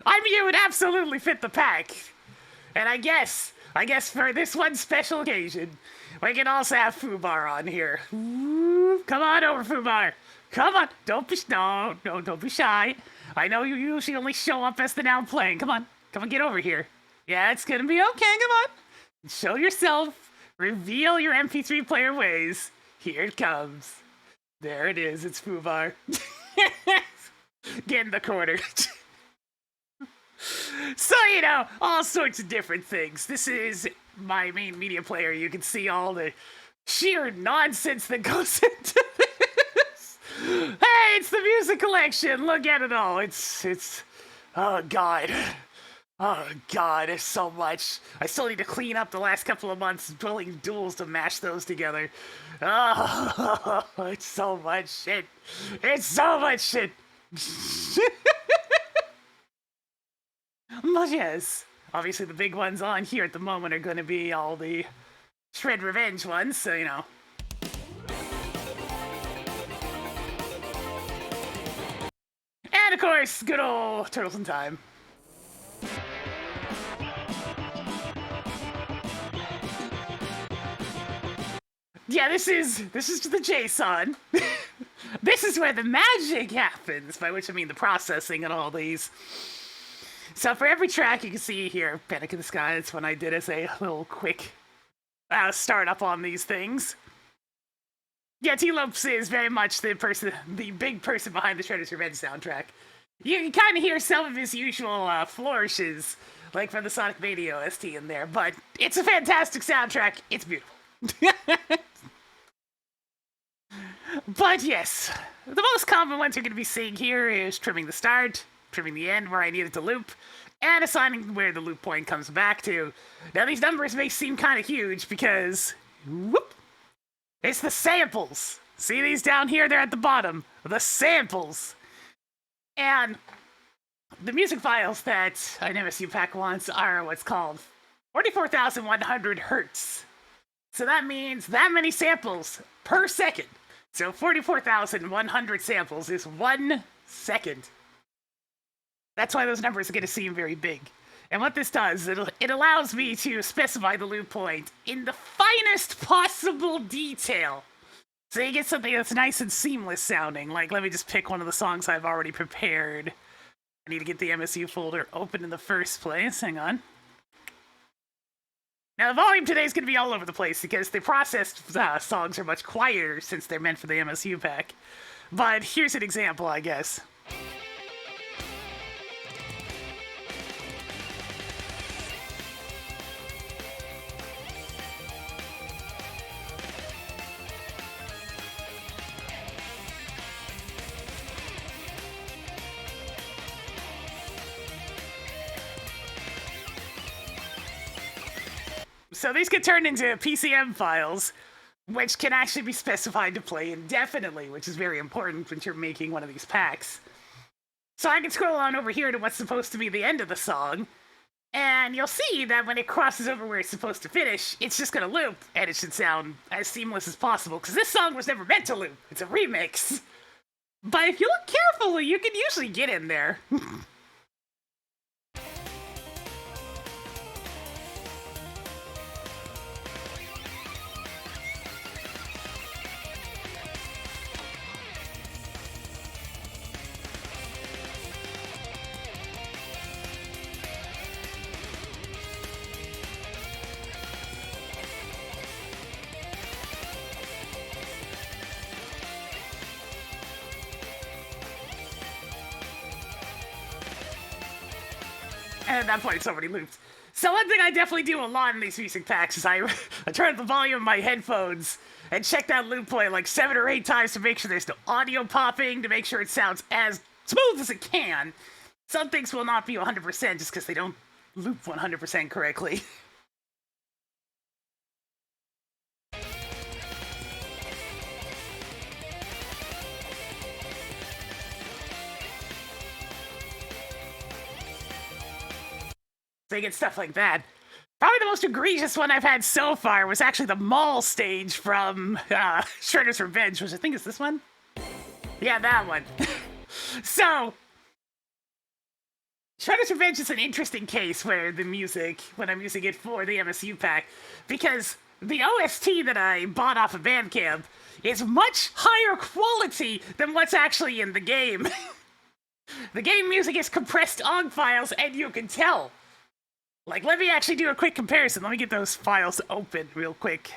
I mean, it would absolutely fit the pack. And I guess for this one special occasion, we can also have Fubar on here. Ooh, come on over, Fubar. Come on. Don't be shy. I know you usually only show up as the now playing. Come on, get over here. Yeah, it's gonna be okay. Come on. Show yourself. Reveal your MP3 player ways. Here it comes. There it is. It's Fubar. Get in the corner. So, all sorts of different things. This is my main media player. You can see all the sheer nonsense that goes into this. Hey, it's the music collection. Look at it all. It's, oh God. Oh God, there's so much. I still need to clean up the last couple of months building duels to mash those together. Oh, it's so much shit. It's so much shit. But yes, obviously the big ones on here at the moment are going to be all the Shred Revenge ones, so And of course, good old Turtles in Time. Yeah, this is the JSON. This is where the magic happens, by which I mean the processing and all these. So for every track you can see here, Panic in the Sky, that's when I did as a little quick startup on these things. Yeah, T-Lopes is very much the big person behind the Shredder's Revenge soundtrack. You can kind of hear some of his usual flourishes, like from the Sonic Mania OST in there, but it's a fantastic soundtrack. It's beautiful. But yes, the most common ones you're going to be seeing here is trimming the start, trimming the end where I need it to loop, and assigning where the loop point comes back to. Now these numbers may seem kind of huge because, whoop, it's the samples. See these down here? They're at the bottom. The samples. And the music files that an MSU pack wants are what's called 44,100 hertz. So that means that many samples per second. So 44,100 samples is 1 second. That's why those numbers are going to seem very big. And what this does, it allows me to specify the loop point in the finest possible detail. So you get something that's nice and seamless sounding. Like, let me just pick one of the songs I've already prepared. I need to get the MSU folder open in the first place. Hang on. Now, the volume today is going to be all over the place because the processed songs are much quieter since they're meant for the MSU pack. But here's an example, I guess. So these get turned into PCM files, which can actually be specified to play indefinitely, which is very important when you're making one of these packs. So I can scroll on over here to what's supposed to be the end of the song, and you'll see that when it crosses over where it's supposed to finish, it's just going to loop, and it should sound as seamless as possible, because this song was never meant to loop. It's a remix. But if you look carefully, you can usually get in there. And at that point, it's already looped. So one thing I definitely do a lot in these music packs is I turn up the volume of my headphones and check that loop point like 7 or 8 times to make sure there's no audio popping, to make sure it sounds as smooth as it can. Some things will not be 100% just because they don't loop 100% correctly. So you get stuff like that. Probably the most egregious one I've had so far was actually the mall stage from Shredder's Revenge, which I think is this one? Yeah, that one. So, Shredder's Revenge is an interesting case where the music, when I'm using it for the MSU pack, because the OST that I bought off of Bandcamp is much higher quality than what's actually in the game. The game music is compressed OGG files, and you can tell. Like, let me actually do a quick comparison. Let me get those files open real quick.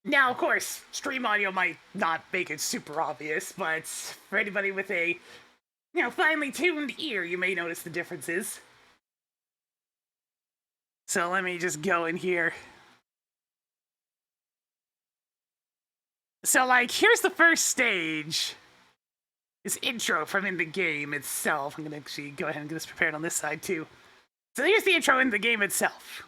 Now, of course, stream audio might not make it super obvious, but for anybody with a, finely tuned ear, you may notice the differences. So let me just go in here. So, like, here's the first stage. This intro from in the game itself. I'm gonna actually go ahead and get this prepared on this side, too. So here's the intro in the game itself.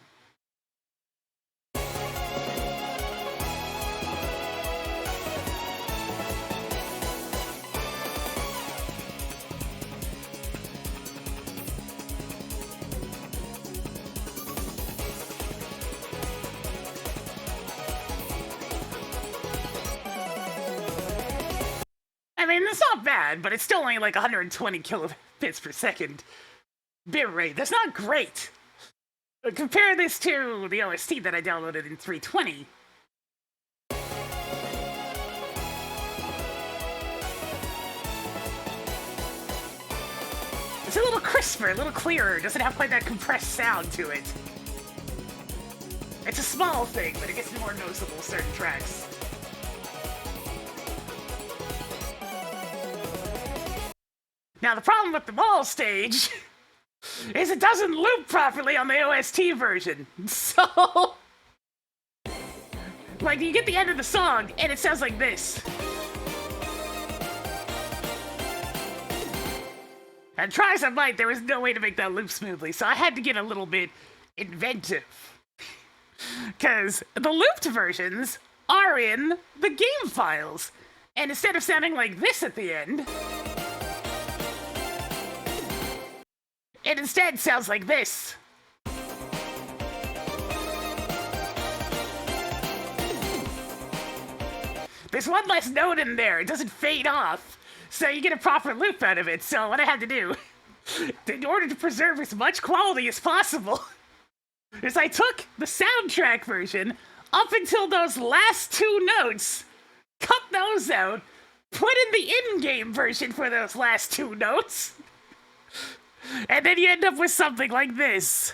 I mean, it's not bad, but it's still only like 120 kilobits per second bitrate. That's not great. Compare this to the OST that I downloaded in 320. It's a little crisper, a little clearer. It doesn't have quite that compressed sound to it. It's a small thing, but it gets more noticeable certain tracks. Now, the problem with the mall stage is it doesn't loop properly on the OST version. So, like, you get the end of the song, and it sounds like this. And try as I might, there was no way to make that loop smoothly, so I had to get a little bit inventive. Because the looped versions are in the game files, and instead of sounding like this at the end, it instead sounds like this. There's one less note in there. It doesn't fade off. So you get a proper loop out of it. So what I had to do, in order to preserve as much quality as possible, is I took the soundtrack version up until those last two notes, cut those out, put in the in-game version for those last two notes, and then you end up with something like this.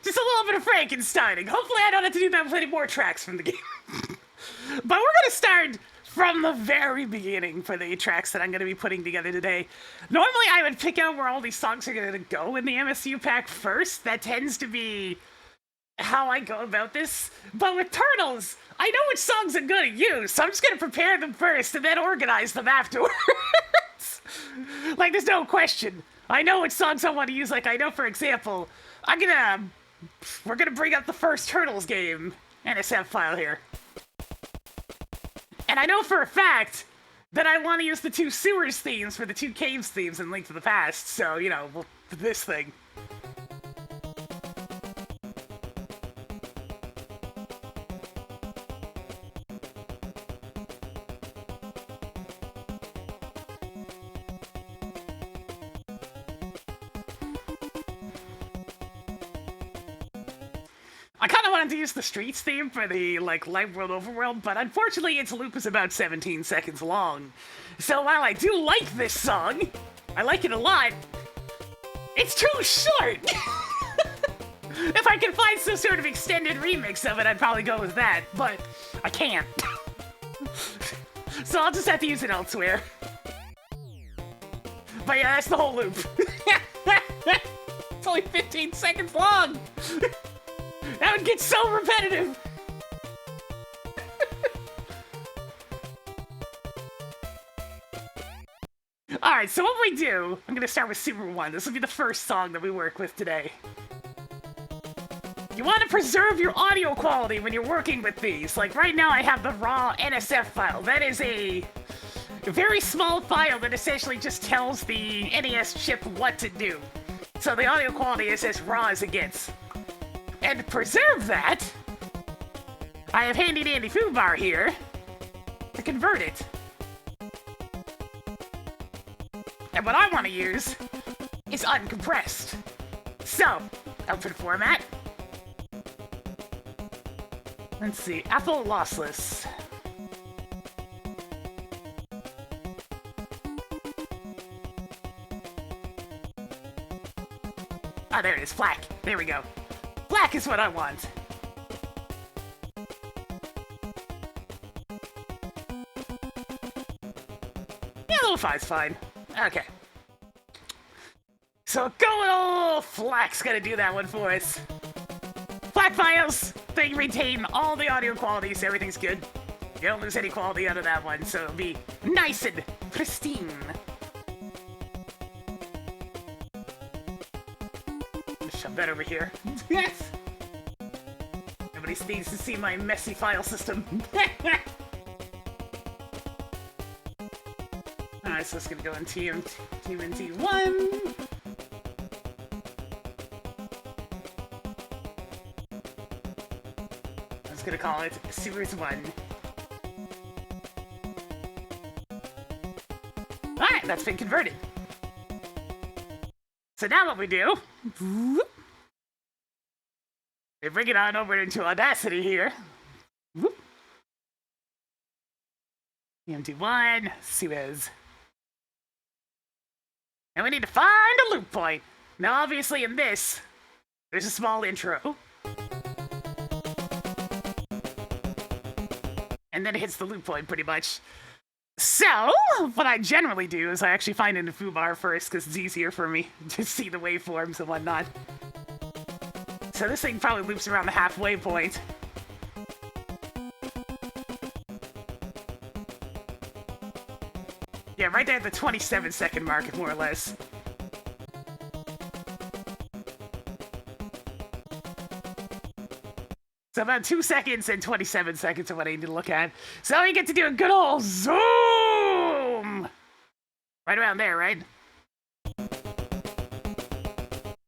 Just a little bit of Frankensteining. Hopefully I don't have to do that with any more tracks from the game. But we're gonna start from the very beginning for the tracks that I'm gonna be putting together today. Normally I would pick out where all these songs are gonna go in the MSU pack first. That tends to be how I go about this. But with Turtles, I know which songs I'm gonna use, so I'm just gonna prepare them first and then organize them afterwards. Like, there's no question. I know which songs I want to use. Like, I know, for example, we're gonna bring up the first Turtles game NSF file here. And I know for a fact that I want to use the two sewers themes for the two caves themes in Link to the Past, so, this thing. I kind of wanted to use the Streets theme for the, Light World Overworld, but unfortunately its loop is about 17 seconds long. So while I do like this song, I like it a lot, it's too short! If I can find some sort of extended remix of it, I'd probably go with that, but I can't. So I'll just have to use it elsewhere. But yeah, that's the whole loop. It's only 15 seconds long! That would get so repetitive! Alright, so what we do, I'm gonna start with Super 1. This will be the first song that we work with today. You want to preserve your audio quality when you're working with these. Like right now I have the raw NSF file. That is a very small file that essentially just tells the NES chip what to do. So the audio quality is as raw as it gets. And to preserve that, I have handy dandy foobar here to convert it. And what I want to use is uncompressed. So, output format. Let's see, Apple lossless. Ah, there it is, FLAC. There we go. FLAC is what I want. Yeah, lo-fi's fine. Okay. So going old FLAC's gonna do that one for us. FLAC files, they retain all the audio quality, so everything's good. You don't lose any quality out of that one, so it'll be nice and pristine. Shove that over here. Yes! Nobody needs to see my messy file system. Alright, so it's gonna go in TMNT1. I was gonna call it Series 1. Alright, that's been converted. So now what we do, we bring it on over into Audacity here. TMNT1, Suez. And we need to find a loop point. Now obviously in this, there's a small intro. And then it hits the loop point pretty much. So, what I generally do is I actually find it in foobar first because it's easier for me to see the waveforms and whatnot. So this thing probably loops around the halfway point. Yeah, right there at the 27-second mark, more or less. So about 2 seconds and 27 seconds are what I need to look at. So you get to do a good old zoom! Right around there, right?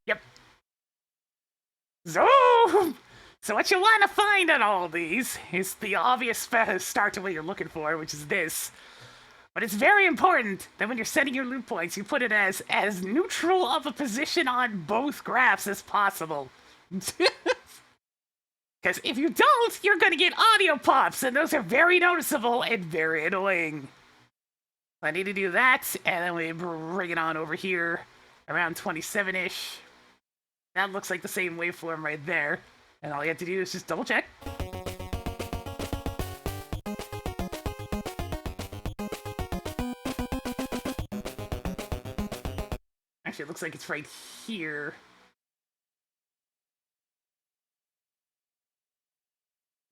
Yep. Zoom! So what you want to find on all of these is the obvious start to what you're looking for, which is this. But it's very important that when you're setting your loop points, you put it as neutral of a position on both graphs as possible. Because if you don't, you're going to get audio pops, and those are very noticeable and very annoying. I need to do that, and then we bring it on over here, around 27-ish. That looks like the same waveform right there. And all you have to do is just double check. Actually, it looks like it's right here.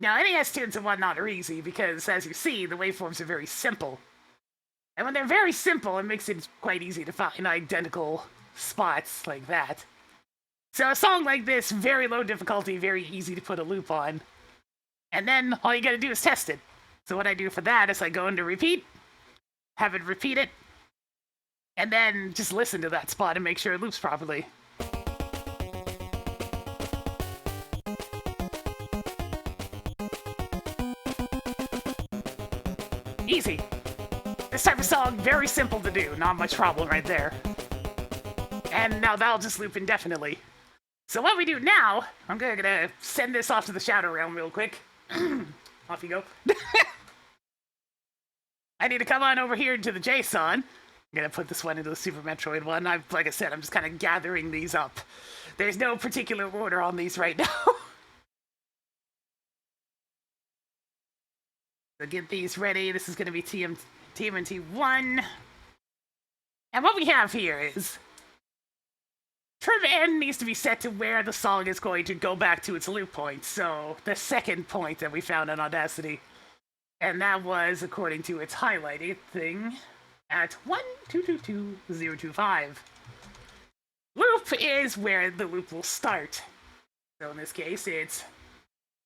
Now, NES tunes and whatnot are easy because, as you see, the waveforms are very simple. And when they're very simple, it makes it quite easy to find identical spots like that. So a song like this, very low difficulty, very easy to put a loop on. And then all you gotta do is test it. So what I do for that is I go into repeat, have it repeat it, and then just listen to that spot and make sure it loops properly. Easy. This type of song, very simple to do. Not much problem right there. And now that'll just loop indefinitely. So what we do now, I'm gonna send this off to the Shadow Realm real quick. Off you go. I need to come on over here to the JSON. I'm gonna put this one into the Super Metroid one. Like I said, I'm just kind of gathering these up. There's no particular order on these right now. So get these ready. This is going to be TMNT1. And what we have here is trim N needs to be set to where the song is going to go back to its loop point. So the second point that we found on Audacity. And that was according to its highlighting thing at 1222025. Loop is where the loop will start. So in this case, it's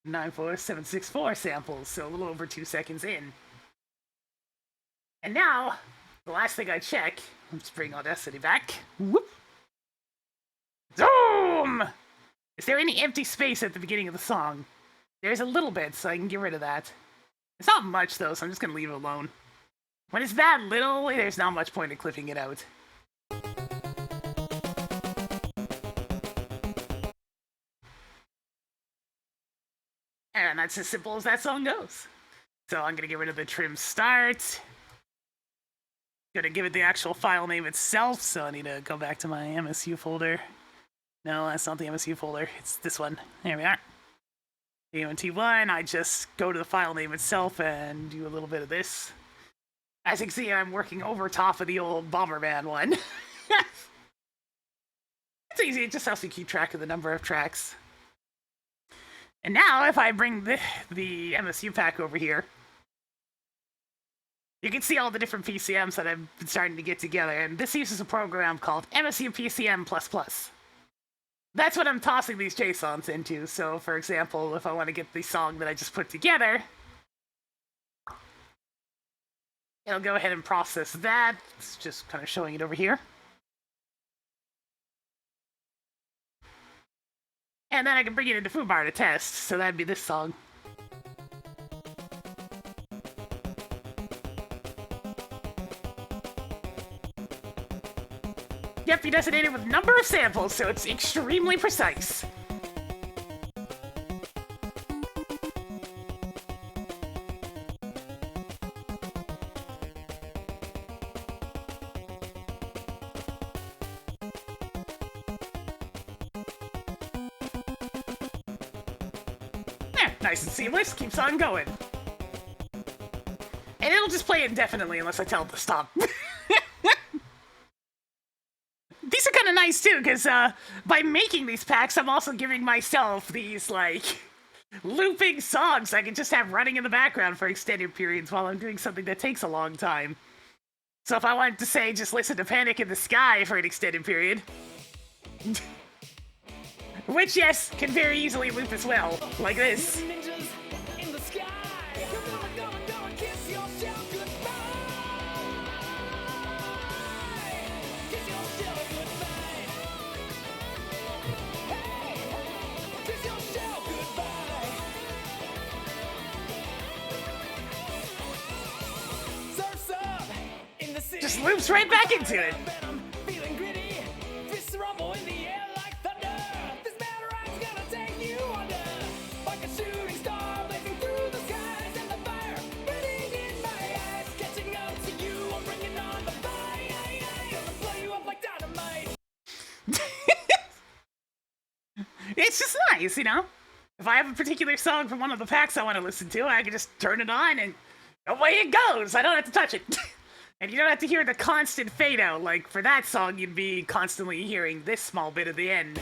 94764 samples, so a little over 2 seconds in. And now, the last thing I check, let's bring Audacity back. Whoop. Zoom! Is there any empty space at the beginning of the song? There's a little bit, so I can get rid of that. It's not much, though, so I'm just going to leave it alone. When it's that little, there's not much point in clipping it out. And that's as simple as that song goes. So I'm going to get rid of the trim start. Gonna give it the actual file name itself, so I need to go back to my MSU folder. No, that's not the MSU folder. It's this one. There we are. AONT1, I just go to the file name itself and do a little bit of this. As you can see, I'm working over top of the old Bomberman one. It's easy, it just helps you keep track of the number of tracks. And now, if I bring the MSU pack over here, you can see all the different PCMs that I've been starting to get together, and this uses a program called MSU PCM++. That's what I'm tossing these JSONs into, so for example, if I want to get the song that I just put together, it'll go ahead and process that. It's just kind of showing it over here. And then I can bring it into foobar to test, so that'd be this song. Yep, he designated with number of samples, so it's extremely precise. There, nice and seamless, keeps on going. And it'll just play indefinitely unless I tell it to stop. These are kind of nice too, because by making these packs, I'm also giving myself these, like, looping songs I can just have running in the background for extended periods while I'm doing something that takes a long time. So if I wanted to say, just listen to Panic in the Sky for an extended period, which, yes, can very easily loop as well, like this. Just loops right back into it. It's just nice, you know? If I have a particular song from one of the packs I want to listen to, I can just turn it on and away it goes. I don't have to touch it. And you don't have to hear the constant fade out. Like, for that song, you'd be constantly hearing this small bit at the end.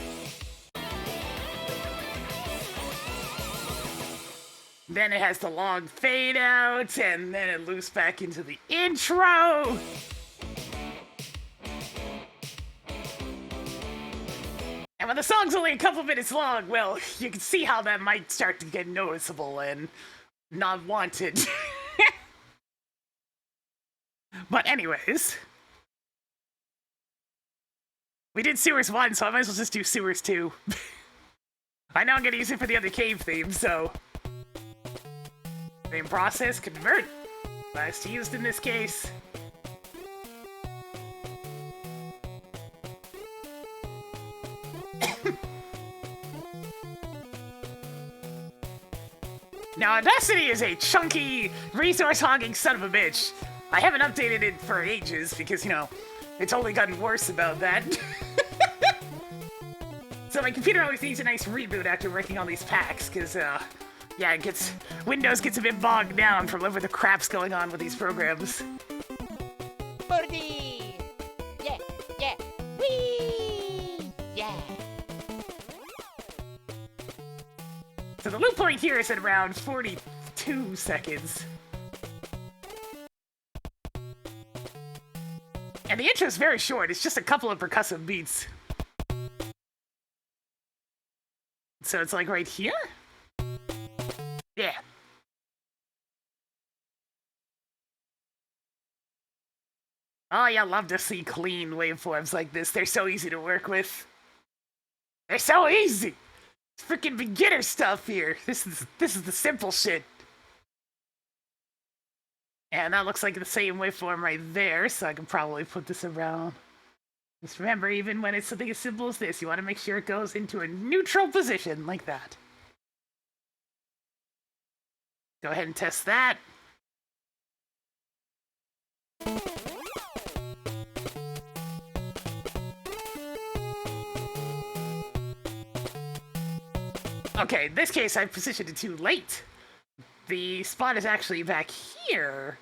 Then it has the long fade out, and then it loops back into the intro. And when the song's only a couple minutes long, well, you can see how that might start to get noticeable and not wanted. But anyways, we did Sewers 1, so I might as well just do Sewers 2. I know I'm gonna use it for the other cave theme, so... Same process, convert. Last used in this case. Now, Audacity is a chunky, resource-hogging son of a bitch. I haven't updated it for ages because, you know, it's only gotten worse about that. So my computer always needs a nice reboot after working on these packs, because, yeah, Windows gets a bit bogged down from whatever the crap's going on with these programs. Birdie! Yeah, yeah, whee! Yeah. So the loop point here is at around 42 seconds. And the intro is very short. It's just a couple of percussive beats. So it's like right here? Yeah. Oh, yeah, love to see clean waveforms like this. They're so easy to work with. They're so easy. It's freaking beginner stuff here. This is the simple shit. And that looks like the same waveform right there, so I can probably put this around. Just remember, even when it's something as simple as this, you want to make sure it goes into a neutral position like that. Go ahead and test that. Okay, in this case, I positioned it too late. The spot is actually back here.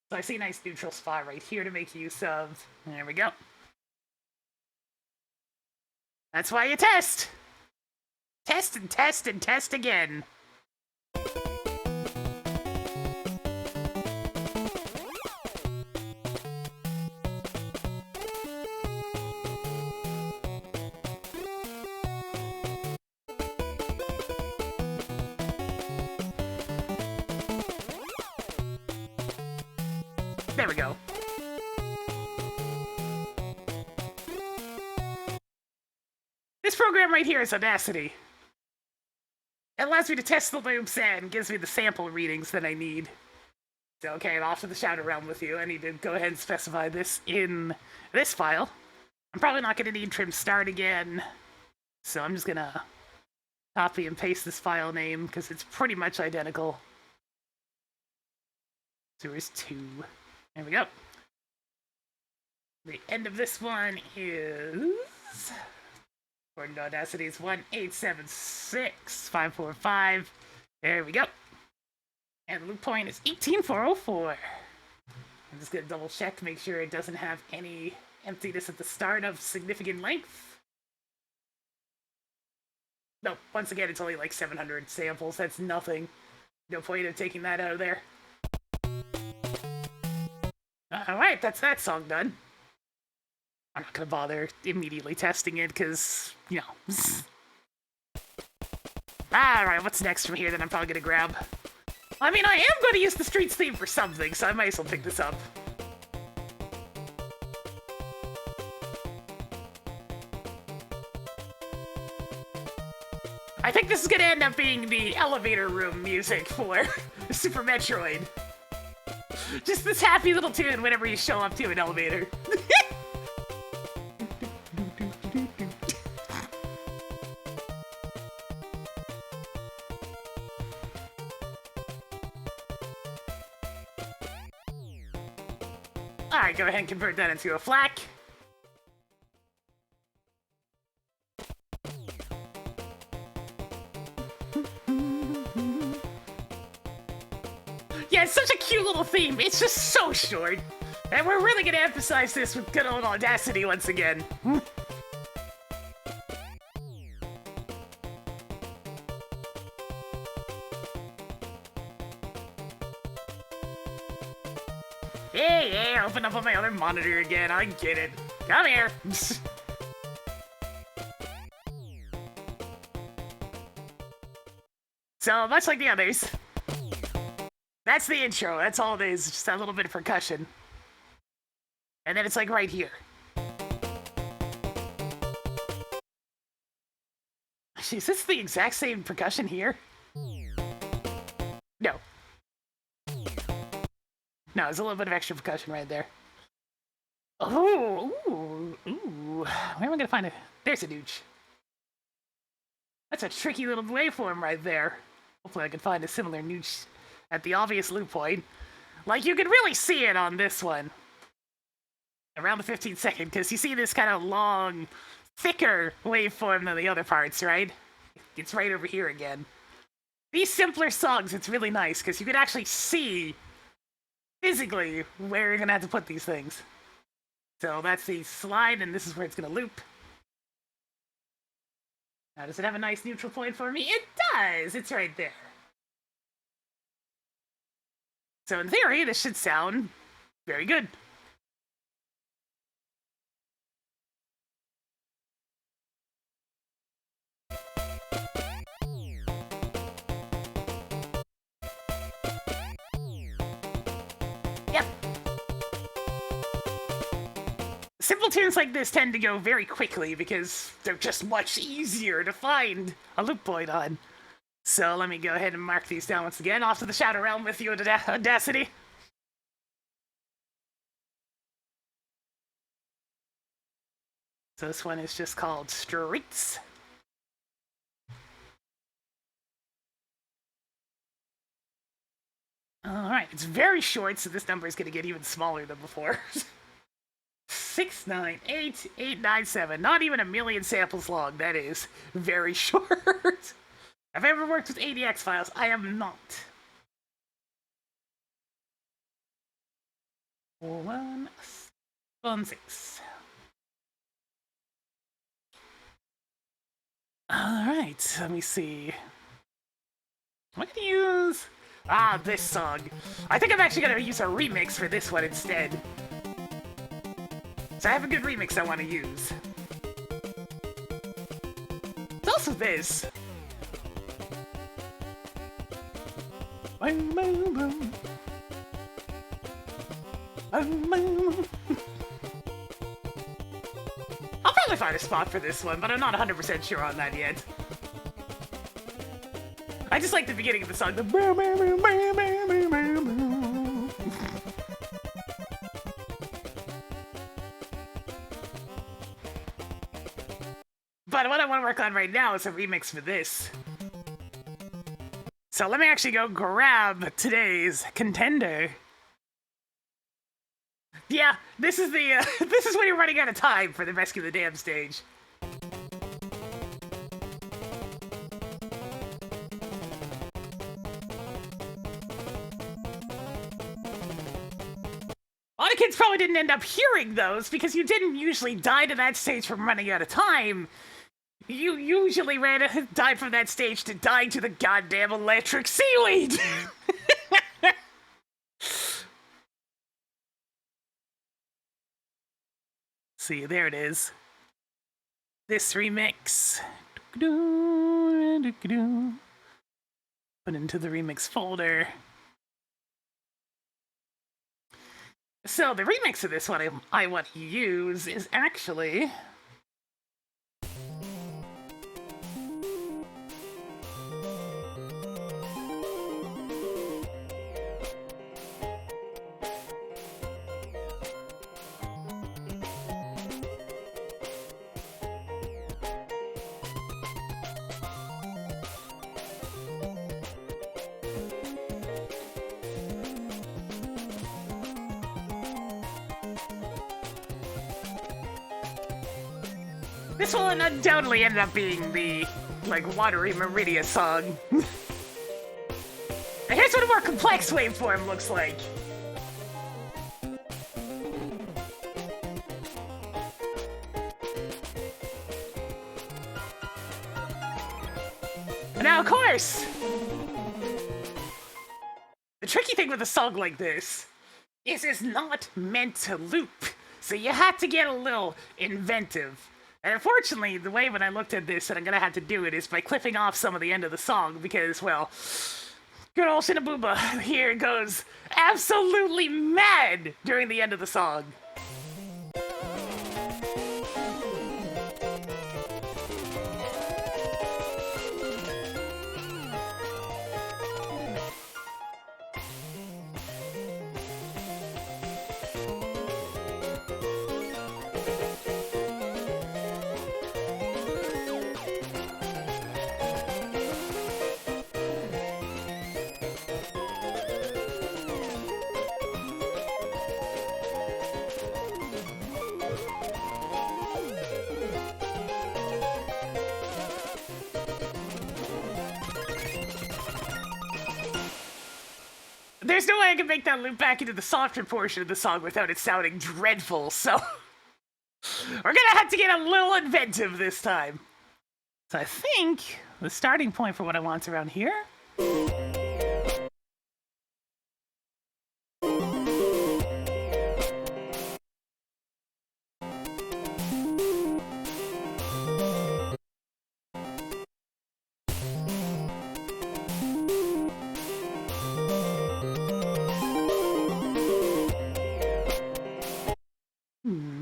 So I see a nice neutral spot right here to make use of. There we go. That's why you test. Test and test and test again. There we go. This program right here is Audacity. It allows me to test the loops and gives me the sample readings that I need. So, okay, I'm off to the shout around with you. I need to go ahead and specify this in this file. I'm probably not going to need trim start again. So I'm just going to copy and paste this file name because it's pretty much identical. So here's 2. There we go. The end of this one is, according to Audacity, it's 1876545. There we go. And the loop point is 18404. I'm just gonna double check to make sure it doesn't have any emptiness at the start of significant length. No, once again, it's only like 700 samples. That's nothing. No point of taking that out of there. Alright, that's that song done. I'm not gonna bother immediately testing it, because, you know. Alright, what's next from here that I'm probably gonna grab? I mean, I am gonna use the Streets theme for something, so I might as well pick this up. I think this is gonna end up being the elevator room music for Super Metroid. Just this happy little tune whenever you show up to an elevator. Alright, go ahead and convert that into a FLAC. Yeah, it's such a cute little theme. It's just so short. And we're really gonna emphasize this with good old Audacity once again. Yeah, open up on my other monitor again. I get it. Come here. So, much like the others, that's the intro. That's all it is. Just that little bit of percussion. And then it's like right here. Actually, is this the exact same percussion here? No. No, there's a little bit of extra percussion right there. Oh, ooh. Where am I gonna find it? There's a nooch. That's a tricky little waveform right there. Hopefully I can find a similar nooch at the obvious loop point. Like, you can really see it on this one. Around the 15th second, because you see this kind of long, thicker waveform than the other parts, right? It's right over here again. These simpler songs, it's really nice, because you can actually see physically where you're gonna have to put these things. So that's the slide, and this is where it's going to loop. Now, does it have a nice neutral point for me? It does! It's right there. So in theory, this should sound very good. Yep. Simple tunes like this tend to go very quickly because they're just much easier to find a loop point on. So let me go ahead and mark these down once again. Off to the Shadow Realm with you, Audacity. So this one is just called Streets. Alright, it's very short, so this number is going to get even smaller than before. 698897. Not even a million samples long. That is very short. Have I ever worked with ADX files? I am not. 4116. Alright, let me see. What can I use? Ah, this song. I think I'm actually going to use a remix for this one instead. So I have a good remix I want to use. It's also this. I'll probably find a spot for this one, but I'm not 100% sure on that yet. I just like the beginning of the song. But what I want to work on right now is a remix for this. So let me actually go grab today's contender. Yeah, this is the this is when you're running out of time for the Rescue the Dam stage. A lot of kids probably didn't end up hearing those because you didn't usually die to that stage from running out of time. You usually died from that stage to dying to the goddamn electric seaweed! See, there it is. This remix. Put into the remix folder. So the remix of this one I want to use is actually... This one undoubtedly ended up being the, like, Watery Meridia song. And here's what a more complex waveform looks like. Now, of course, the tricky thing with a song like this is it's not meant to loop, so you have to get a little inventive. And unfortunately, the way when I looked at this that I'm gonna have to do it is by clipping off some of the end of the song because, well, good old Shinabooba here goes absolutely mad during the end of the song. There's no way I can make that loop back into the softer portion of the song without it sounding dreadful, so We're gonna have to get a little inventive this time. So I think the starting point for what I want's around here.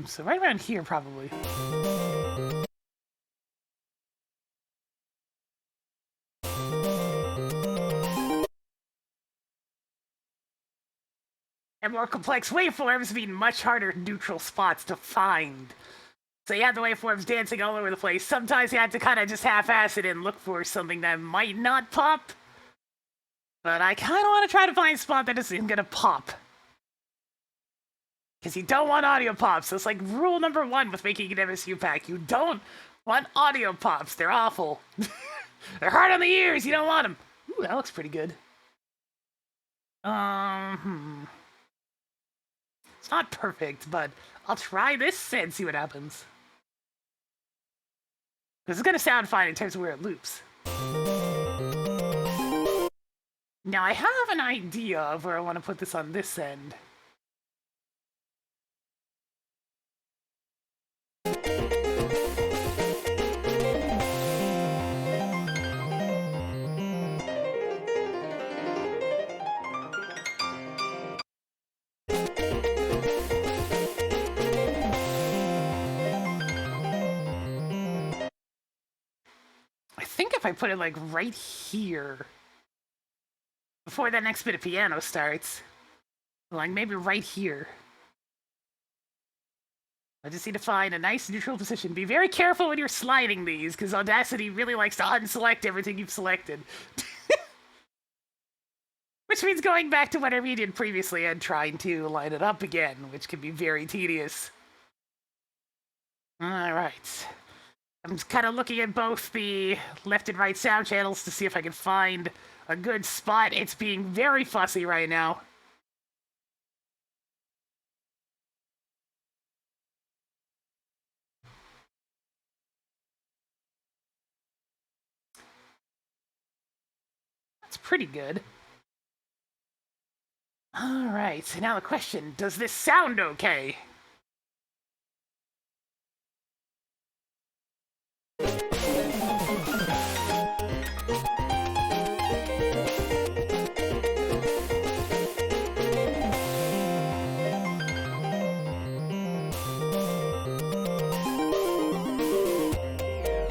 So right around here, probably. And more complex waveforms mean much harder neutral spots to find. So you have the waveforms dancing all over the place. Sometimes you have to kind of just half-ass it and look for something that might not pop. But I kind of want to try to find a spot that isn't going to pop. Because you don't want audio pops. That's like rule number 1 with making an MSU pack. You don't want audio pops. They're awful. They're hard on the ears. You don't want them. Ooh, that looks pretty good. It's not perfect, but I'll try this and see what happens. This is going to sound fine in terms of where it loops. Now, I have an idea of where I want to put this on this end. I think if I put it like right here, before that next bit of piano starts, like maybe right here. I just need to find a nice neutral position. Be very careful when you're sliding these, because Audacity really likes to unselect everything you've selected. Which means going back to whatever you did previously and trying to line it up again, which can be very tedious. Alright. I'm kind of looking at both the left and right sound channels to see if I can find a good spot. It's being very fussy right now. That's pretty good. Alright, so now the question, does this sound okay?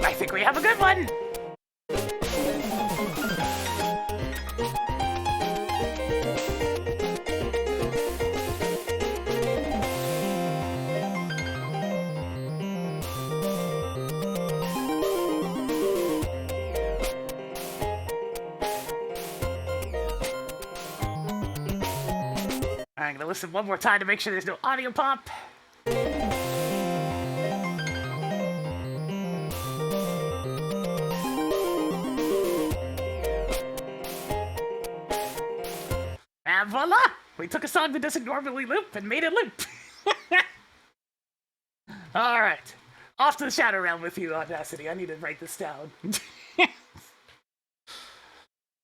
I think we have a good one! I'm gonna listen one more time to make sure there's no audio pop. And voila! We took a song that doesn't normally loop and made it loop. Alright. Off to the Shadow Realm with you, Audacity. I need to write this down.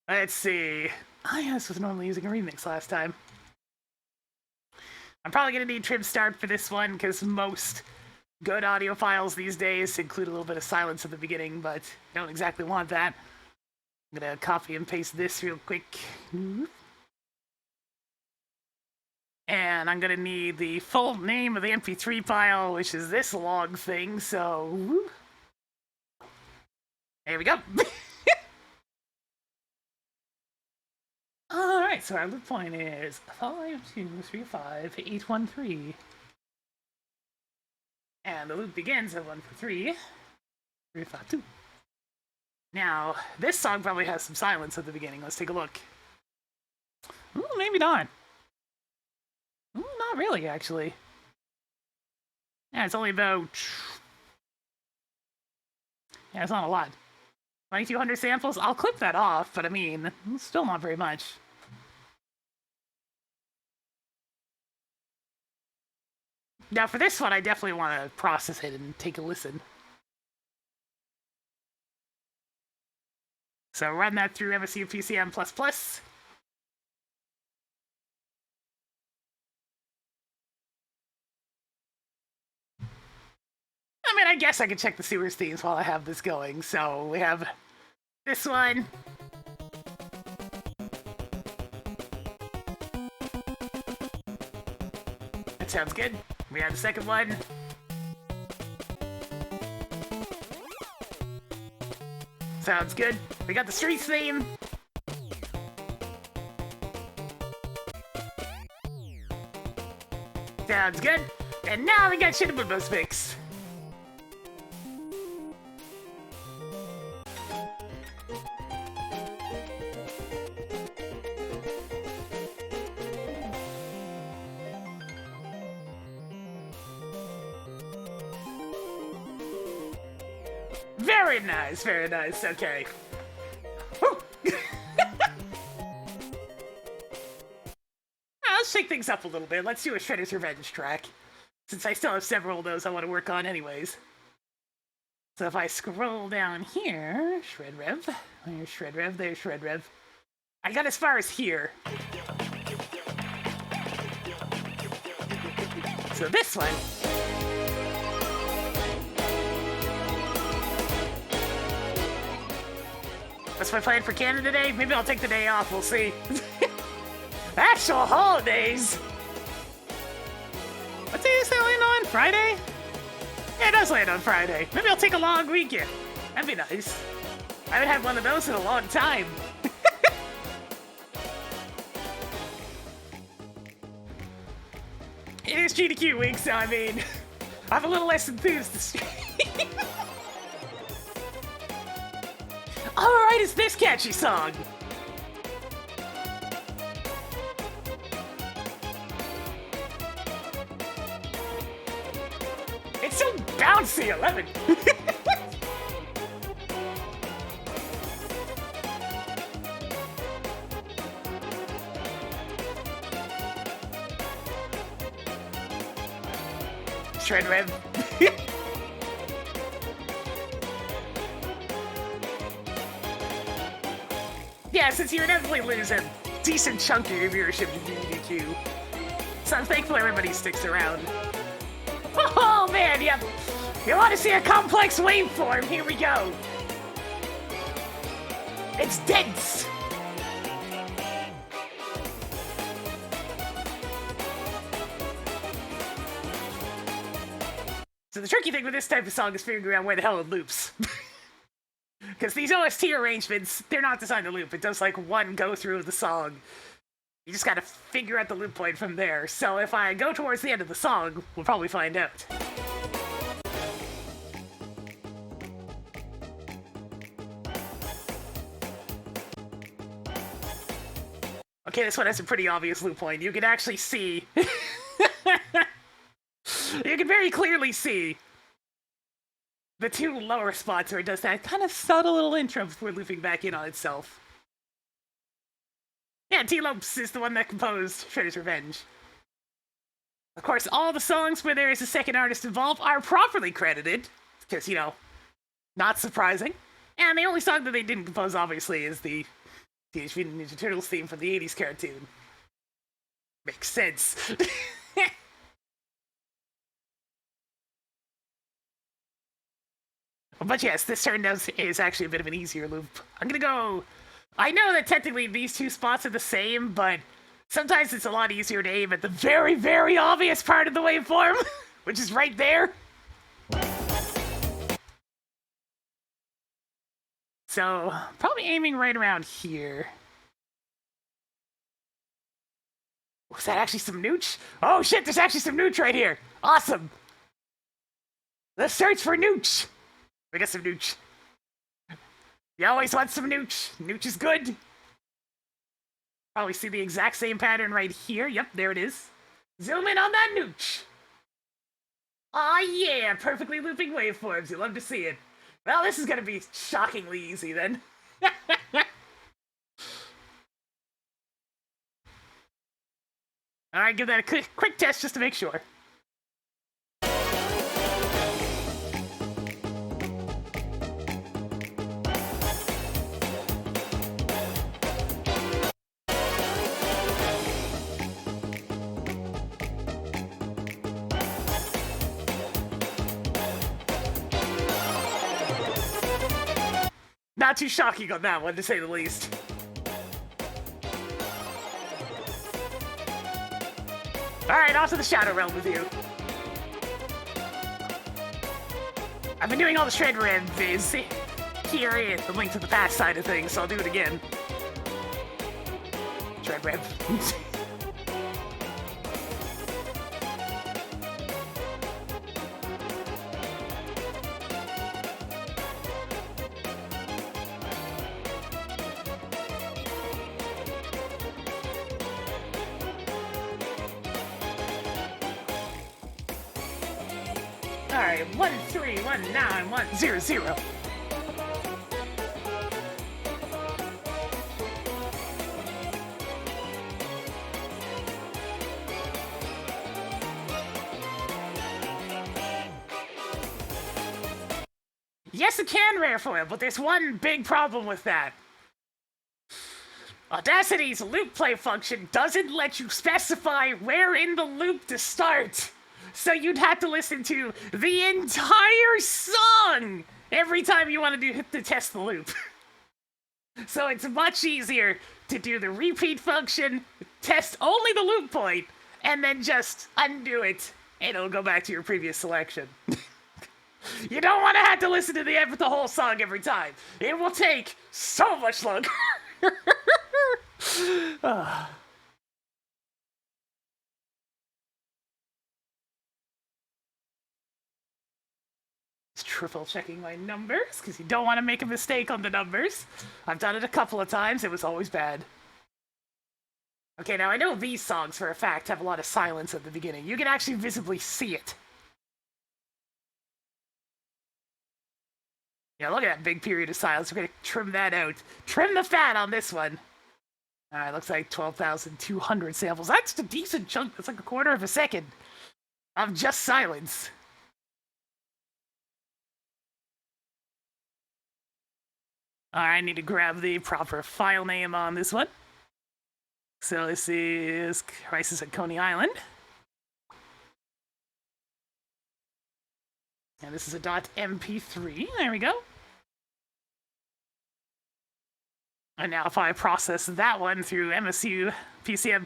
Let's see. I was normally using a remix last time. I'm probably going to need trim start for this one, because most good audio files these days include a little bit of silence at the beginning, but I don't exactly want that. I'm going to copy and paste this real quick. And I'm going to need the full name of the MP3 file, which is this log thing, so... There we go. Alright, so our loop point is 5235813. And the loop begins at 143, 352. Now, this song probably has some silence at the beginning. Let's take a look. Ooh, maybe not. Ooh, not really, actually. Yeah, it's only about... Yeah, it's not a lot. 2,200 samples? I'll clip that off, but I mean, it's still not very much. Now for this one, I definitely want to process it and take a listen. So run that through MSU PCM++. I mean, I guess I could check the sewers themes while I have this going. So we have this one. That sounds good. We have the second one. Sounds good. We got the streets theme. Sounds good. And now we got Shittabumbo's mix. Very nice, very nice. Okay. Let's shake things up a little bit. Let's do a Shredder's Revenge track. Since I still have several of those I want to work on anyways. So if I scroll down here, Shred Rev. There's Shred Rev, there's Shred Rev. I got as far as here. So this one. What's my plan for Canada Day? Maybe I'll take the day off, we'll see. Actual holidays! What day does that land on? Friday? Yeah, it does land on Friday. Maybe I'll take a long weekend. That'd be nice. I haven't had one of those in a long time. It is GDQ week, so I mean, I'm a little less enthused to stream. Alright, it's this catchy song. It's so bouncy, 11. Shred Rev. Yeah, since you're inevitably losing a decent chunk of your viewership to DDQ. So I'm thankful everybody sticks around. Oh man, yep. You want to see a complex waveform? Here we go. It's dense. So the tricky thing with this type of song is figuring out where the hell it loops. Because these OST arrangements, they're not designed to loop. It does like one go through of the song. You just gotta figure out the loop point from there. So if I go towards the end of the song, we'll probably find out. Okay, this one has a pretty obvious loop point. You can actually see... You can very clearly see the two lower spots where it does that kind of subtle little intro before looping back in on itself. Yeah, T. Lopes is the one that composed Shredder's Revenge. Of course, all the songs where there is a second artist involved are properly credited, because, you know, not surprising. And the only song that they didn't compose, obviously, is the Teenage Mutant Ninja Turtles theme from the 80s cartoon. Makes sense. But yes, this turn is actually a bit of an easier loop. I'm gonna go... I know that technically these two spots are the same, but sometimes it's a lot easier to aim at the very, very obvious part of the waveform, which is right there. So, probably aiming right around here. Was that actually some nooch? Oh shit, there's actually some nooch right here. Awesome. Let's search for nooch. We got some nooch. You always want some nooch. Nooch is good. Probably see the exact same pattern right here. Yep, there it is. Zoom in on that nooch. Aw, yeah, perfectly looping waveforms. You love to see it. Well, this is gonna be shockingly easy then. Alright, give that a quick test just to make sure. Not too shocking on that one, to say the least. Alright, off to the Shadow Realm with you. I've been doing all the Shred Rev vids. Here is the Link to the Past side of things, so I'll do it again. Shred Rev. Alright, 1319100. Yes, it can rare foil, but there's one big problem with that. Audacity's loop play function doesn't let you specify where in the loop to start. So you'd have to listen to the entire song every time you want to test the loop. So it's much easier to do the repeat function, test only the loop point, and then just undo it, and it'll go back to your previous selection. You don't want to have to listen to the whole song every time. It will take so much longer. Triple checking my numbers, because you don't want to make a mistake on the numbers. I've done it a couple of times, it was always bad. Okay, now I know these songs for a fact have a lot of silence at the beginning. You can actually visibly see it. Yeah, look at that big period of silence. We're gonna trim that out. Trim the fat on this one. Alright, looks like 12,200 samples. That's a decent chunk. That's like a quarter of a second of just silence. Alright, I need to grab the proper file name on this one. So this is Crisis at Coney Island. And this is a .mp3. There we go. And now if I process that one through MSU PCM++,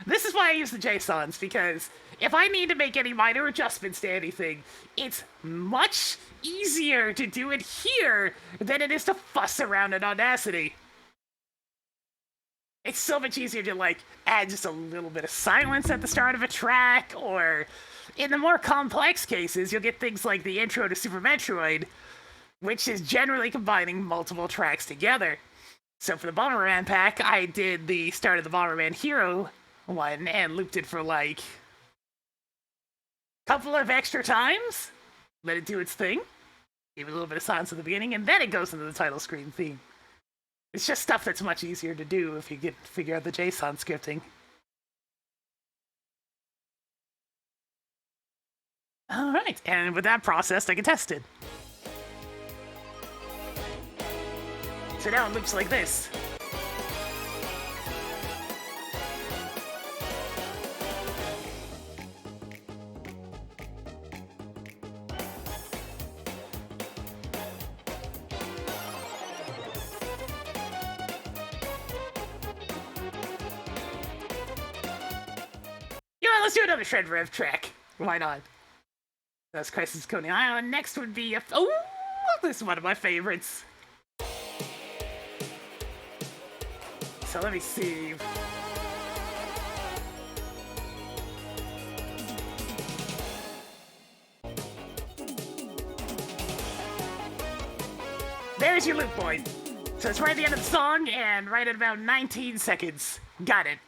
this is why I use the JSONs, because if I need to make any minor adjustments to anything, it's much easier to do it here than it is to fuss around in Audacity. It's so much easier to, like, add just a little bit of silence at the start of a track, or in the more complex cases, you'll get things like the intro to Super Metroid, which is generally combining multiple tracks together. So for the Bomberman pack, I did the start of the Bomberman Hero one and looped it for like a couple of extra times, let it do its thing, gave it a little bit of silence at the beginning, and then it goes into the title screen theme. It's just stuff that's much easier to do if you figure out the JSON scripting. Alright, and with that processed, I can test it. So now it looks like this. You know what, let's do another Shred Rev track. Why not? That's Crisis Coney Island. Next would be oh, this is one of my favorites. So let me see. There's your loop point. So it's right at the end of the song and right at about 19 seconds. Got it.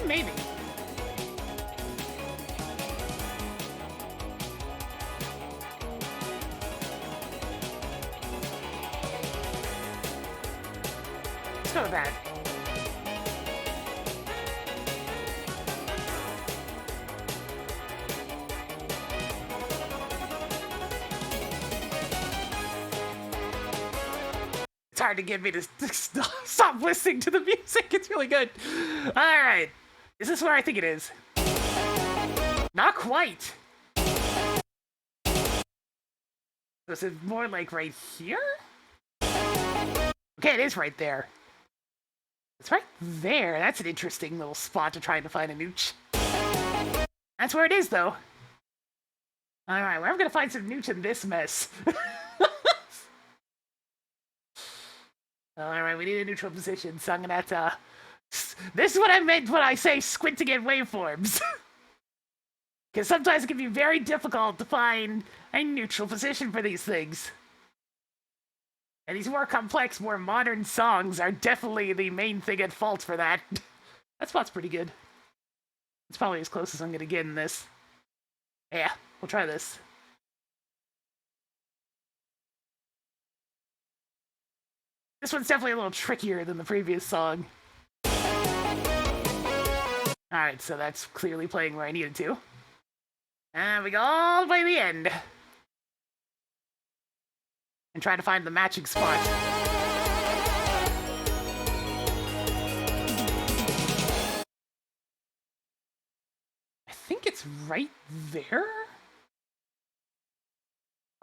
maybe. Let's go with that. It's hard to get me to stop listening to the music. It's really good. All right. Is this where I think it is? Not quite. Is it more like right here? Okay, it is right there. It's right there. That's an interesting little spot to try to find a nooch. That's where it is, though. All right, well, I'm gonna find some nooch in this mess. All right, we need a neutral position, so I'm gonna have to. This is what I meant when I say squinting at waveforms. Because sometimes it can be very difficult to find a neutral position for these things. And these more complex, more modern songs are definitely the main thing at fault for that. That spot's pretty good. It's probably as close as I'm gonna get in this. Yeah, we'll try this. This one's definitely a little trickier than the previous song. Alright, so that's clearly playing where I needed to. And we go all the way to the end. And try to find the matching spot. I think it's right there?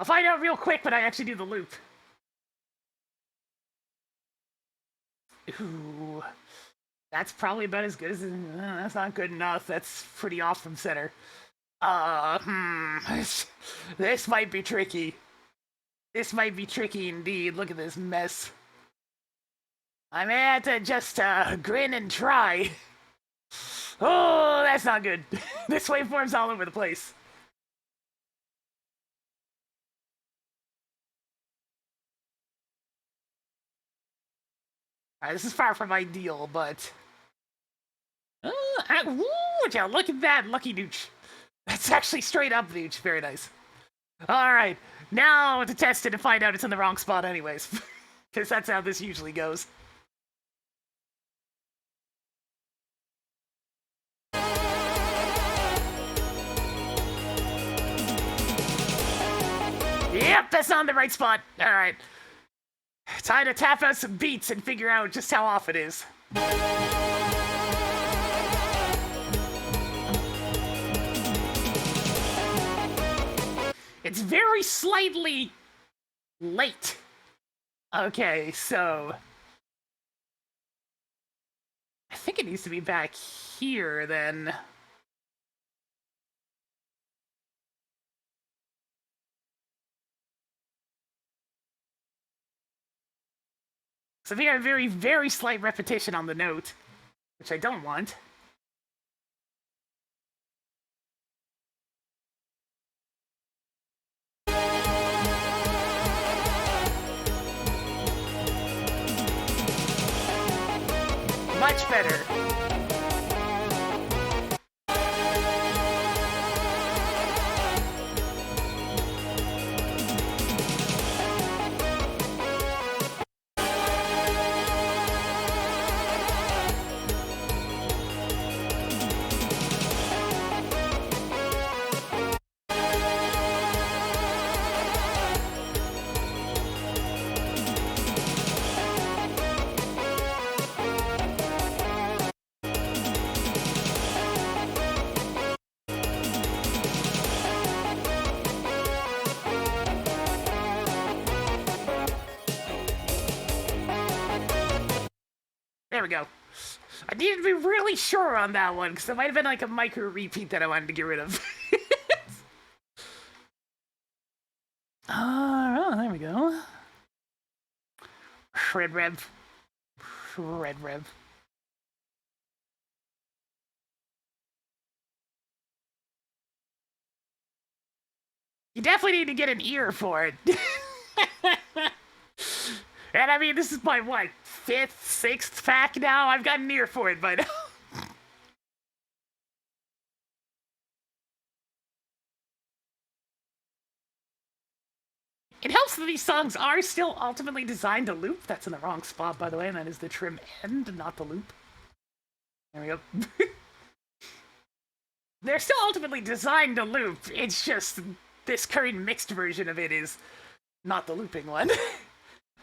I'll find out real quick when I actually do the loop. Ooh. That's probably about as good as... that's not good enough. That's pretty off from center. This might be tricky. This might be tricky indeed. Look at this mess. I may have to just grin and try. Oh, that's not good. This waveform's all over the place. Alright, this is far from ideal, but... yeah, look at that lucky nooch. That's actually straight up nooch. Very nice. Alright, now to test it and find out it's in the wrong spot anyways. Because that's how this usually goes. Yep, that's on the right spot. Alright. Time to tap out some beats and figure out just how off it is. It's very slightly late. Okay, so... I think it needs to be back here, then. So we have a very, very slight repetition on the note, which I don't want. Much better. There we go. I needed to be really sure on that one, because it might have been like a micro repeat that I wanted to get rid of. Alright, there we go. Red Rev. Red Rev. You definitely need to get an ear for it. And I mean, this is my, what, 5th, 6th pack now? I've got an ear for it by now. of these songs are still ultimately designed to loop. That's in the wrong spot, by the way, and that is the trim end, not the loop. There we go. They're still ultimately designed to loop. It's just this current mixed version of it is not the looping one.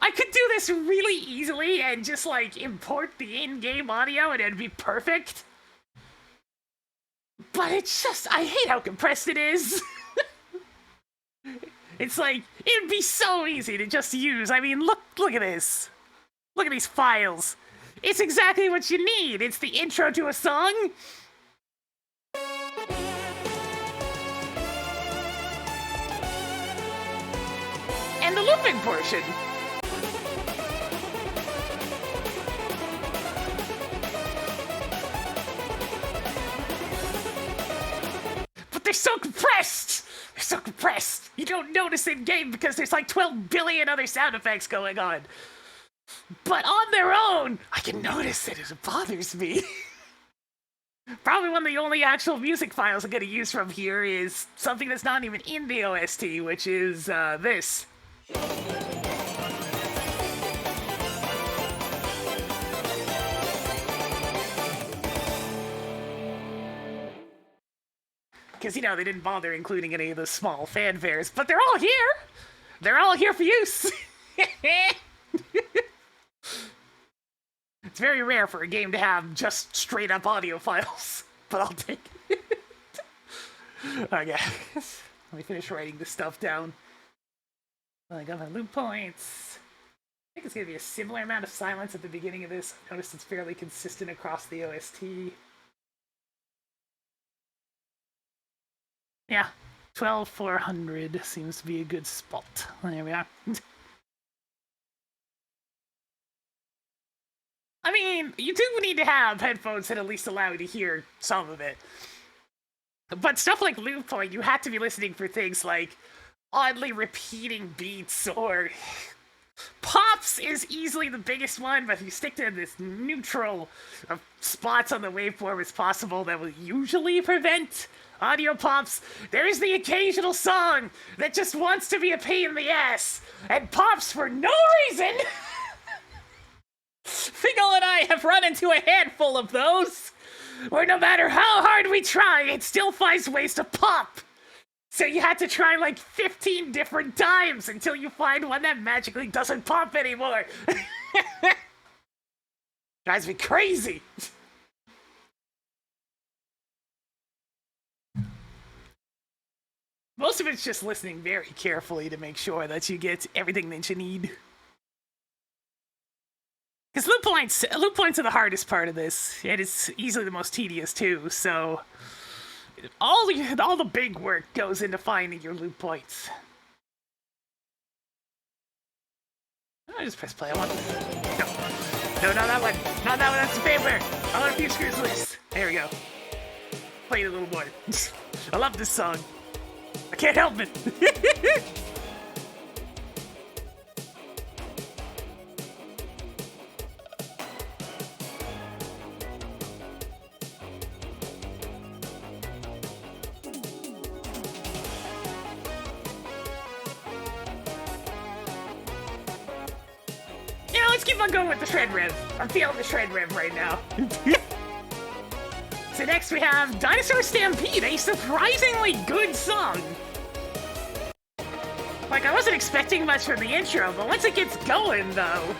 I could do this really easily and just, like, import the in-game audio and it'd be perfect. But it's just, I hate how compressed it is. It's like, it'd be so easy to just use. I mean, look at this. Look at these files. It's exactly what you need. It's the intro to a song. And the looping portion. But they're so compressed! They're so compressed! You don't notice in game because there's like 12 billion other sound effects going on. But on their own, I can notice it. It bothers me. Probably one of the only actual music files I'm gonna use from here is something that's not even in the OST, which is this. Because, you know, they didn't bother including any of the small fanfares, but they're all here! They're all here for use! It's very rare for a game to have just straight up audio files, but I'll take it. Okay, let me finish writing this stuff down. I got my loop points. I think it's going to be a similar amount of silence at the beginning of this. I noticed it's fairly consistent across the OST. Yeah, 12,400 seems to be a good spot. There we are. I mean, you do need to have headphones that at least allow you to hear some of it. But stuff like loop point, you have to be listening for things like oddly repeating beats or pops is easily the biggest one, but if you stick to this neutral spots on the waveform as possible, that will usually prevent audio pops. There is the occasional song that just wants to be a pain in the ass and pops for no reason. Fingal and I have run into a handful of those, where no matter how hard we try, it still finds ways to pop. So you had to try like 15 different times until you find one that magically doesn't pop anymore. Drives me crazy. Most of it's just listening very carefully to make sure that you get everything that you need. Because loop points are the hardest part of this, and it's easily the most tedious too, so all the big work goes into finding your loop points. I just press play. I want no, not that one. Not that one. That's the paper. I want a few screws loose. There we go. Play it a little more. I love this song. I can't help it. Let's keep on going with the shred rev. I'm feeling the shred rev right now. So next we have Dinosaur Stampede, a surprisingly good song. Like, I wasn't expecting much from the intro, but once it gets going, though...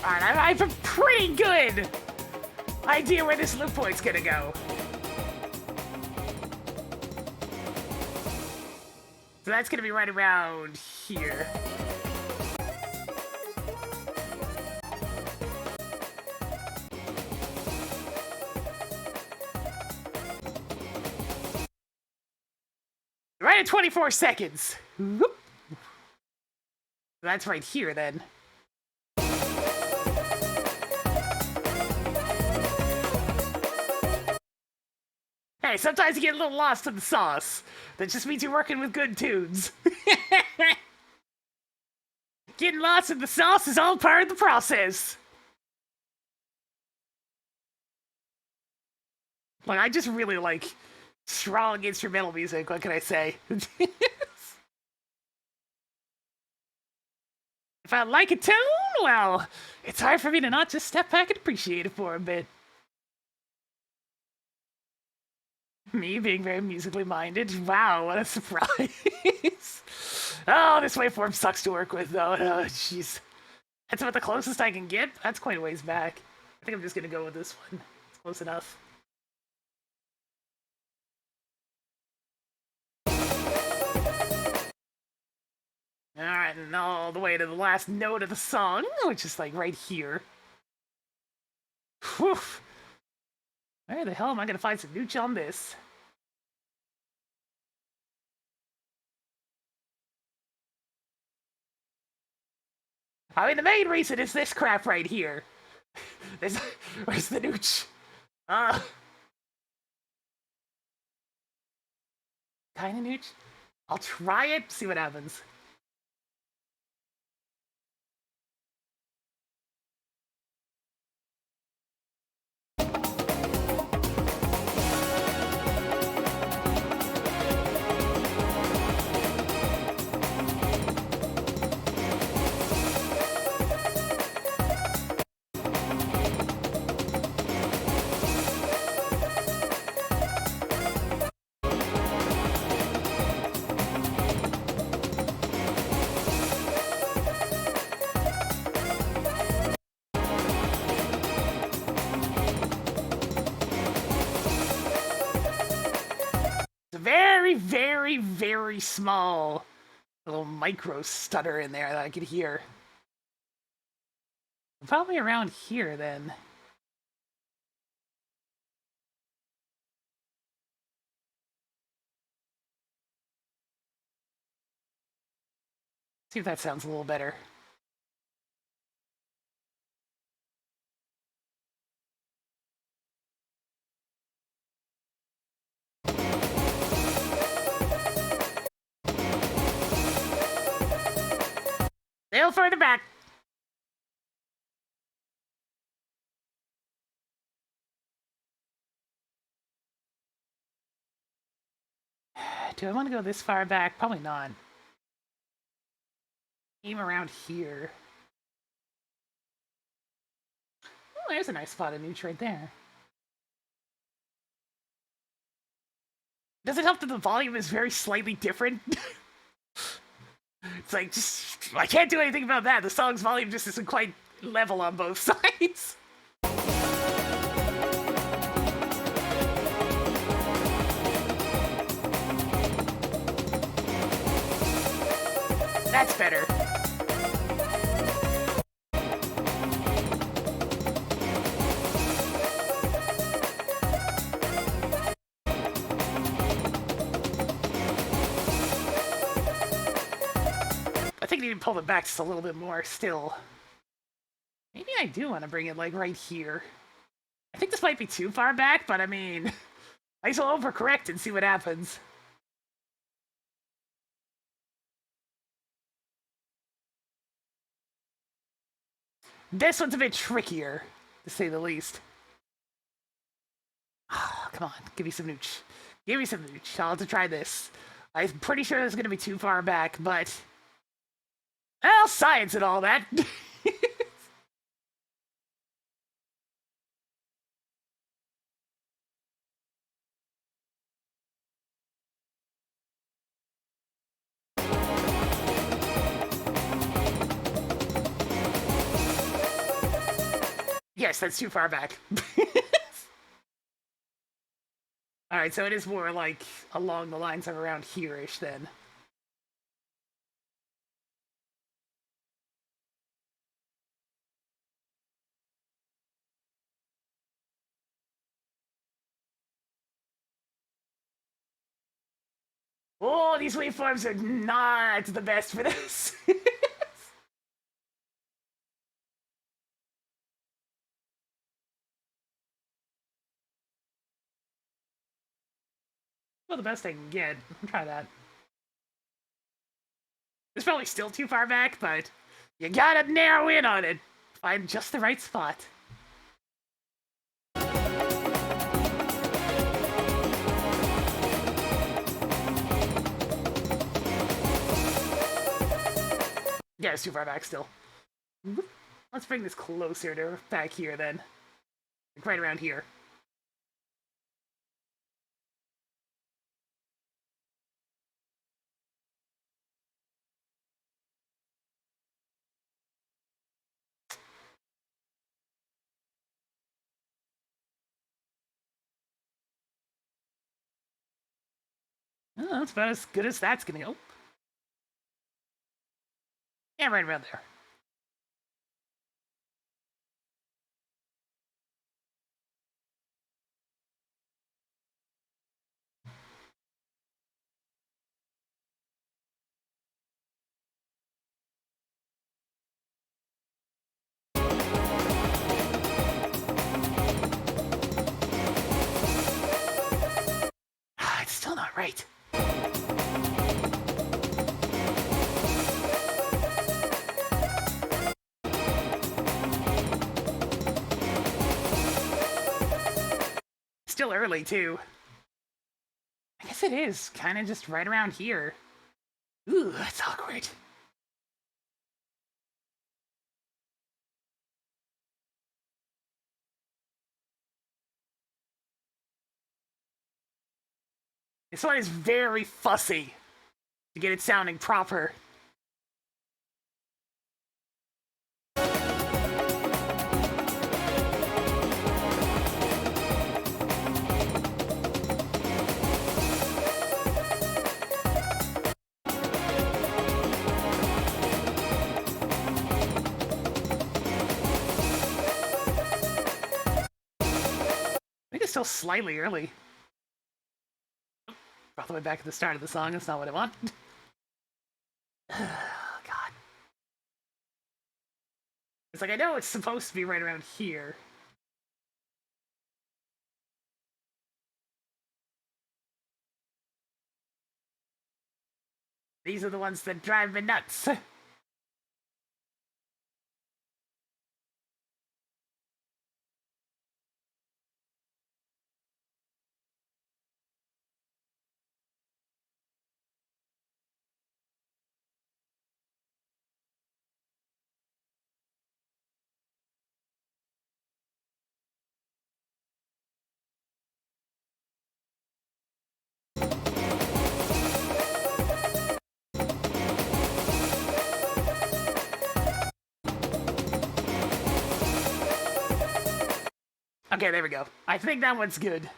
Alright, I have a pretty good idea where this loop point's gonna go. So that's gonna be right around here. Right at 24 seconds. Whoop. That's right here then. Hey, sometimes you get a little lost in the sauce. That just means you're working with good tunes. Getting lost in the sauce is all part of the process. Like, I just really like strong instrumental music, what can I say? If I like a tune, well, it's hard for me to not just step back and appreciate it for a bit. Me being very musically minded? Wow, what a surprise. Oh, this waveform sucks to work with, though. Oh, jeez. That's about the closest I can get. That's quite a ways back. I think I'm just gonna go with this one. It's close enough. Alright, and all the way to the last note of the song, which is like right here. Whew. Where the hell am I gonna find some nooch on this? I mean, the main reason is this crap right here. Where's the nooch? Kinda nooch? I'll try it, see what happens. Very, very, very small little micro stutter in there that I could hear. Probably around here then. See if that sounds a little better. Still further back. Do I want to go this far back? Probably not. Aim around here. Oh, there's a nice spot of nooch right there. Does it help that the volume is very slightly different? It's like, just, I can't do anything about that. The song's volume just isn't quite level on both sides. That's better. I think I need to pull it back just a little bit more still. Maybe I do want to bring it like right here. I think this might be too far back, but I mean, I just will overcorrect and see what happens. This one's a bit trickier, to say the least. Oh, come on, give me some nooch. Give me some nooch. I'll have to try this. I'm pretty sure this is going to be too far back, but... well, science and all that. Yes, that's too far back. Alright, so it is more like along the lines of around here-ish then. Oh, these waveforms are not the best for this. Well, the best I can get. I'll try that. It's probably still too far back, but you gotta narrow in on it. Find just the right spot. Yeah, it's too far back still. Let's bring this closer to back here then. Like right around here. Oh, that's about as good as that's gonna go. Yeah, right around there. Ah, it's still not right. Still early, too. I guess it is. Kind of just right around here. Ooh, that's awkward. This one is very fussy to get it sounding proper. I think it's still slightly early. All the way back at the start of the song. That's not what I want. Oh, God. It's like, I know it's supposed to be right around here. These are the ones that drive me nuts. Okay, there we go. I think that one's good.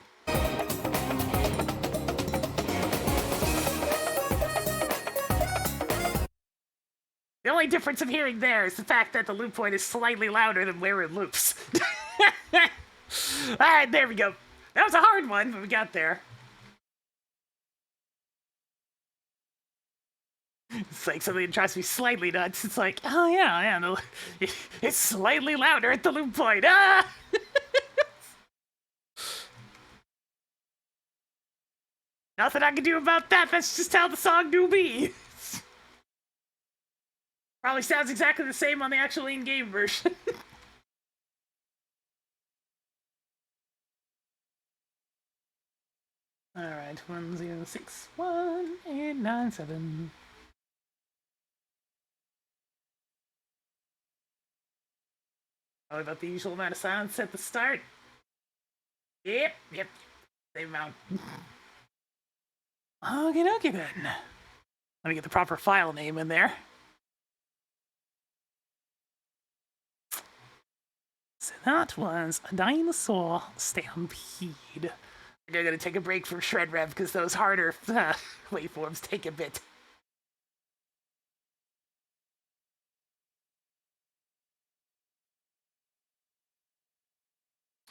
The only difference I'm hearing there is the fact that the loop point is slightly louder than where it loops. Alright, there we go. That was a hard one, but we got there. It's like something that tries to be slightly nuts. It's like, oh yeah, no, it's slightly louder at the loop point. Ah! Nothing I can do about that. That's just how the song do be. Probably sounds exactly the same on the actual in-game version. Alright, 1061-897. Probably about the usual amount of silence at the start. Yep. Same amount. Okie dokie then. Let me get the proper file name in there. that was a dinosaur stampede. I'm gonna take a break from Shred Rev because those harder waveforms take a bit.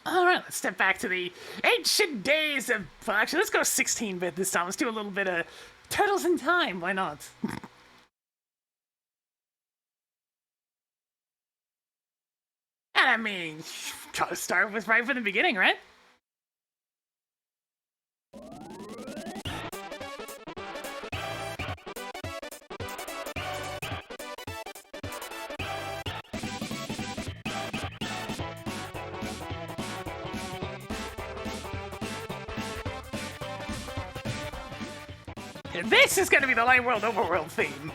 Alright, let's step back to the ancient days of... Well, actually, let's go 16-bit this time. Let's do a little bit of Turtles in Time. Why not? And I mean, gotta start with right from the beginning, right? This is gonna be the Light World Overworld theme.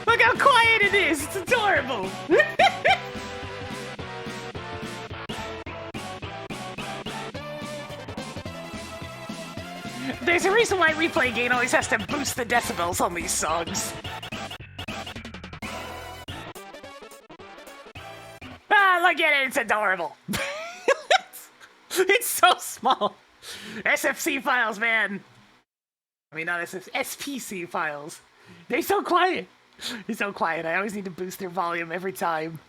Look how quiet it is! It's adorable! There's a reason why Replay Gain always has to boost the decibels on these songs. Ah, look at it, it's adorable. It's so small. SFC files, man. I mean, not SFC, SPC files. They're so quiet. They're so quiet. I always need to boost their volume every time.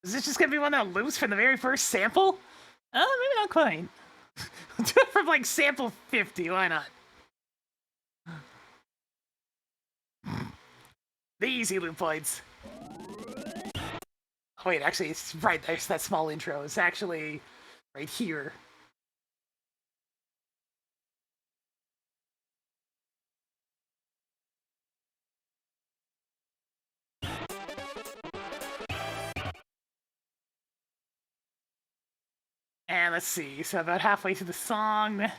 Is this just gonna be one that loops from the very first sample? Maybe not quite. Do it from like sample 50, why not? The easy loop points. Oh wait, actually it's right there's that small intro. It's actually right here. And let's see, so about halfway through the song.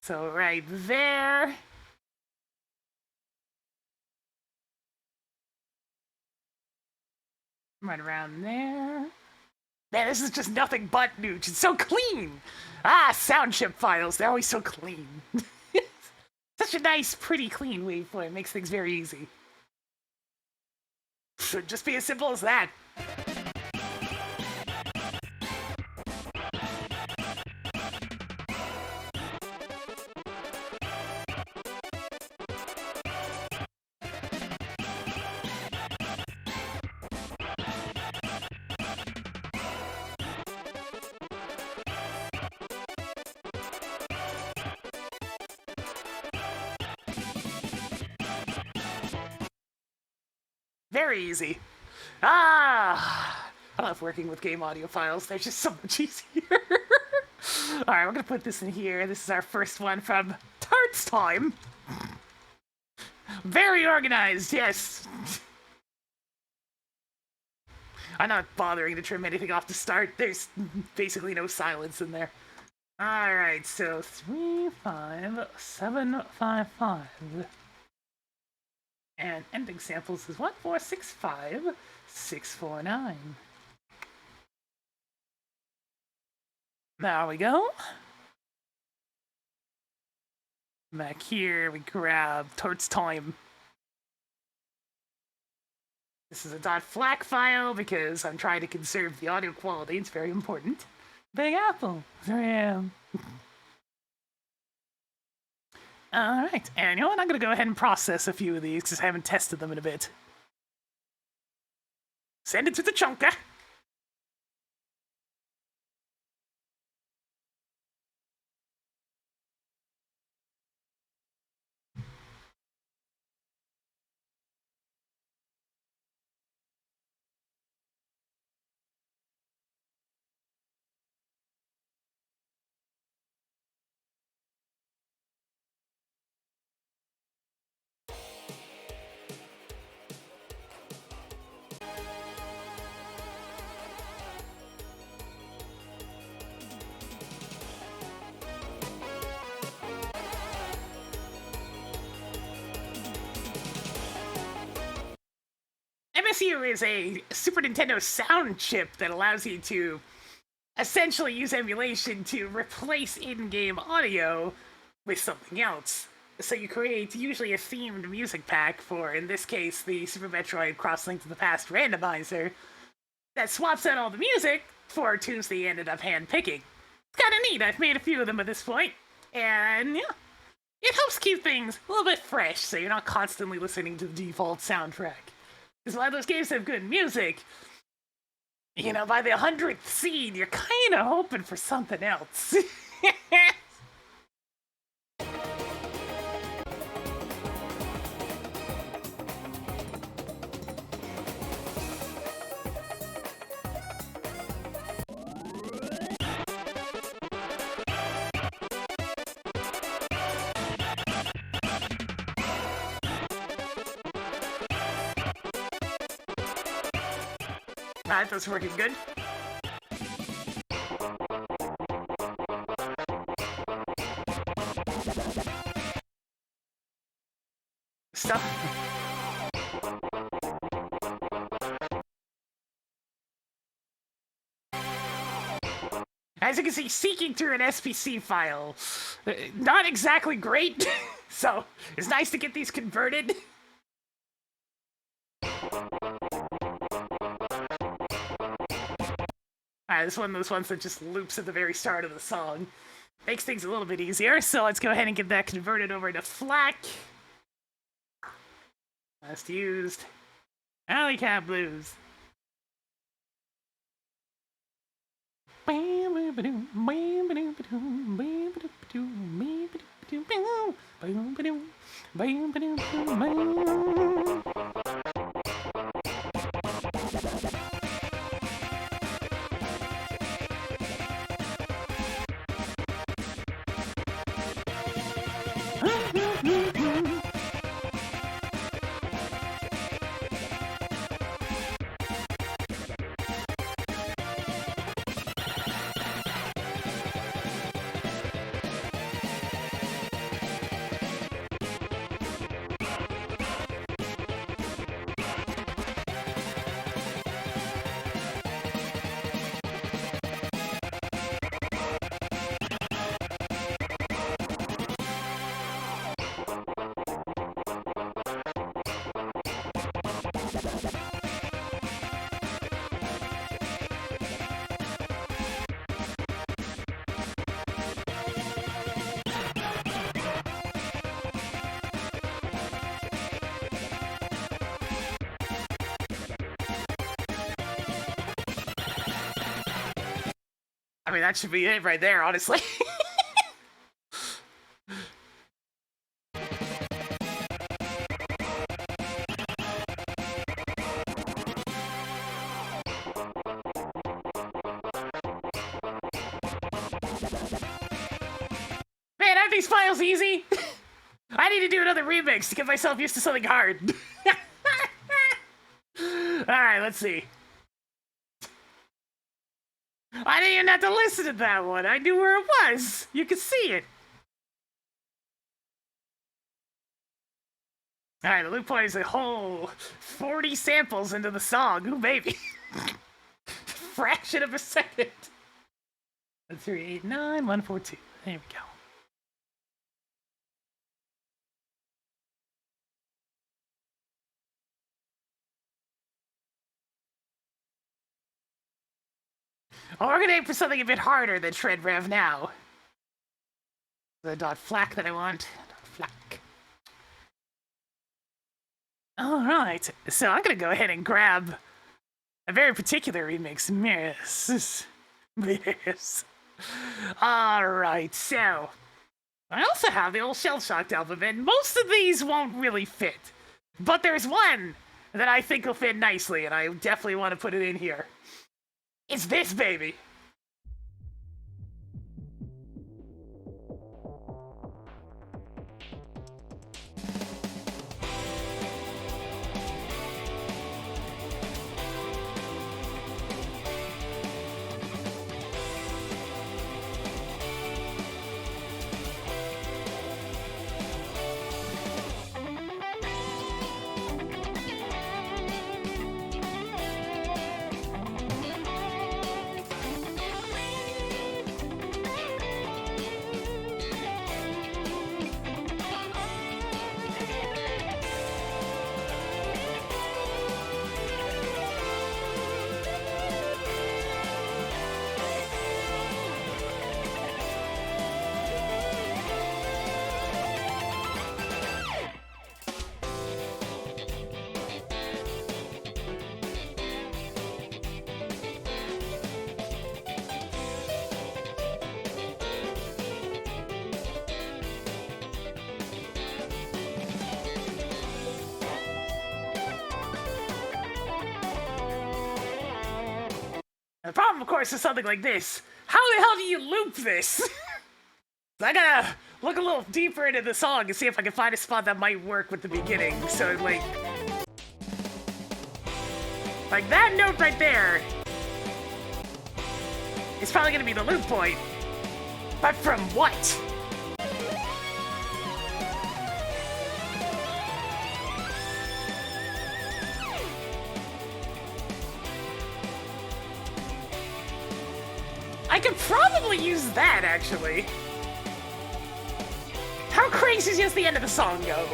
So right there. Right around there. Man, this is just nothing but Nooch. It's so clean. Ah, sound chip files. They're always so clean. Such a nice, pretty, clean waveform. It makes things very easy. Should just be as simple as that. Very easy. Ah! I love working with game audio files. They're just so much easier. Alright, we're gonna put this in here. This is our first one from Tart's Time. Very organized, yes. I'm not bothering to trim anything off the start. There's basically no silence in there. Alright, so 35755. And ending samples is 1465649. There we go. Back here, we grab Tort's Time. This is a .flac file because I'm trying to conserve the audio quality. It's very important. Big Apple. 3 a.m. Alright, and you know what? I'm gonna go ahead and process a few of these because I haven't tested them in a bit. Send it to the chunker. MSU is a Super Nintendo sound chip that allows you to essentially use emulation to replace in-game audio with something else. So you create usually a themed music pack for, in this case, the Super Metroid Cross-Link to the Past randomizer that swaps out all the music for tunes that you ended up hand-picking. It's kind of neat. I've made a few of them at this point, and yeah, it helps keep things a little bit fresh so you're not constantly listening to the default soundtrack. Because a lot of those games have good music. You know, by the 100th seed, you're kind of hoping for something else. Alright, that's working good. Stuff. As you can see, seeking through an SPC file, not exactly great, so it's nice to get these converted. Alright, this is one of those ones that just loops at the very start of the song. Makes things a little bit easier, so let's go ahead and get that converted over to FLAC. Last used. Alley Cat Blues. I mean, that should be it right there, honestly. Man, aren't these files easy? I need to do another remix to get myself used to something hard. Alright, let's see. I didn't even have to listen to that one. I knew where it was. You could see it. Alright, the loop plays a whole 40 samples into the song. Ooh, baby. Fraction of a second. 3, 8, 9, 1, 4, 2. There we go. Oh, we're gonna aim for something a bit harder than shred rev now. The dot flack that I want. Dot flack. Alright, so I'm gonna go ahead and grab a very particular remix. Miss. Miss. Alright, so I also have the old Shell Shocked album, and most of these won't really fit. But there's one that I think will fit nicely, and I definitely want to put it in here. It's this baby. The problem, of course, is something like this. How the hell do you loop this? I gotta look a little deeper into the song and see if I can find a spot that might work with the beginning. So, like that note right there is probably gonna be the loop point. But from what? I could probably use that, actually. How crazy does the end of the song go?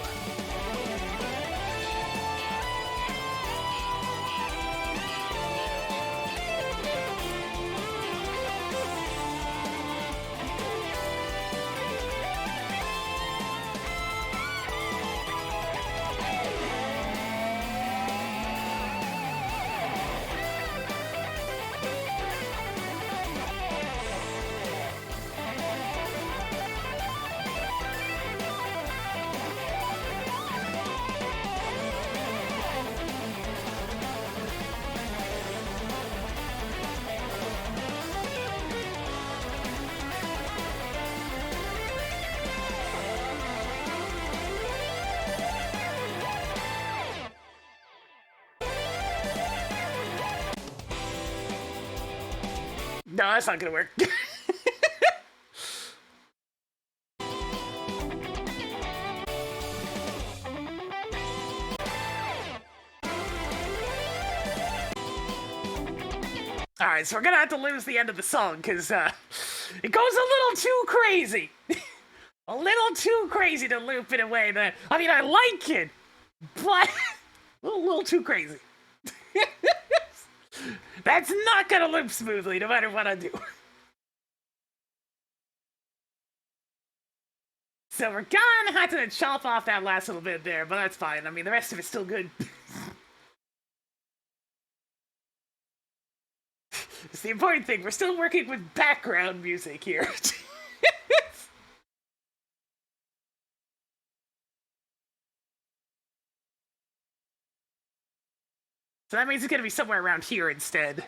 No, that's not gonna work. Alright, so we're gonna have to lose the end of the song, because it goes a little too crazy. A little too crazy to loop in a way that, I mean, I like it, but a little too crazy. That's not gonna loop smoothly, no matter what I do. So we're gonna have to chop off that last little bit there, but that's fine. I mean, the rest of it's still good. It's the important thing. We're still working with background music here. So that means it's gonna be somewhere around here instead.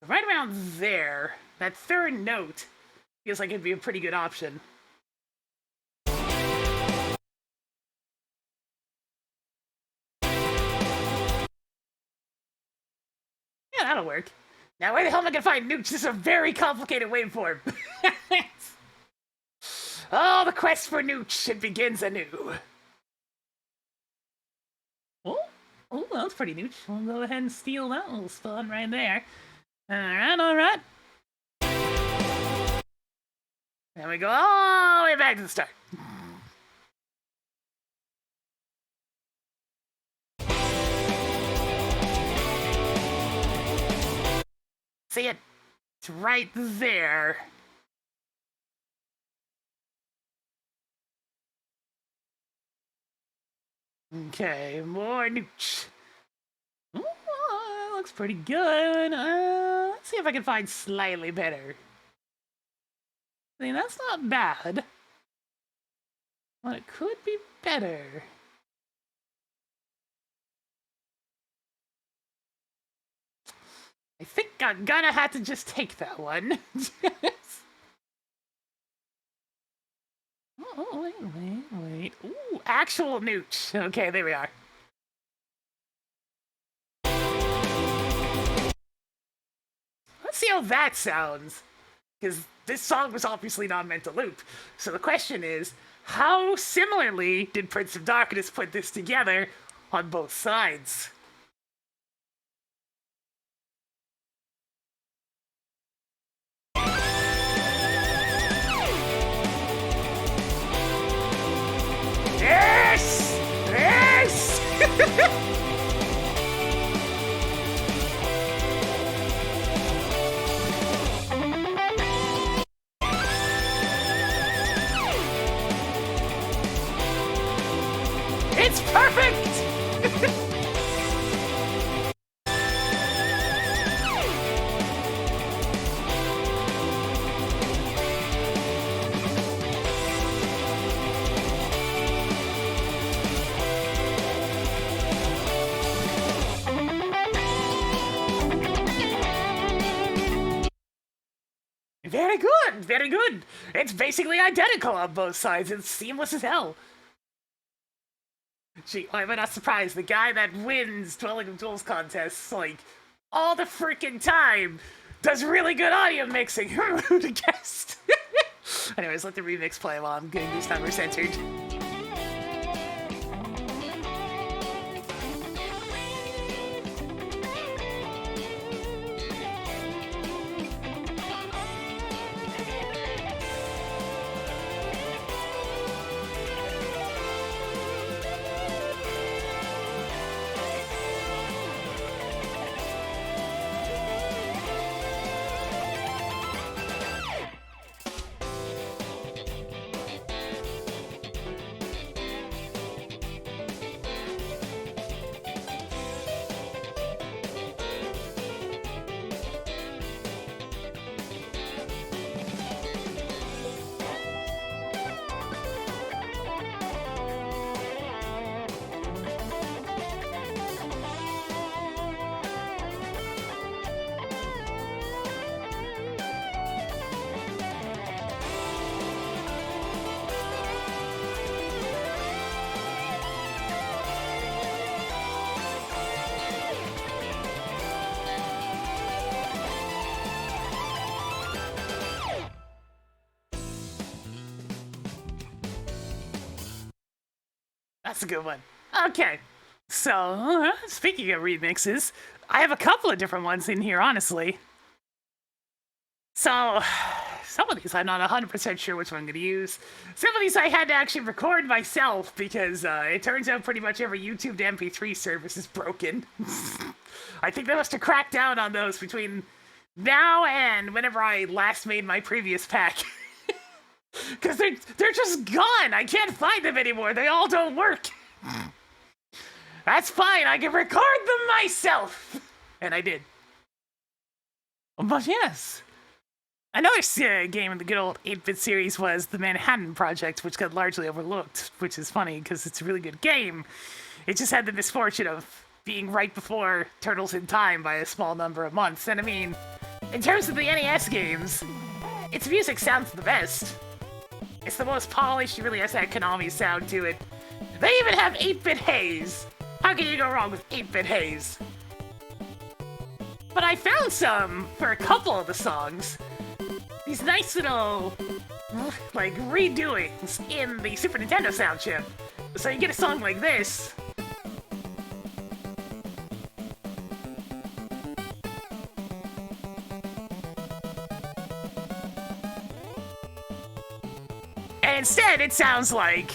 Right around there, that third note feels like it'd be a pretty good option. Yeah, that'll work. Now, where the hell am I gonna find Nooch? This is a very complicated waveform. Oh, the quest for Nooch, it begins anew. Oh, that's pretty Nooch. We'll go ahead and steal that little spot right there. Alright, alright. And we go all the way back to the start. See it? It's right there. Okay, more nooch. Ooh, looks pretty good. Let's see if I can find slightly better. See, that's not bad. But it could be better. I think I'm gonna have to just take that one. Oh, wait. Ooh, actual nooch. Okay, there we are. Let's see how that sounds. Because this song was obviously not meant to loop. So the question is, how similarly did Prince of Darkness put this together on both sides? Yes! Yes! It's perfect! Very good, very good. It's basically identical on both sides. It's seamless as hell. Gee, why am I not surprised? The guy that wins Dwelling of Duels contests, like, all the freaking time, does really good audio mixing. Who'd have guessed? Anyways, let the remix play while I'm getting these numbers entered. That's a good one. Okay, so speaking of remixes, I have a couple of different ones in here, honestly. So, some of these I'm not 100% sure which one I'm going to use. Some of these I had to actually record myself because it turns out pretty much every YouTube to MP3 service is broken. I think they must have cracked down on those between now and whenever I last made my previous pack. Because they're just gone. I can't find them anymore. They all don't work. That's fine. I can record them myself. And I did. But yes. Another game in the good old 8-bit series was the Manhattan Project, which got largely overlooked, which is funny because it's a really good game. It just had the misfortune of being right before Turtles in Time by a small number of months. And I mean, in terms of the NES games, its music sounds the best. It's the most polished, it really has that Konami sound to it. They even have 8-bit haze. How can you go wrong with 8-bit haze? But I found some for a couple of the songs. These nice little, like, redoings in the Super Nintendo sound chip. So you get a song like this. instead, it sounds like...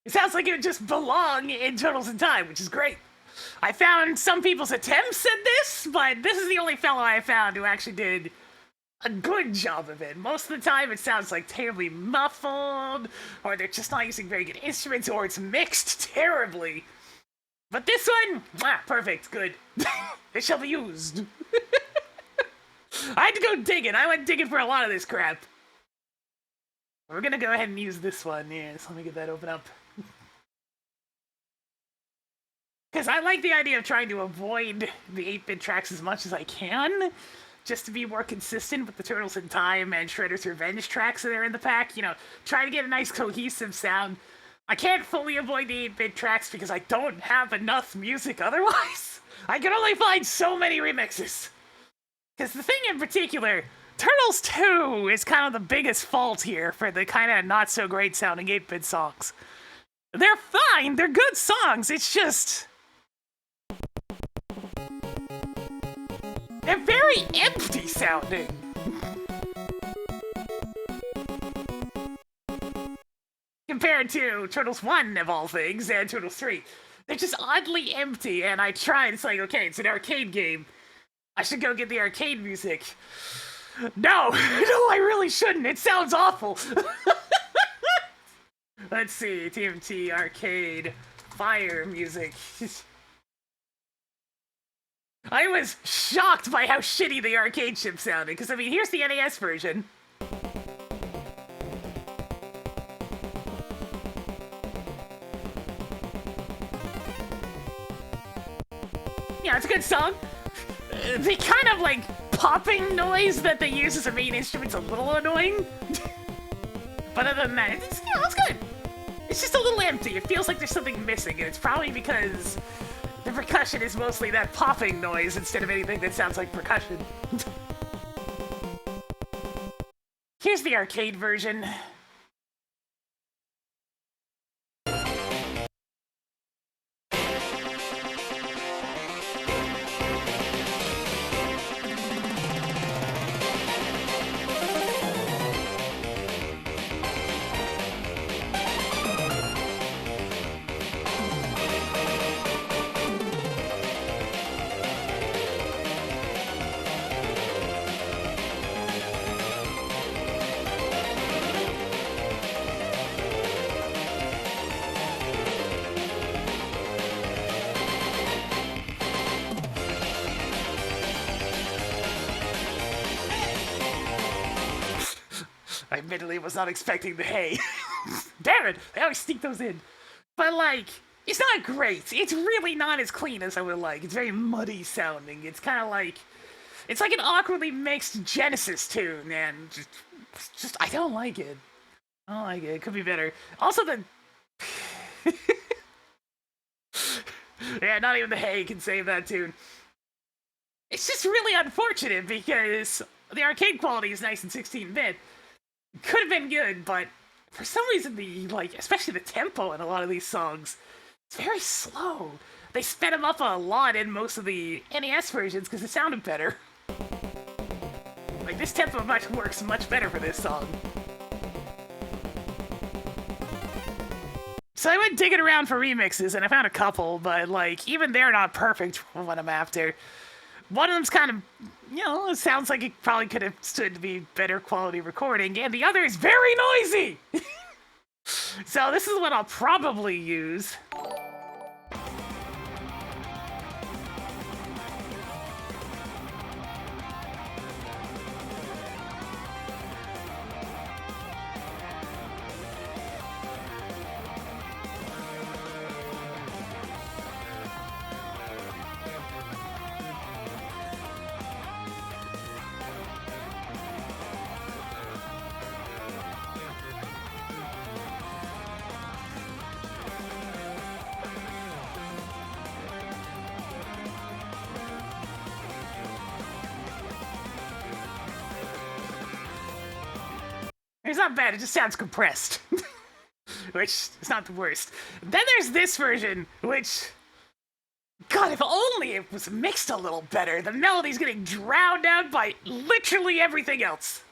It sounds like it would just belong in Turtles in Time, which is great. I found some people's attempts at this, but this is the only fellow I found who actually did a good job of it. Most of the time it sounds like terribly muffled, or they're just not using very good instruments, or it's mixed terribly. But this one, perfect, good. It shall be used. I had to go digging. I went digging for a lot of this crap. We're gonna go ahead and use this one. Yes, let me get that open up. Because I like the idea of trying to avoid the 8-bit tracks as much as I can, just to be more consistent with the Turtles in Time and Shredder's Revenge tracks that are in the pack. You know, try to get a nice cohesive sound. I can't fully avoid the 8-bit tracks because I don't have enough music otherwise. I can only find so many remixes. Because the thing in particular, Turtles 2 is kind of the biggest fault here for the kind of not-so-great sounding 8-bit songs. They're fine, they're good songs, it's just... they're very empty sounding. Compared to Turtles 1, of all things, and Turtles 3. They're just oddly empty, and I tried, it's like, okay, it's an arcade game. I should go get the arcade music. No, no, I really shouldn't. It sounds awful. Let's see, TMT arcade fire music. I was shocked by how shitty the arcade chip sounded, because I mean, here's the NES version. Yeah, it's a good song. The kind of like popping noise that they use as a main instrument's a little annoying. But other than that, it's good. It's just a little empty. It feels like there's something missing, and it's probably because the percussion is mostly that popping noise instead of anything that sounds like percussion. Here's the arcade version. I admittedly was not expecting the hay. Damn it! I always sneak those in. But, like, it's not great. It's really not as clean as I would like. It's very muddy sounding. It's kind of like... it's like an awkwardly mixed Genesis tune, and just I don't like it. I don't like it. It could be better. Also, the... yeah, not even the hay can save that tune. It's just really unfortunate because the arcade quality is nice in 16-bit. Could have been good, but for some reason the, like, especially the tempo in a lot of these songs, it's very slow. They sped them up a lot in most of the NES versions because it sounded better. Like, this tempo works much better for this song. So I went digging around for remixes, and I found a couple, but, like, even they're not perfect for what I'm after. One of them's kind of, you know, it sounds like it probably could have stood to be better quality recording, and the other is very noisy! So this is what I'll probably use. It's not bad, it just sounds compressed. Which is not the worst. Then there's this version, which... God, if only it was mixed a little better. The melody's getting drowned out by literally everything else.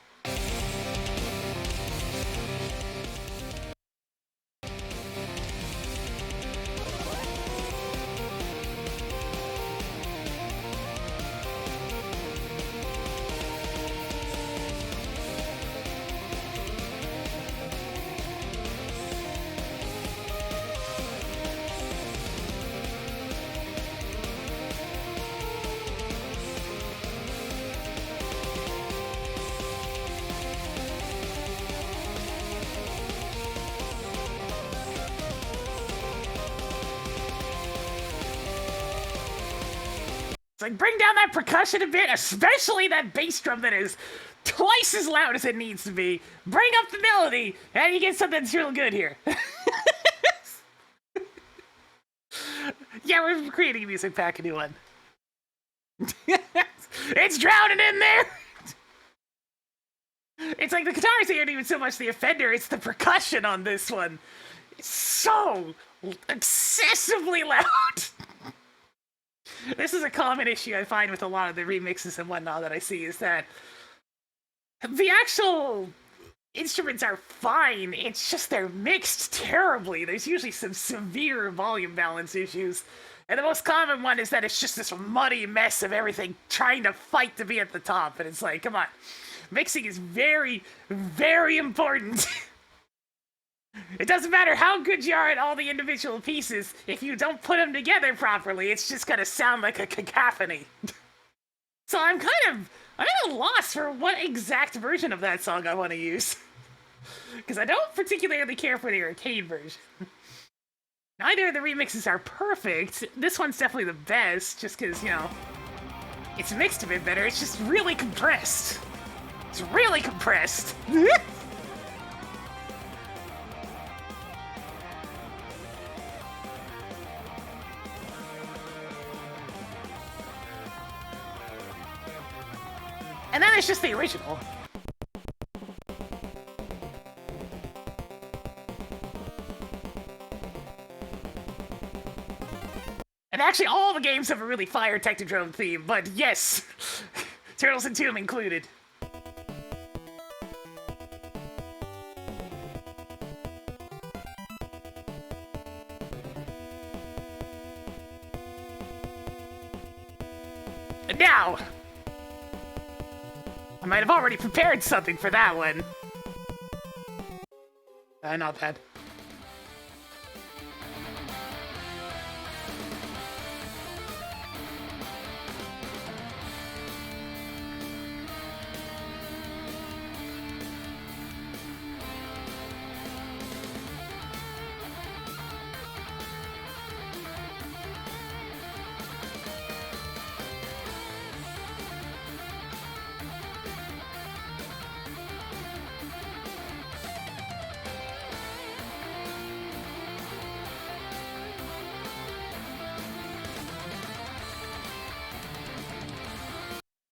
It's like, bring down that percussion a bit, especially that bass drum that is twice as loud as it needs to be. Bring up the melody, and you get something that's real good here. Yeah, we're creating a music pack, a new one. It's drowning in there! It's like the guitars aren't even so much the offender, it's the percussion on this one. It's so excessively loud. This is a common issue I find with a lot of the remixes and whatnot that I see, is that the actual instruments are fine, it's just they're mixed terribly. There's usually some severe volume balance issues. And the most common one is that it's just this muddy mess of everything trying to fight to be at the top. And it's like, come on. Mixing is very, very important. It doesn't matter how good you are at all the individual pieces, if you don't put them together properly, it's just gonna sound like a cacophony. So I'm at a loss for what exact version of that song I want to use. Because I don't particularly care for the arcade version. Neither of the remixes are perfect. This one's definitely the best, just because, you know, it's mixed a bit better. It's just really compressed. It's really compressed. And then there's just the original. And actually, all the games have a really fire Technodrome theme, but yes, Turtles in Tomb included. And now, I might have already prepared something for that one. Not bad.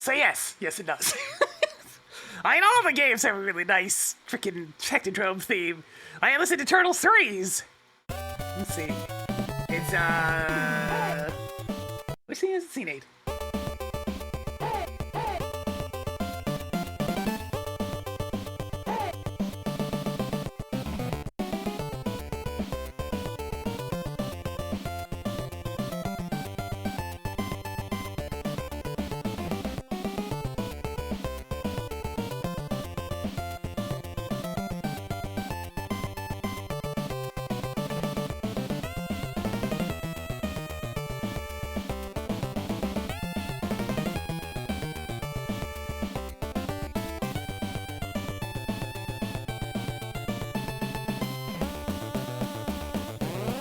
So yes, it does. I mean, all the games have a really nice freaking Technodrome theme. I listened to Turtles 3's. Let's see. It's, which scene is it? Scene 8.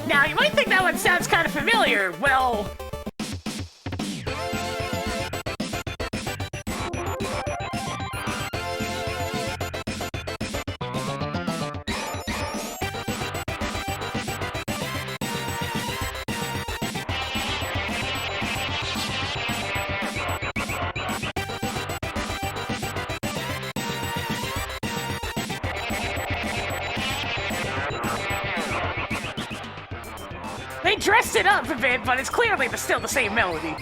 Now, you might think that one sounds kind of familiar. Well... They dressed it up a bit, but it's clearly still the same melody.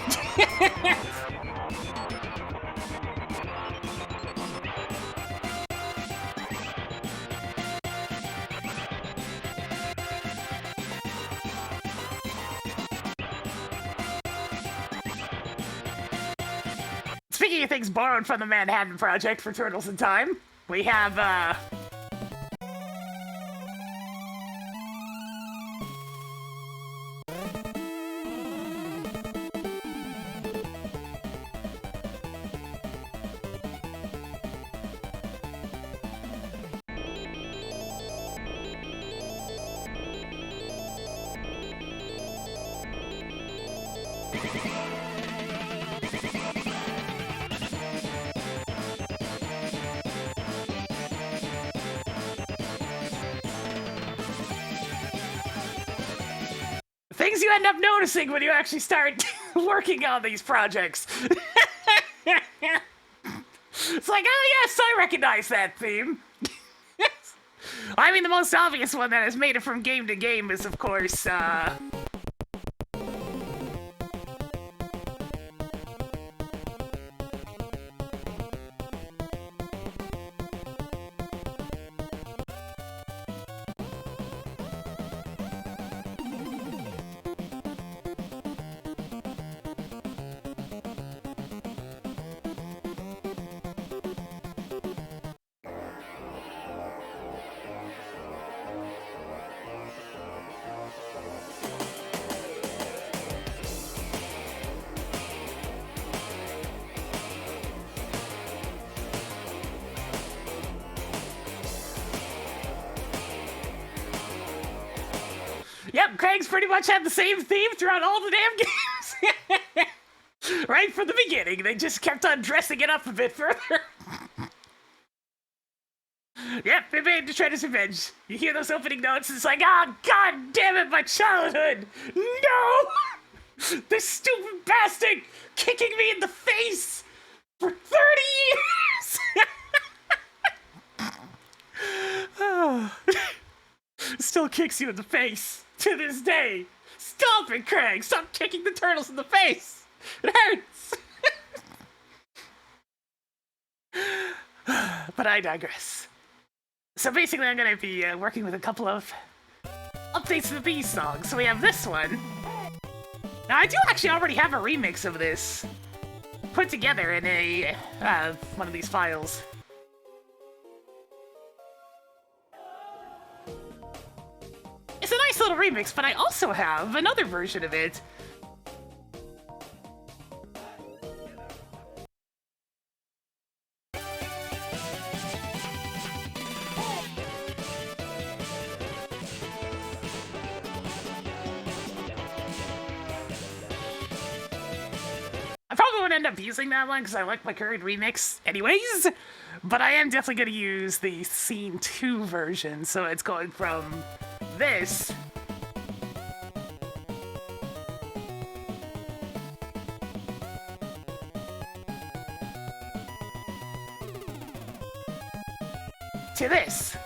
Speaking of things borrowed from the Manhattan Project for Turtles in Time, we have, things you end up noticing when you actually start working on these projects. It's like, oh yes, I recognize that theme. I mean, the most obvious one that has made it from game to game is, of course, yep, Craig's pretty much had the same theme throughout all the damn games. Right from the beginning, they just kept on dressing it up a bit further. Yep, they made the Shredder's Revenge. You hear those opening notes, it's like, ah, oh, god damn it, my childhood! No! This stupid bastard kicking me in the face for 30 years! Still kicks you in the face to this day. Stop it, Craig! Stop kicking the turtles in the face! It hurts! But I digress. So basically, I'm gonna be working with a couple of updates to these songs. So we have this one. Now, I do actually already have a remix of this put together in a one of these files. It's a nice little remix, but I also have another version of it. I probably won't end up using that one because I like my current remix anyways, but I am definitely going to use the Scene 2 version, so it's going from this to this.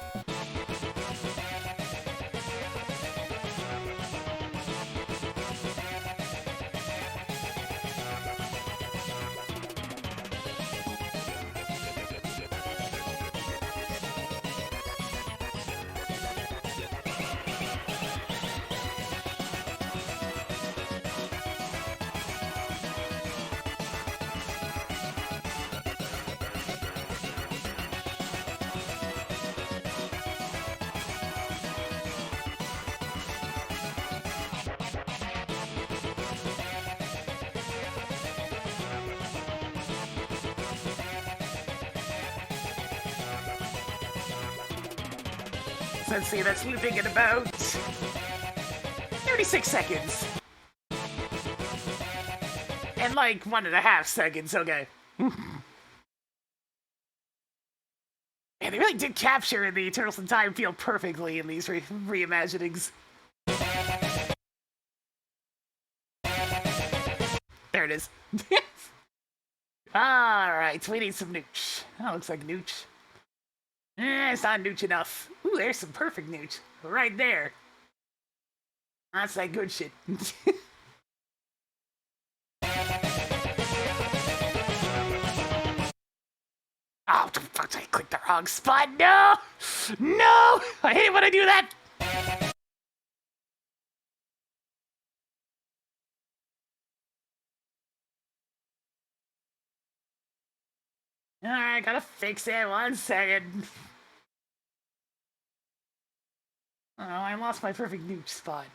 Let's see, that's looping in about 36 seconds. And like 1.5 seconds, okay. And they really did capture the Turtles in Time feel perfectly in these reimaginings. There it is. Alright, so we need some nooch. That looks like nooch. It's not nooch enough. Ooh, there's some perfect nooch. Right there. That's that good shit. Oh, fuck, I clicked the wrong spot. No! No! I hate it when I do that! Alright, gotta fix it. 1 second. Oh, I lost my perfect nooch spot.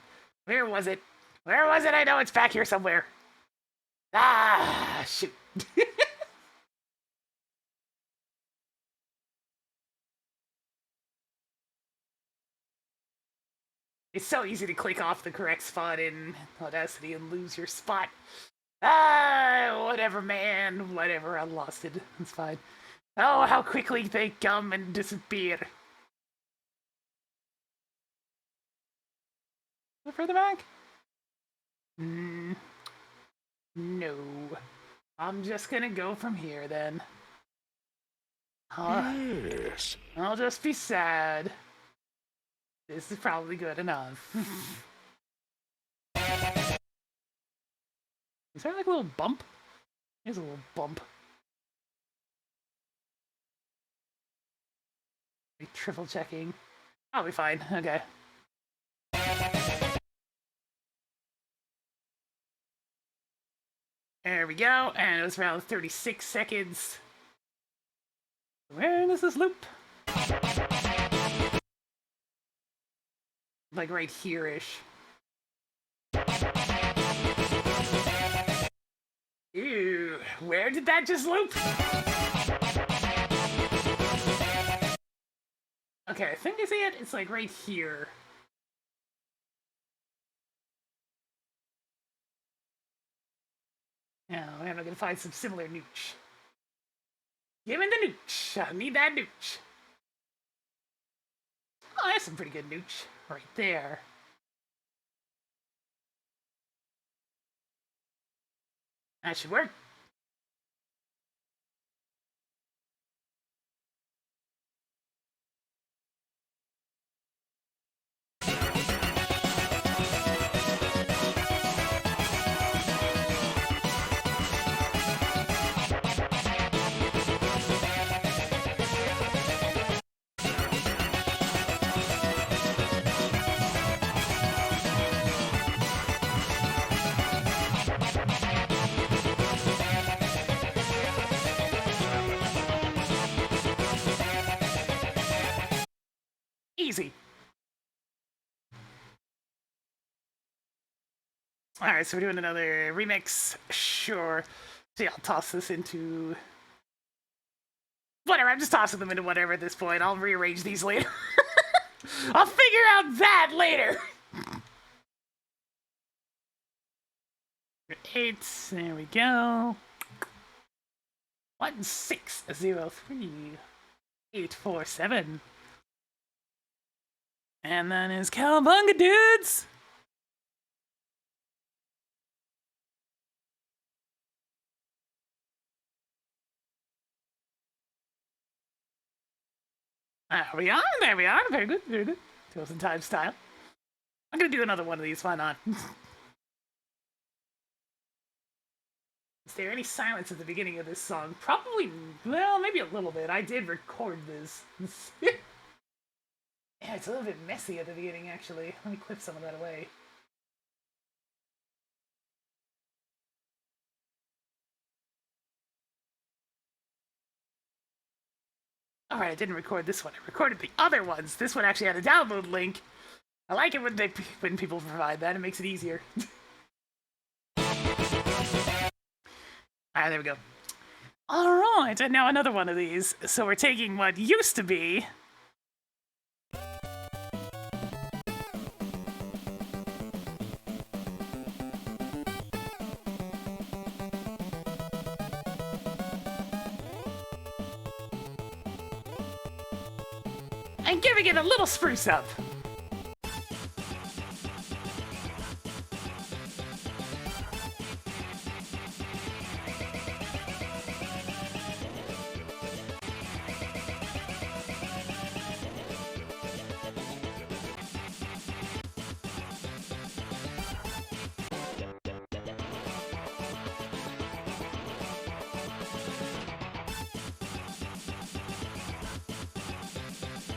Where was it? Where was it? I know it's back here somewhere. Ah, shoot. It's so easy to click off the correct spot in Audacity and lose your spot. Ah, whatever, man. Whatever, I lost it. It's fine. Oh, how quickly they come and disappear. Further back? No. I'm just gonna go from here then. Yes. I'll just be sad. This is probably good enough. Is there like a little bump? There's a little bump. Triple checking. I'll be fine. Okay. There we go. And it was around 36 seconds. Where is this loop? Like right here-ish. Ew, where did that just loop? Okay, I think I see it. It's like right here. Now, I'm gonna find some similar nooch. Give me the nooch. I need that nooch. Oh, that's some pretty good nooch. Right there. That should work. Easy. Alright, so we're doing another remix. Sure. See, I'll toss this into... Whatever, I'm just tossing them into whatever at this point. I'll rearrange these later. I'll figure out that later. 8, there we go. 1603847. And then is Cowabunga Dudes. There we are, there we are. Very good, very good. Tales in Time style. I'm gonna do another one of these, why not? Is there any silence at the beginning of this song? Probably, well, maybe a little bit. I did record this. Yeah, it's a little bit messy at the beginning, actually. Let me clip some of that away. Alright, I didn't record this one. I recorded the other ones. This one actually had a download link. I like it when people provide that. It makes it easier. Alright, there we go. Alright, and now another one of these. So we're taking what used to be... and giving it a little spruce up.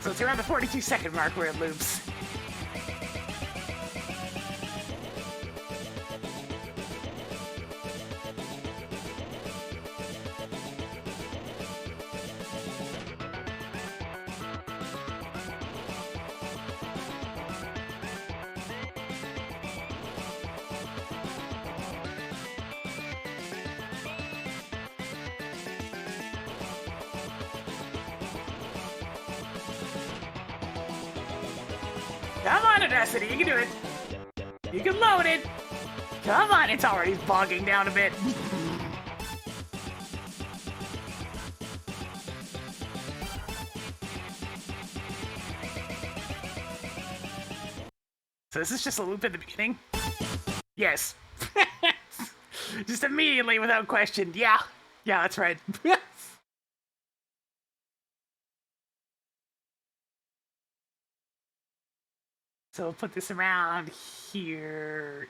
So it's around the 42-second mark where it loops. Come on, Audacity, you can do it. You can load it. Come on, it's already bogging down a bit. So this is just a loop at the beginning? Yes. Just immediately, without question. Yeah. Yeah, that's right. So we'll put this around here.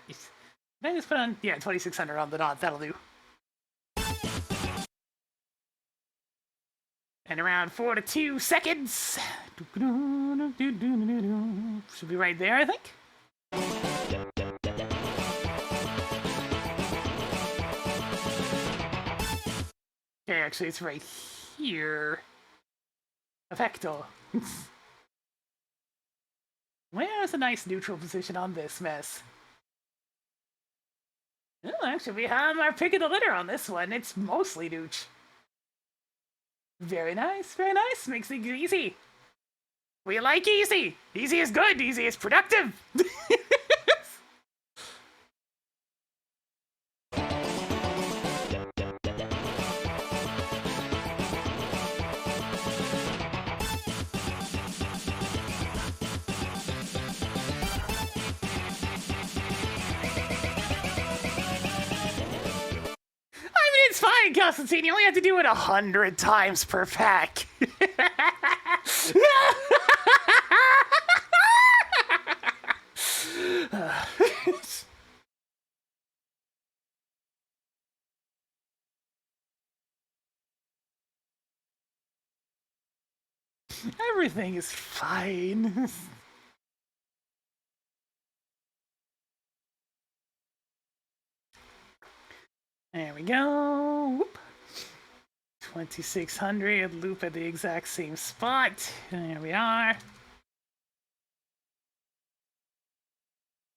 Can I just put on, yeah, 2600 on the dot. That'll do. And around 4 to 2 seconds. Should be right there, I think. Okay, actually, it's right here. Effecto. Where's a nice neutral position on this mess? Oh, actually, we have our pick of the litter on this one. It's mostly nooch. Very nice, very nice. Makes things easy. We like easy. Easy is good. Easy is productive. It's fine, Constantine. You only have to do it 100 times per pack. Everything is fine. There we go. Whoop. 2600, loop at the exact same spot. There we are.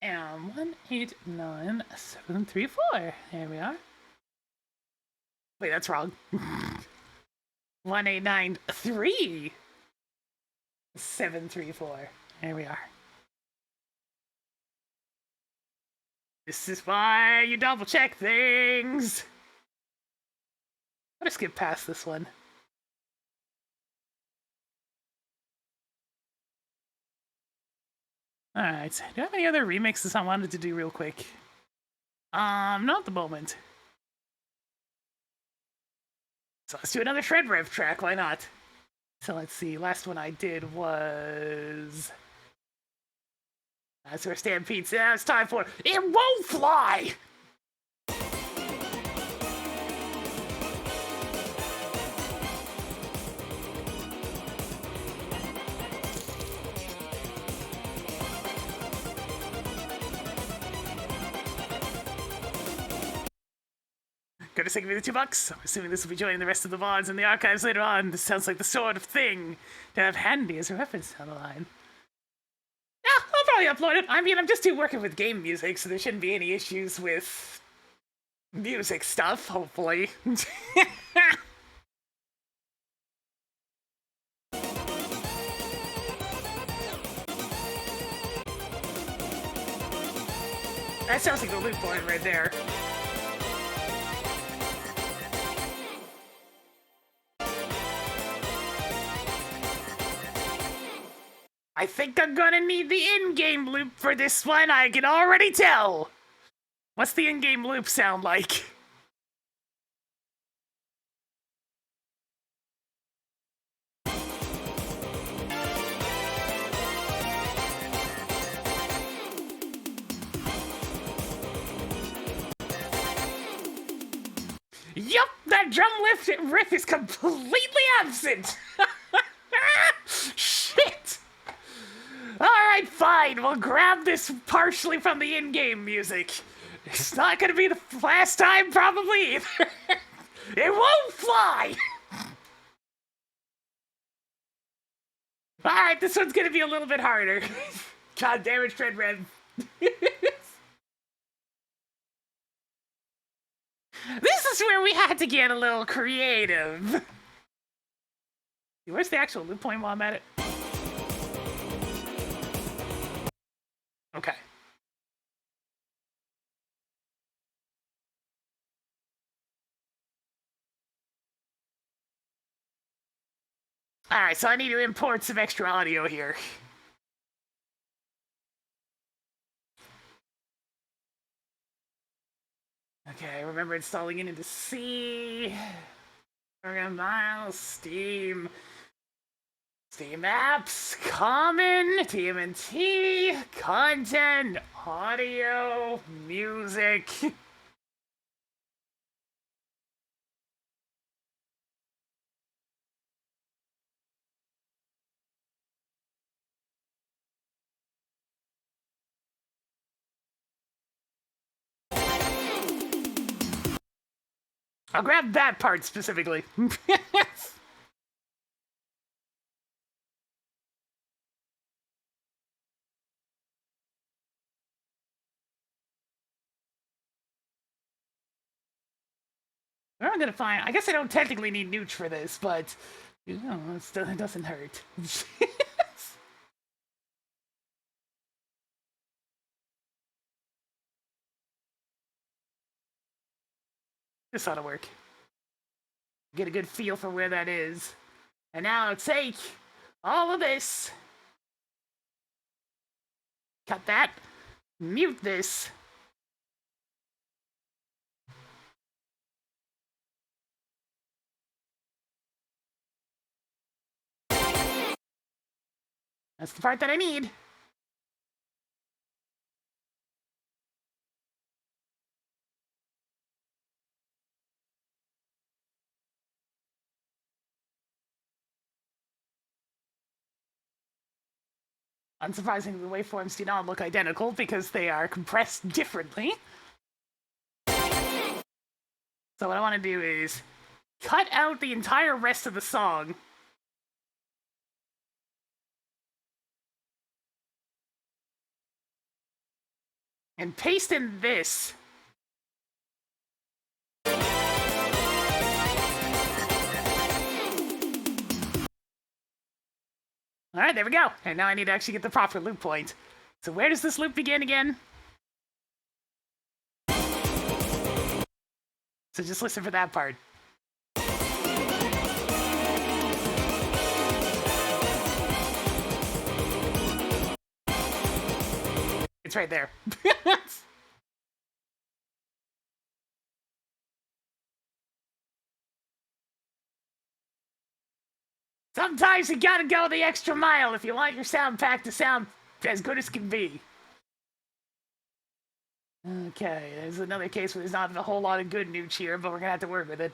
And 189734. There we are. Wait, that's wrong. 1893 734. There we are. This is why you double check things. I'll just skip past this one. Alright, do I have any other remixes I wanted to do real quick? Not at the moment. So let's do another Shred Rev track, why not? So let's see, last one I did was... That's where Stampede. Now it's time for It Won't Fly! Gonna sing me the $2. I'm assuming this will be joining the rest of the VODs in the archives later on. This sounds like the sort of thing to have handy as a reference down the line. Yeah, I'll probably upload it. I mean, I'm just working with game music, so there shouldn't be any issues with music stuff, hopefully. That sounds like the loop point right there. I think I'm gonna need the in-game loop for this one, I can already tell! What's the in-game loop sound like? Yup, that drum riff is completely absent! Shit! fine. We'll grab this partially from the in-game music. It's not gonna be the last time, probably, either. It won't fly! Alright, this one's gonna be a little bit harder. God damn it, Tread Rev. This is where we had to get a little creative. Where's the actual loop point while I'm at it? Okay. Alright, so I need to import some extra audio here. Okay, remember installing it into C. Program Miles, Steam. Steam Apps, Common, TMNT, Content, Audio, Music. I'll grab that part specifically. Where am I gonna find? I guess I don't technically need Nooch for this, but you know, it doesn't hurt. This ought to work. Get a good feel for where that is. And now take all of this. Cut that. Mute this. That's the part that I need. Unsurprisingly, the waveforms do not look identical because they are compressed differently. So what I want to do is cut out the entire rest of the song. And paste in this. Alright, there we go. And now I need to actually get the proper loop point. So where does this loop begin again? So just listen for that part. It's right there. Sometimes you gotta go the extra mile if you want your sound pack to sound as good as can be. Okay, there's another case where there's not a whole lot of good Nooch here, but we're gonna have to work with it.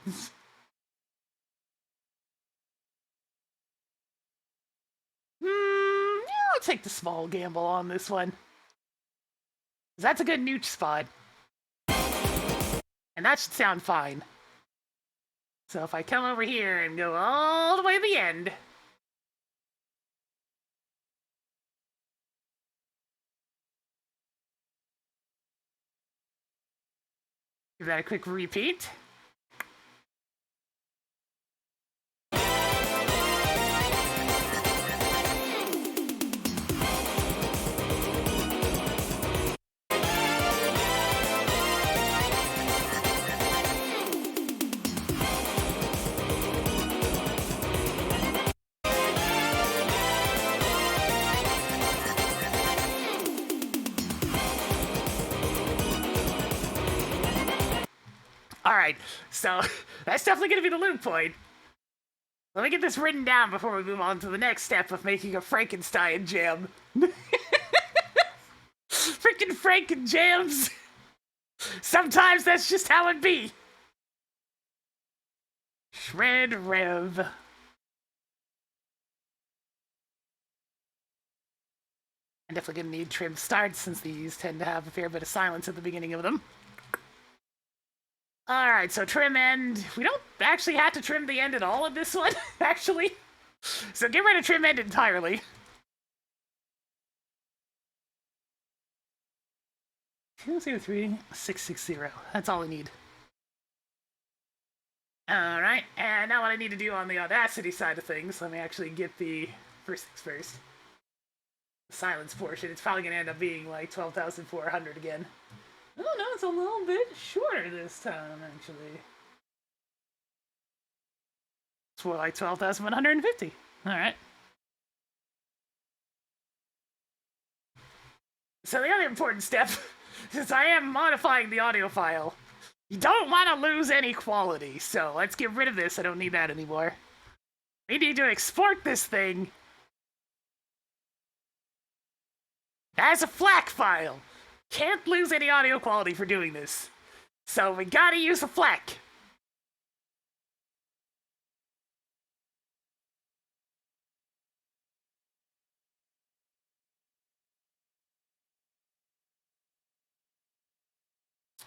Yeah, I'll take the small gamble on this one. That's a good Nooch spot. And that should sound fine. So if I come over here and go all the way to the end. Give that a quick repeat. Alright, so that's definitely going to be the loop point. Let me get this written down before we move on to the next step of making a Frankenstein jam. Freaking Franken jams! Sometimes that's just how it be. Shred Rev. I'm definitely going to need trim starts since these tend to have a fair bit of silence at the beginning of them. Alright, so trim end. We don't actually have to trim the end at all of this one, actually. So get rid of trim end entirely. 203660. That's all we need. Alright, and now what I need to do on the Audacity side of things, let me actually get the first things first. The silence portion, it's probably going to end up being like 12,400 again. Oh no, it's a little bit shorter this time, actually. It's more like 12,150. Alright. So the other important step, since I am modifying the audio file, you don't want to lose any quality, so let's get rid of this. I don't need that anymore. We need to export this thing as a FLAC file. Can't lose any audio quality for doing this. So we gotta use a FLAC.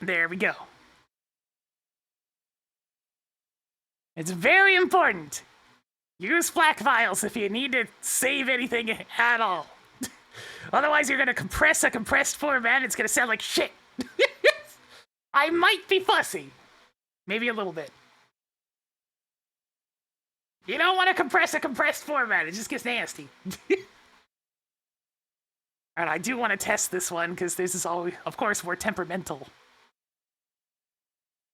There we go. It's very important. Use FLAC files if you need to save anything at all. Otherwise, you're gonna compress a compressed format. It's gonna sound like shit. I might be fussy. Maybe a little bit. You don't want to compress a compressed format. It just gets nasty. And I do want to test this one because this is all, of course, more temperamental.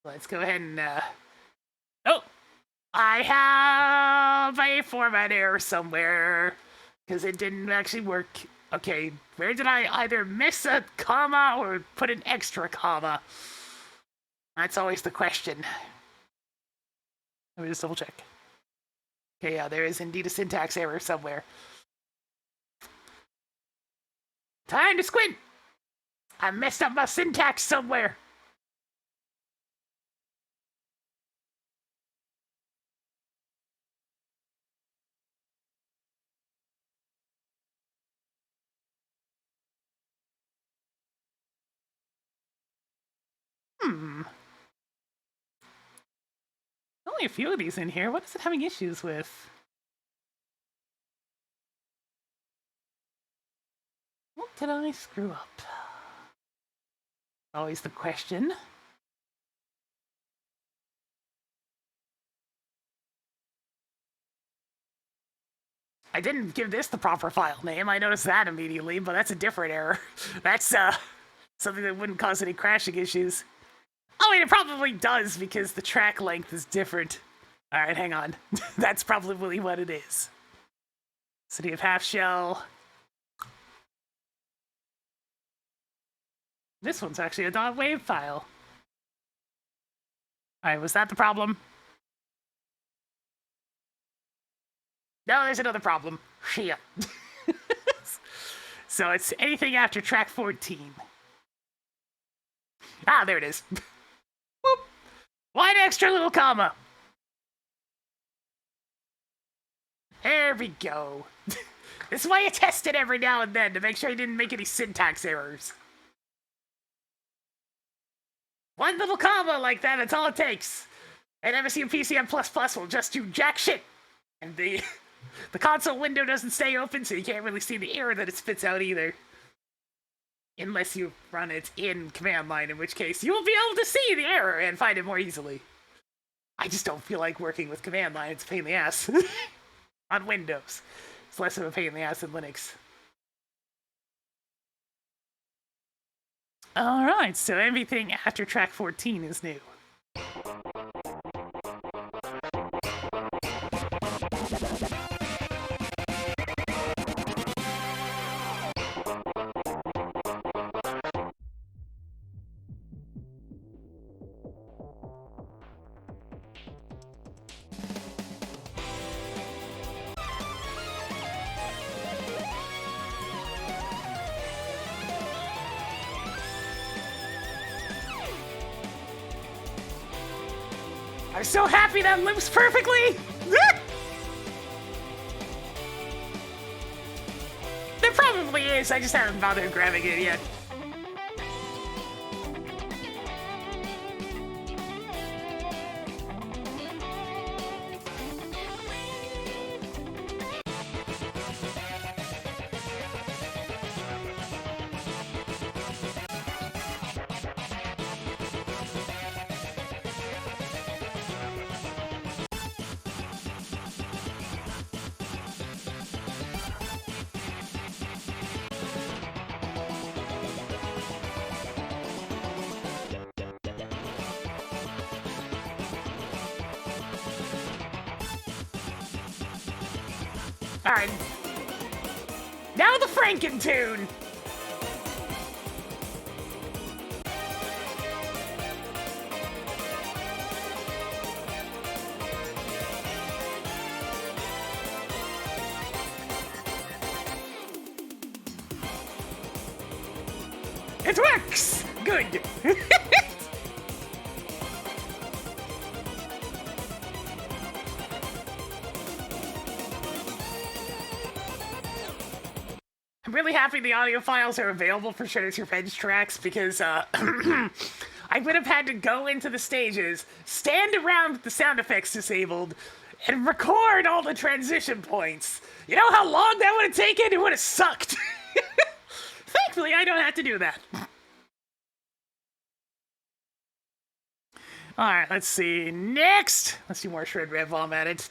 Let's go ahead and, oh! I have a format error somewhere because it didn't actually work. Okay, where did I either miss a comma or put an extra comma? That's always the question. Let me just double check. Okay, yeah, there is indeed a syntax error somewhere. Time to squint! I messed up my syntax somewhere. Only a few of these in here. What is it having issues with? What did I screw up? Always the question. I didn't give this the proper file name. I noticed that immediately, but that's a different error. That's something that wouldn't cause any crashing issues. Oh, wait, it probably does because the track length is different. All right, hang on. That's probably what it is. City of Half Shell. This one's actually a .wave file. All right, was that the problem? No, there's another problem. Shit. So it's anything after track 14. Ah, there it is. Whoop. One extra little comma. There we go. This is why you test it every now and then, to make sure you didn't make any syntax errors. One little comma like that, that's all it takes. And MSU PCM++ will just do jack shit. And the console window doesn't stay open, so you can't really see the error that it spits out either. Unless you run it in command line, in which case you will be able to see the error and find it more easily. I just don't feel like working with command line. It's a pain in the ass. On Windows. It's less of a pain in the ass than Linux. Alright, so everything after track 14 is new. I'm so happy that loops perfectly! There probably is. I just haven't bothered grabbing it yet. Alright. Now the Franken tune! It works! Good! I'm really happy the audio files are available for Shredder's Revenge tracks because I would have had to go into the stages, stand around with the sound effects disabled, and record all the transition points. You know how long that would have taken? It would have sucked. Thankfully, I don't have to do that. Alright, let's see. Next! Let's do more Shred Rev while I'm at it.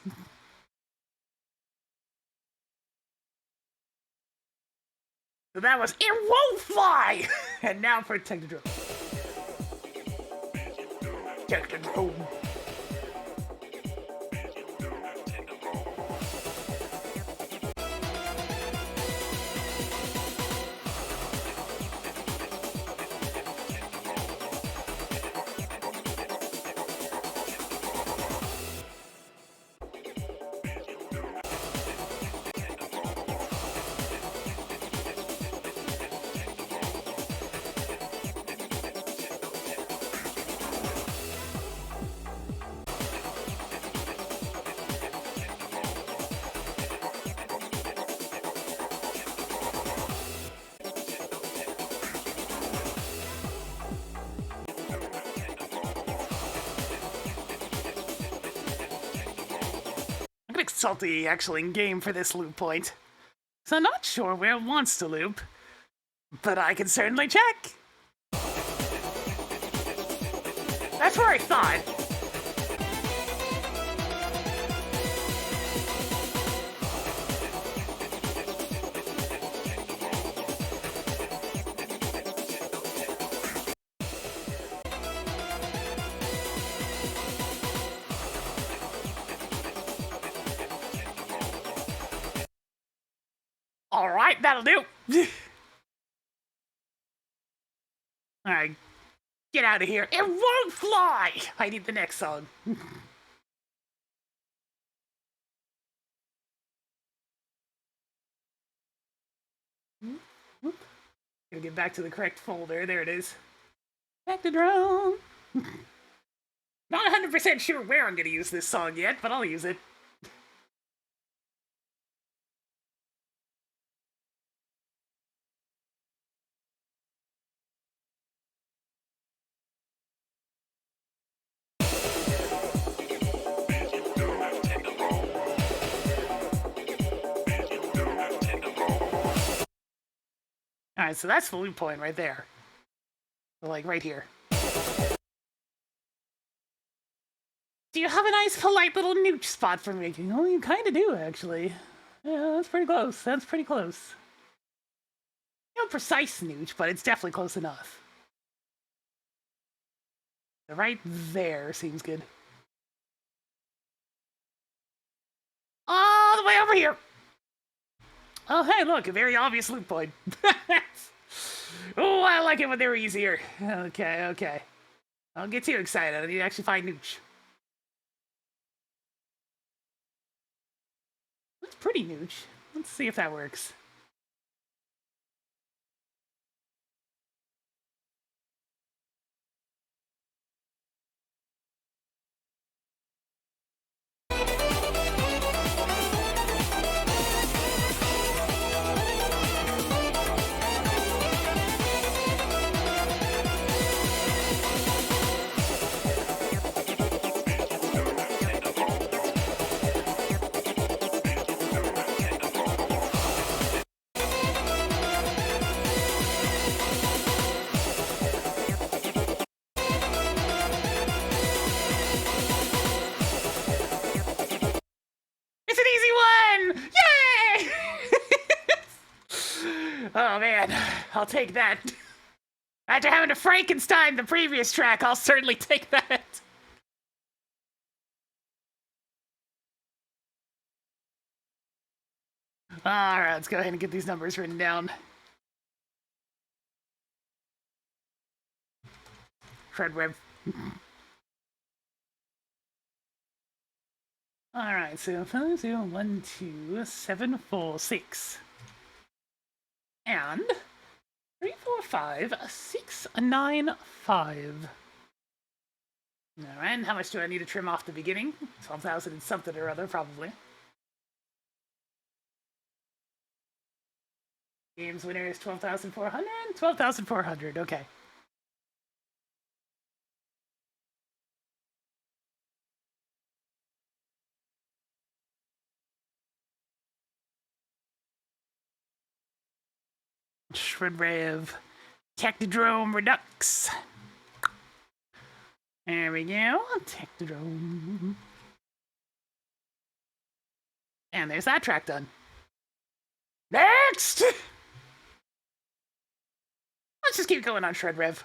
So that was It Won't Fly! And now for Technodrome. Technodrome. Consult the actual in-game for this loop point. So I'm not sure where it wants to loop, but I can certainly check. That's where I thought. Alright, that'll do. Alright, get out of here. It won't fly! I need the next song. Gotta get back to the correct folder. There it is. Back to drone. Not 100% sure where I'm gonna use this song yet, but I'll use it. Alright, so that's the loop point right there. Like, right here. Do you have a nice, polite little nooch spot for me? Oh, you kind of do, actually. Yeah, that's pretty close. That's pretty close. No precise nooch, but it's definitely close enough. Right there seems good. All the way over here! Oh, hey, look, a very obvious loop point. Oh, I like it when they were easier. Okay, okay. Don't get too excited. I need to actually find nooch. That's pretty nooch. Let's see if that works. I'll take that. After having to Frankenstein the previous track, I'll certainly take that. Alright, let's go ahead and get these numbers written down. Fred Webb. Alright, so 5, 0, 1, 2, 7, 4, 6. And 3, 4, 5, 6, 9, 5. Alright, and how much do I need to trim off the beginning? 12,000 and something or other, probably. Games winner is 12,400? 12,400, okay. Shred Rev. Tectodrome Redux. There we go. Tectodrome. And there's that track done. Next! Let's just keep going on Shred Rev.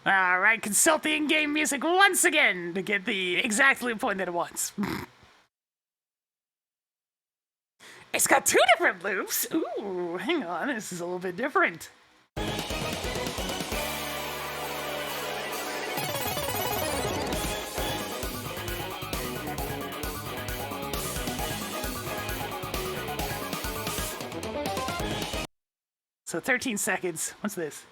Alright, consult the in-game music once again to get the exact loop point that it wants. It's got 2 different loops. Ooh, hang on, this is a little bit different. So 13 seconds. What's this?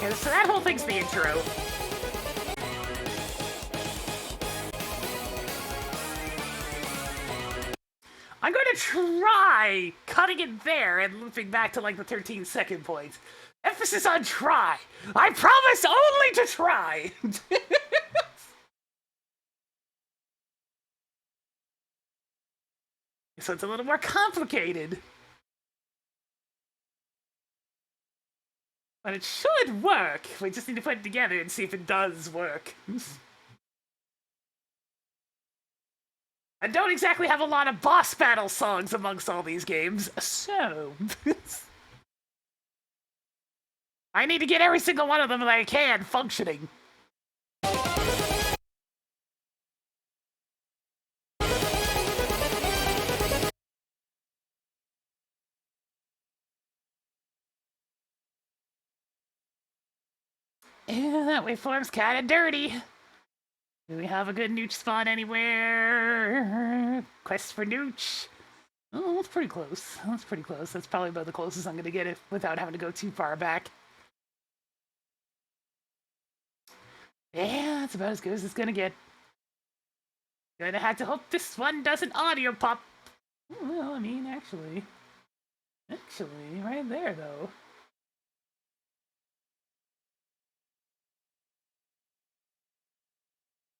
Okay, so that whole thing's the intro. I'm going to try cutting it there and looping back to like the 13-second point. Emphasis on try. I promise only to try. So it's a little more complicated. But it should work. We just need to put it together and see if it does work. I don't exactly have a lot of boss battle songs amongst all these games, so... I need to get every single one of them that I can functioning. Yeah, that waveform's kinda dirty. Do we have a good nooch spot anywhere? Quest for nooch. Oh, that's pretty close. That's pretty close. That's probably about the closest I'm gonna get it without having to go too far back. Yeah, that's about as good as it's gonna get. Gonna have to hope this one doesn't audio pop. Well, I mean, actually, right there, though.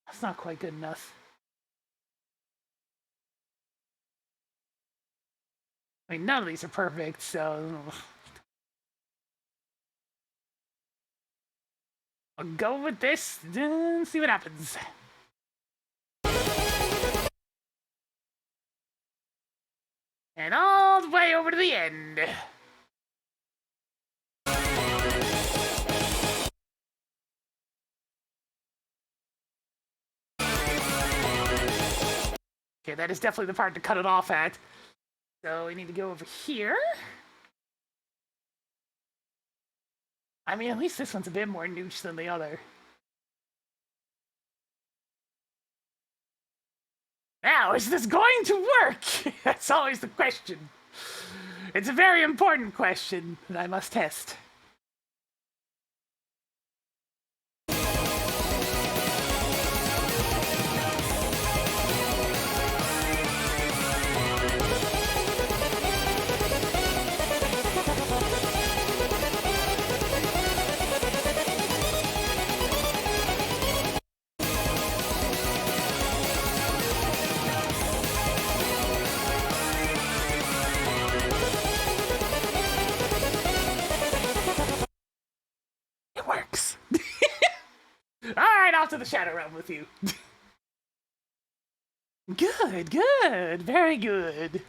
That's not quite good enough. I mean, none of these are perfect, so... I'll go with this and see what happens. And all the way over to the end. Okay, that is definitely the part to cut it off at. So we need to go over here. I mean, at least this one's a bit more nooch than the other. Now, is this going to work? That's always the question. It's a very important question that I must test. Works. Alright, off to the Shadow Realm with you. Good, good, very good.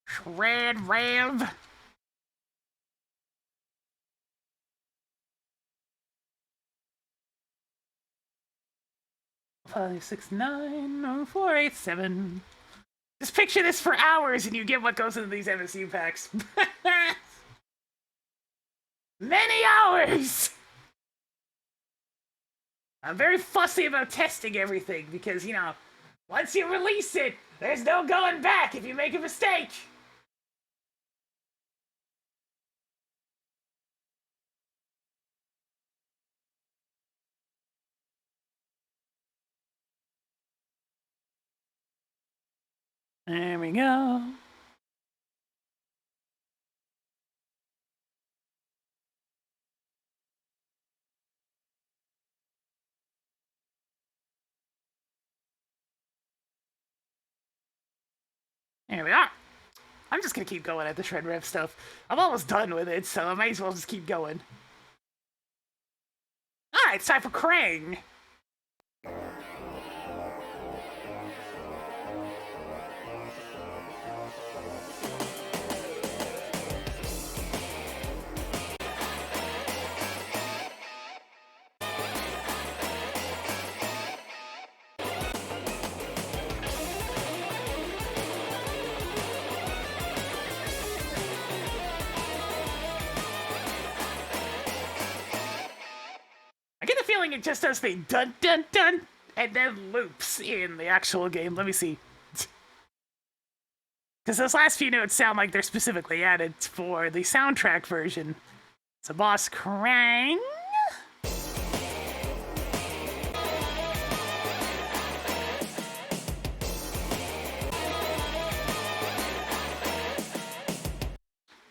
Shred Rev. 5690487. Just picture this for hours and you get what goes into these MSU packs. Many hours! I'm very fussy about testing everything because, you know, once you release it, there's no going back if you make a mistake. There we go. There we are. I'm just gonna keep going at the Shred Rev stuff. I'm almost done with it, so I might as well just keep going. Alright, it's time for Krang. I get the feeling it just does the dun dun dun and then loops in the actual game. Let me see. Because those last few notes sound like they're specifically added for the soundtrack version. So Boss Krang.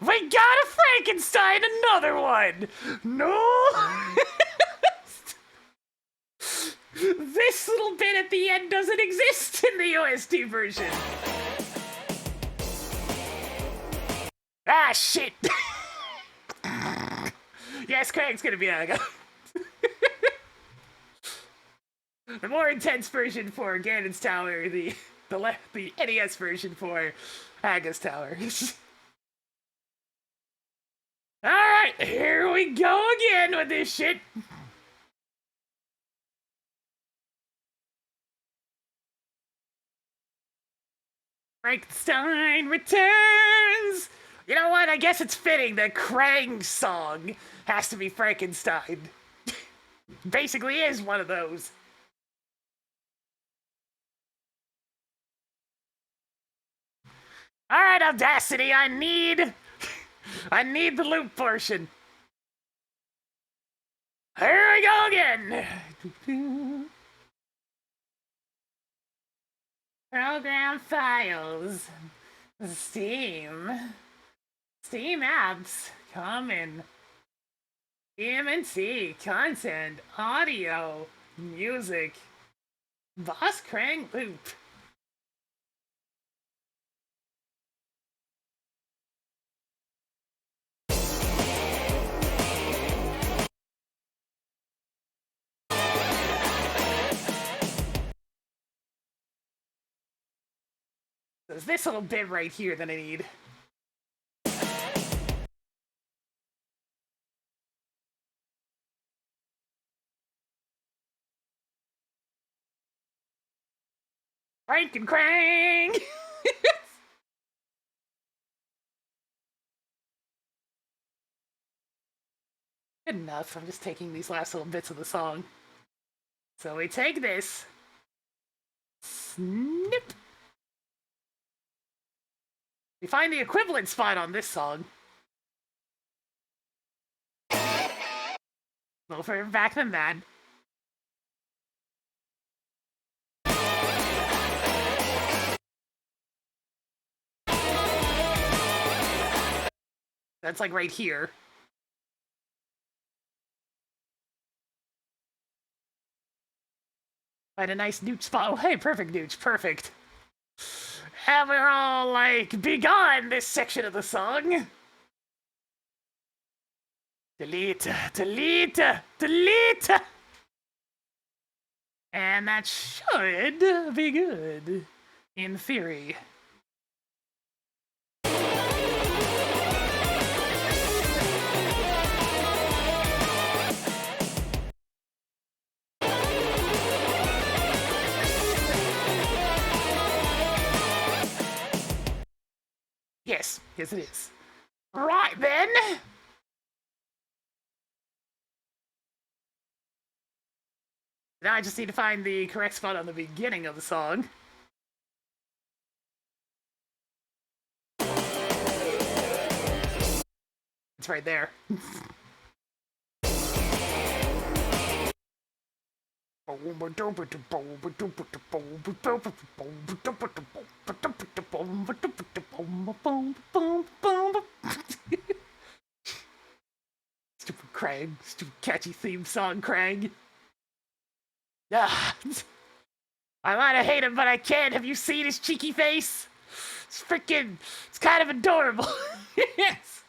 We got a Frankenstein, another one! No! This little bit at the end doesn't exist in the OST version. Ah, shit! Yes, Krang's gonna be Aga. The more intense version for Ganon's Tower, the NES version for Aga's Tower. Alright, here we go again with this shit. Frankenstein returns! You know what? I guess it's fitting that Krang's song has to be Frankenstein. Basically is one of those. Alright, Audacity, I need the loop portion. Here we go again. Program files. Steam apps. Common. DMNC. Content. Audio. Music. Boss Krang loop. There's this little bit right here that I need. Crank and crank! Good enough. I'm just taking these last little bits of the song. So we take this. Snip! We find the equivalent spot on this song. A little further back than that. That's like right here. Find a nice nooch spot. Oh, hey, perfect nooch, perfect. And we're all like, begone this section of the song. Delete, delete, delete. And that should be good, in theory. Yes, yes it is. Right then. Now I just need to find the correct spot on the beginning of the song. It's right there. Stupid Craig. Stupid catchy theme song, Craig. Ah, I might have hate him, but I can't. Have you seen his cheeky face? It's freaking... It's kind of adorable. Yes.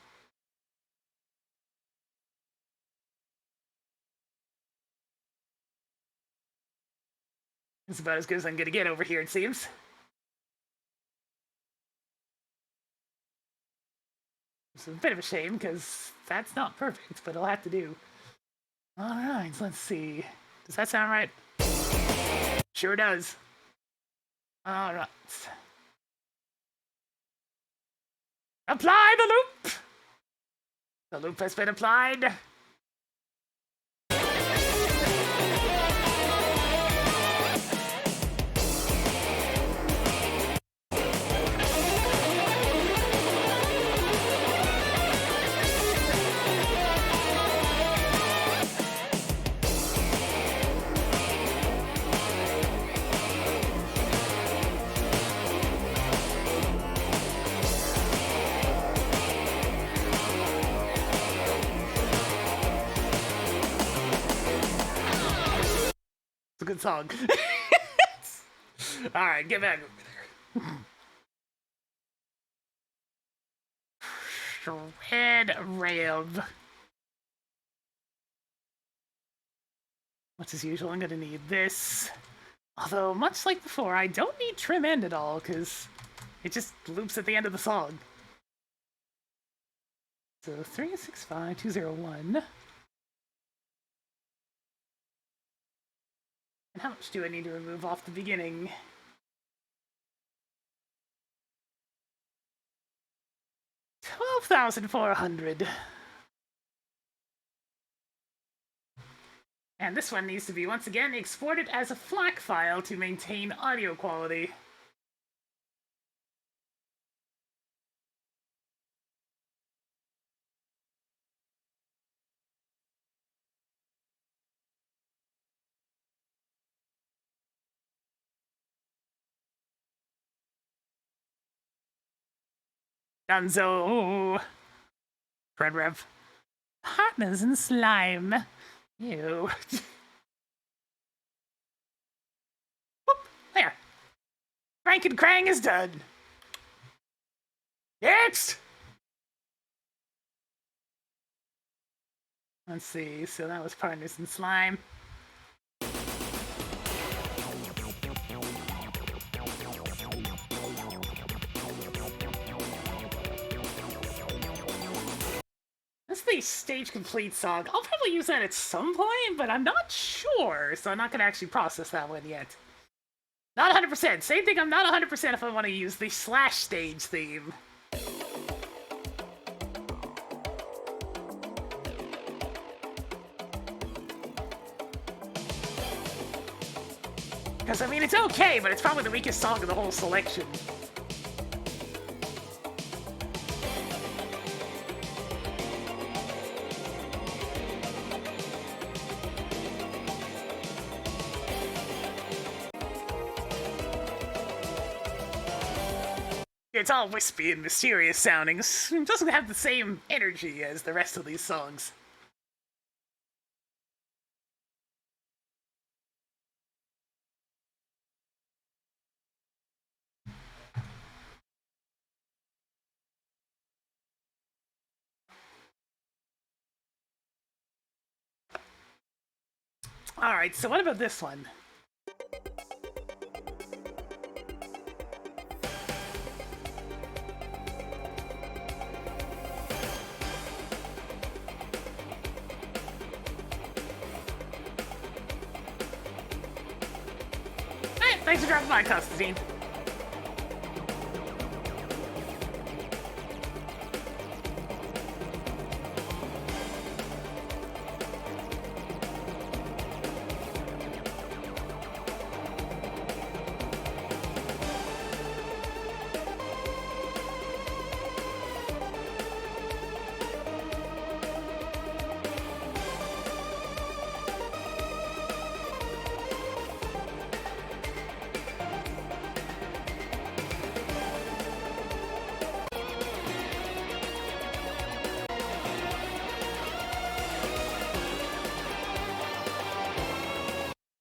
It's about as good as I'm gonna get over here, it seems. It's a bit of a shame, because that's not perfect, but it'll have to do. Alright, let's see. Does that sound right? Sure does. Alright. Apply the loop! The loop has been applied. It's a good song. Alright, get back over there. Shred Rev. Much as usual, I'm gonna need this. Although, much like before, I don't need trim end at all, because it just loops at the end of the song. So, 365201. And how much do I need to remove off the beginning? 12,400. And this one needs to be, once again, exported as a FLAC file to maintain audio quality. Dunzo! Red Rev. Partners in slime. Ew. Whoop, there. Frank and Krang is done. Next! Let's see, so that was Partners in Slime. That's the stage complete song. I'll probably use that at some point, but I'm not sure, so I'm not going to actually process that one yet. Not 100%. Same thing, I'm not 100% if I want to use the slash stage theme. Because, I mean, it's okay, but it's probably the weakest song of the whole selection. It's all wispy and mysterious sounding. It doesn't have the same energy as the rest of these songs. Alright, so what about this one? Alright, thanks for dropping by, Constantine.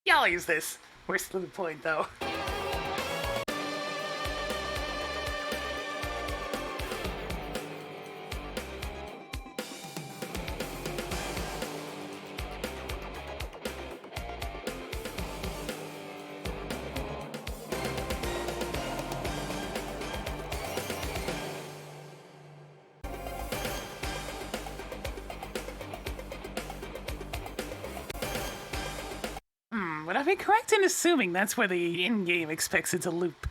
Yeah, I'll use this. Where's the point, though? Would I be correct in assuming that's where the in-game expects it to loop?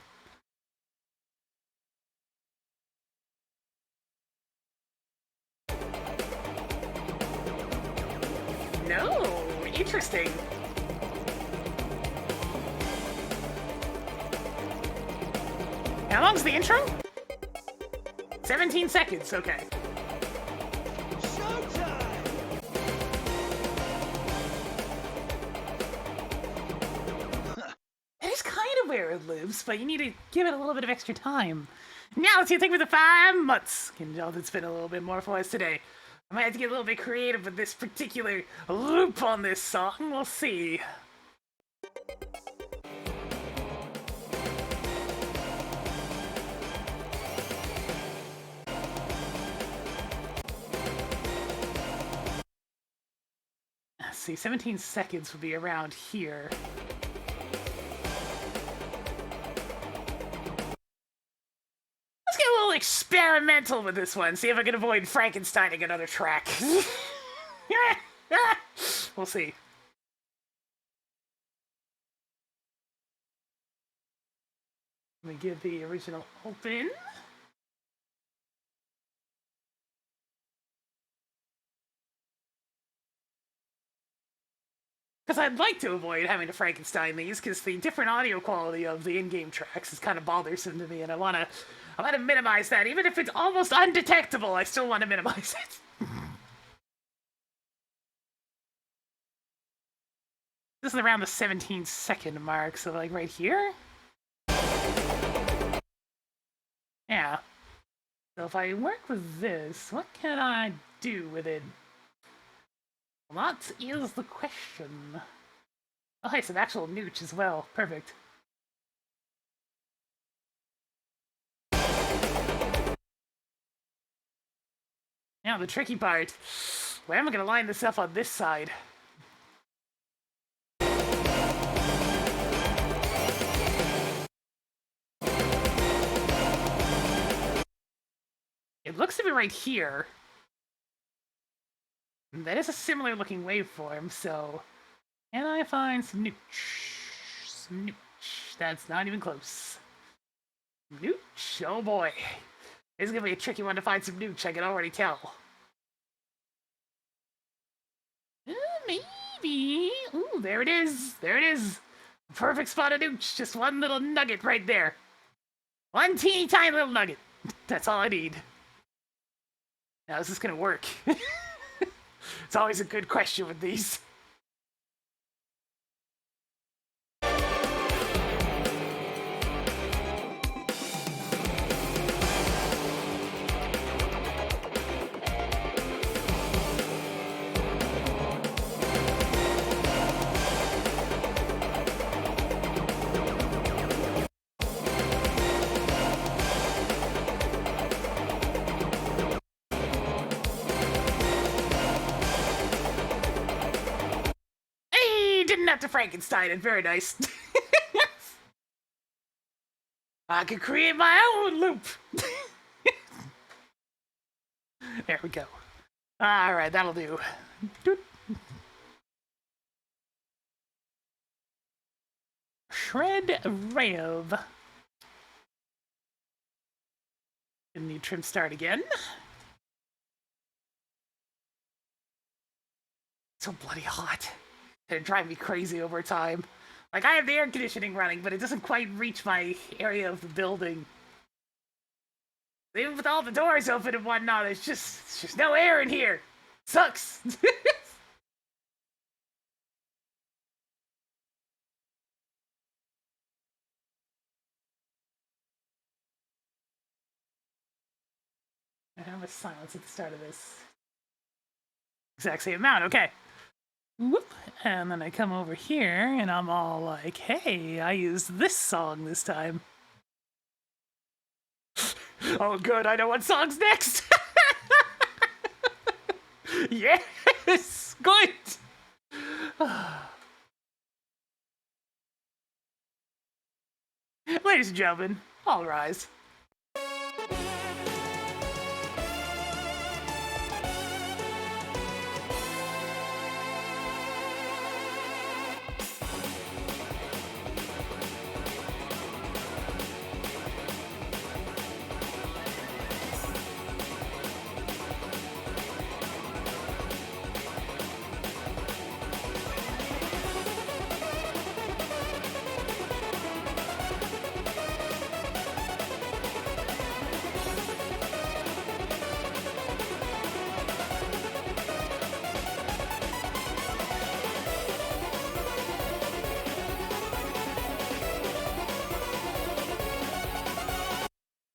No, interesting. How long's the intro? 17 seconds, okay. Where it lives, but you need to give it a little bit of extra time. Now let's see, think with the 5 months. Can tell it's been a little bit more for us today. I might have to get a little bit creative with this particular loop on this song. We'll see. Let's see, 17 seconds would be around here. Experimental with this one. See if I can avoid Frankensteining another track. We'll see. Let me give the original open. Because I'd like to avoid having to Frankenstein these, because the different audio quality of the in-game tracks is kind of bothersome to me, and I want to minimize that. Even if it's almost undetectable, I still want to minimize it. This is around the 17-second mark, so like right here? Yeah. So if I work with this, what can I do with it? Well, that is the question. Oh, hey, some actual nooch as well. Perfect. Now the tricky part. Where am I going to line this up on this side? It looks to be right here. That is a similar looking waveform, so... Can I find some nooch? Some nooch. That's not even close. Nooch. Oh boy. This is gonna be a tricky one to find some nooch, I can already tell. Maybe. Ooh, there it is. There it is. Perfect spot of nooch. Just one little nugget right there. One teeny tiny little nugget. That's all I need. Now, is this gonna work? It's always a good question with these. Didn't have to Frankenstein it. Very nice. I could create my own loop. There we go. All right, that'll do. Shred Rev. New trim start again. So bloody hot. It'd drive me crazy over time. Like, I have the air conditioning running, but it doesn't quite reach my area of the building. Even with all the doors open and whatnot, there's just no air in here. Sucks. I have a silence at the start of this. Exact same amount, okay. Whoop. And then I come over here and I'm all like, hey, I used this song this time. Oh, good, I know what song's next. Yes, good. Ladies and gentlemen, all rise.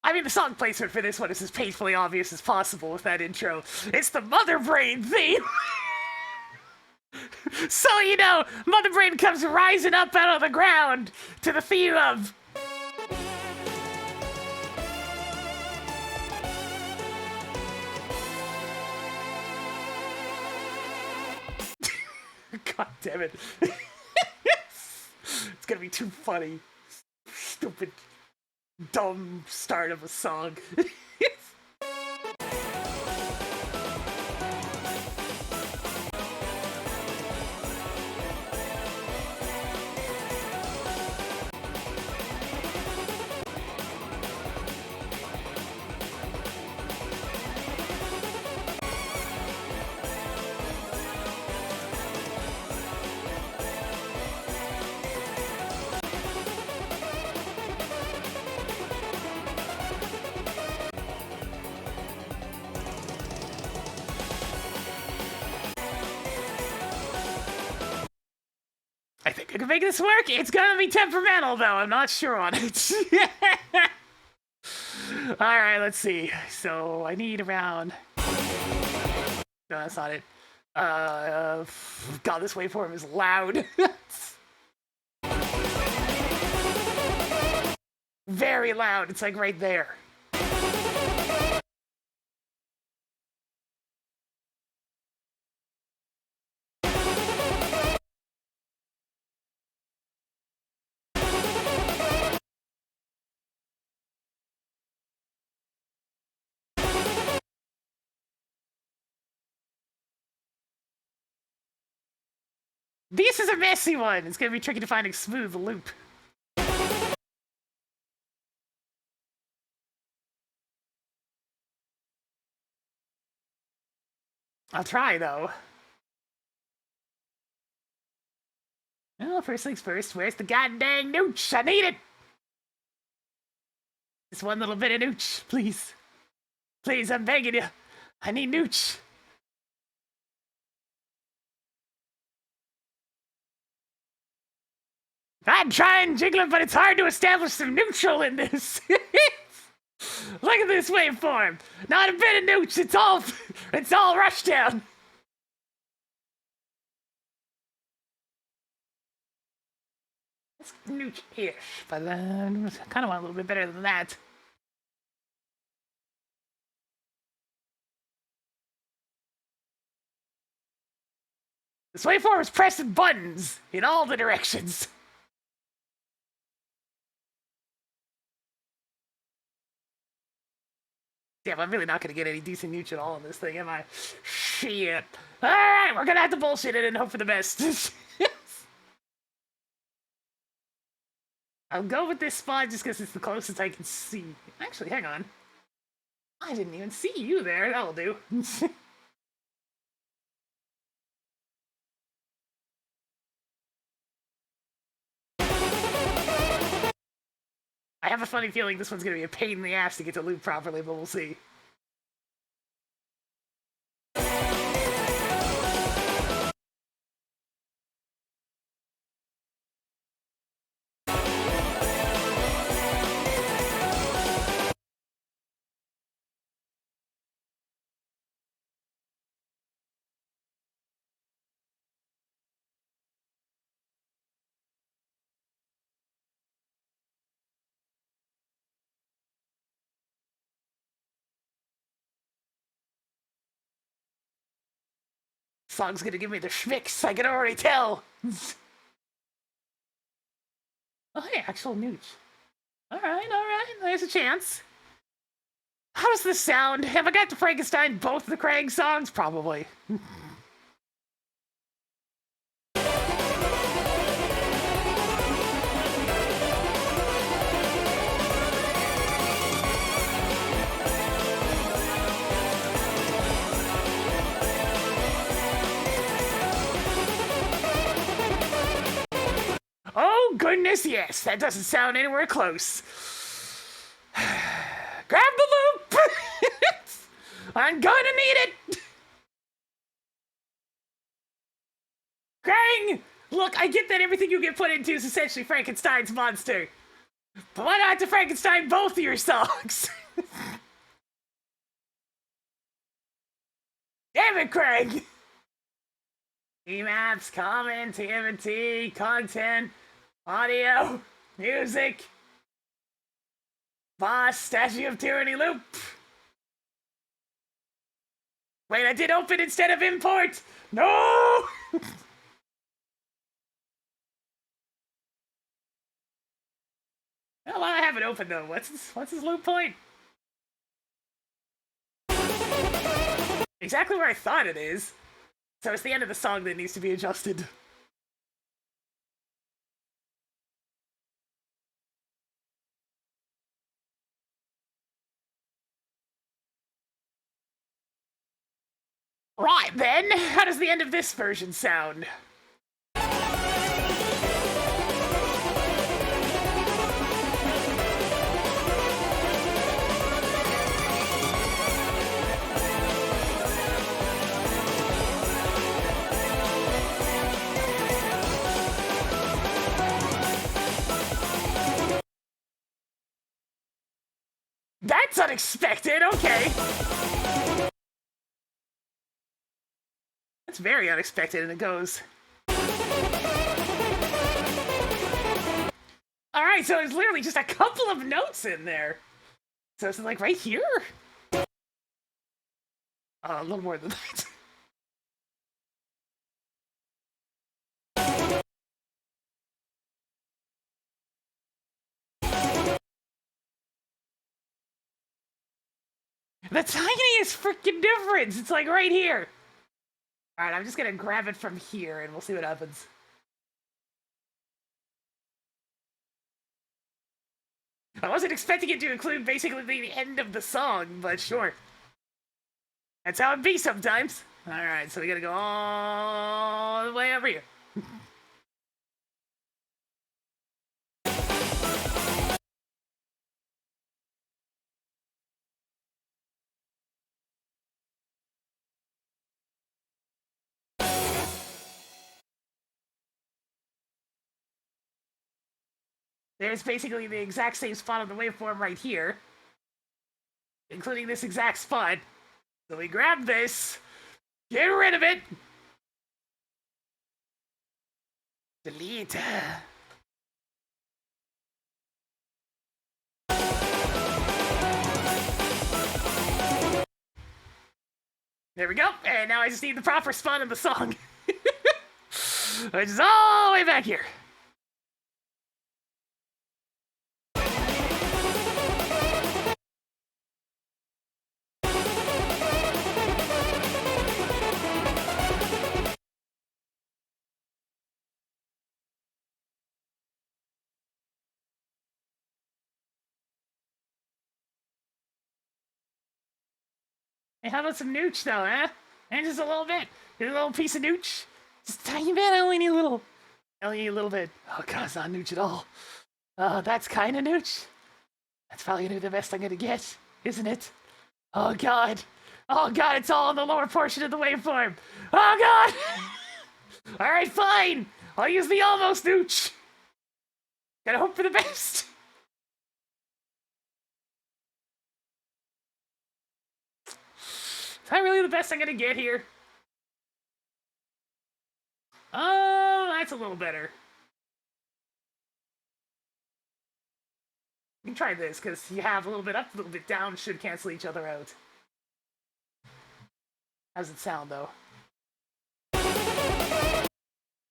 I mean, the song placement for this one is as painfully obvious as possible with that intro. It's the Mother Brain theme! So, you know, Mother Brain comes rising up out of the ground to the theme of... God damn it. It's gonna be too funny. Stupid, dumb start of a song. I think I can make this work. It's gonna be temperamental, though. I'm not sure on it. Alright, let's see. So, I need around... No, that's not it. God, this waveform is loud. Very loud. It's like right there. This is a messy one. It's gonna be tricky to find a smooth loop. I'll try, though. Well, first things first, where's the goddamn nooch? I need it! Just one little bit of nooch, please. Please, I'm begging you. I need nooch. I'm trying, Jiggler, but it's hard to establish some neutral in this. Look at this waveform. Not a bit of nooch. It's all rushdown. It's nooch-ish, but I kind of want a little bit better than that. This waveform is pressing buttons in all the directions. Damn, I'm really not gonna get any decent nooch at all in this thing, am I? Shit. Alright, we're gonna have to bullshit it and hope for the best. I'll go with this spot just because it's the closest I can see. Actually, hang on. I didn't even see you there. That'll do. I have a funny feeling this one's gonna be a pain in the ass to get to loop properly, but we'll see. Song's gonna give me the schmicks, I can already tell. Oh, hey, actual nooch. Alright, there's a chance. How does this sound? Have I got to Frankenstein both the Krang songs? Probably. Oh, goodness, yes. That doesn't sound anywhere close. Grab the loop! I'm gonna need it! Krang! Look, I get that everything you get put into is essentially Frankenstein's monster. But why not to Frankenstein both of your songs? Damn it, Krang! Maps, comment, TMNT, content, audio, music, boss, statue of tyranny loop. Wait, I did open instead of import. No! Well, I have it open though. What's his loop point? Exactly where I thought it is. So it's the end of the song that needs to be adjusted. Right then, how does the end of this version sound? That's unexpected, okay. That's very unexpected, and it goes. Alright, so it's literally just a couple of notes in there. So it's like right here? A little more than that. The tiniest freaking difference! It's like right here! Alright, I'm just gonna grab it from here and we'll see what happens. I wasn't expecting it to include basically the end of the song, but sure. That's how it be sometimes. Alright, so we gotta go all the way over here. There's basically the exact same spot on the waveform right here, including this exact spot. So we grab this, get rid of it, delete. There we go, and now I just need the proper spot in the song. Which is all the way back here. Hey, how about some nooch though, huh? And just a little bit. Just a little piece of nooch. Just a tiny bit. I only need a little. I only need a little bit. Oh god, it's not nooch at all. That's kind of nooch. That's probably gonna be the best I'm gonna get, isn't it? Oh god. Oh god, it's all in the lower portion of the waveform. Oh god! Alright, fine. I'll use the almost nooch. Gotta hope for the best. Is that really the best I'm gonna get here? Oh, that's a little better. You can try this, because you have a little bit up, a little bit down, should cancel each other out. How's it sound, though?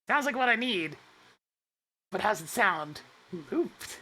Sounds like what I need. But how's it sound? Oops.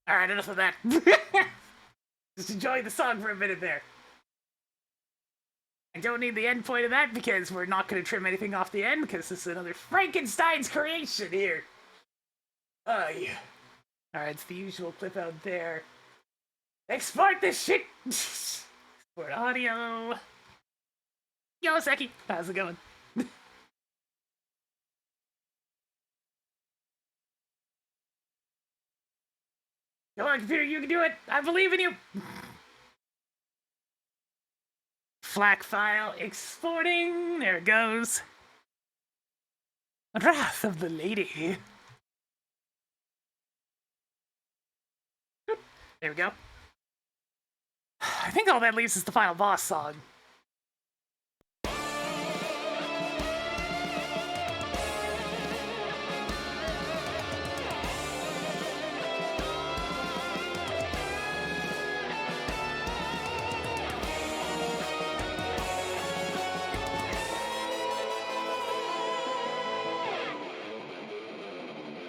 Alright, enough of that. Just enjoy the song for a minute there. I don't need the end point of that because we're not going to trim anything off the end because this is another Frankenstein's creation here. Yeah. Alright, it's the usual clip out there. Export this shit! Export audio. Yo, Seki, how's it going? Come on, computer, you can do it! I believe in you! FLAC file exporting. There it goes. Wrath of the Lady. There we go. I think all that leaves is the final boss song.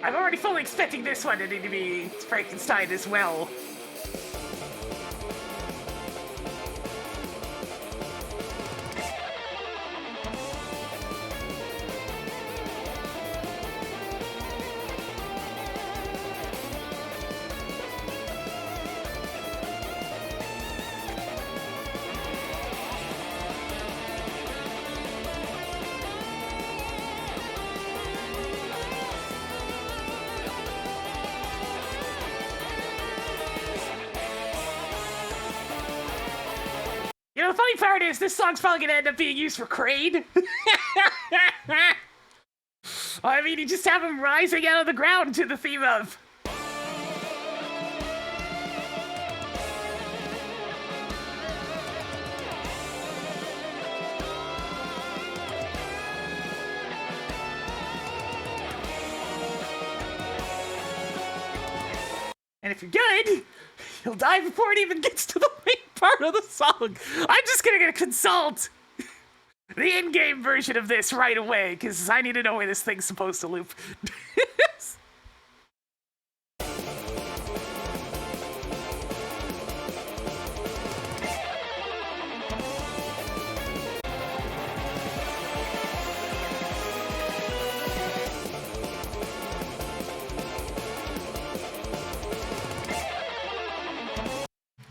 I'm already fully expecting this one to need to be Frankenstein as well. the funny part is this song's probably gonna end up being used for Crane. I mean, you just have him rising out of the ground to the theme of. And if you're good, you'll die before it even gets to the main part of the song. I'm just gonna consult the in-game version of this right away, because I need to know where this thing's supposed to loop.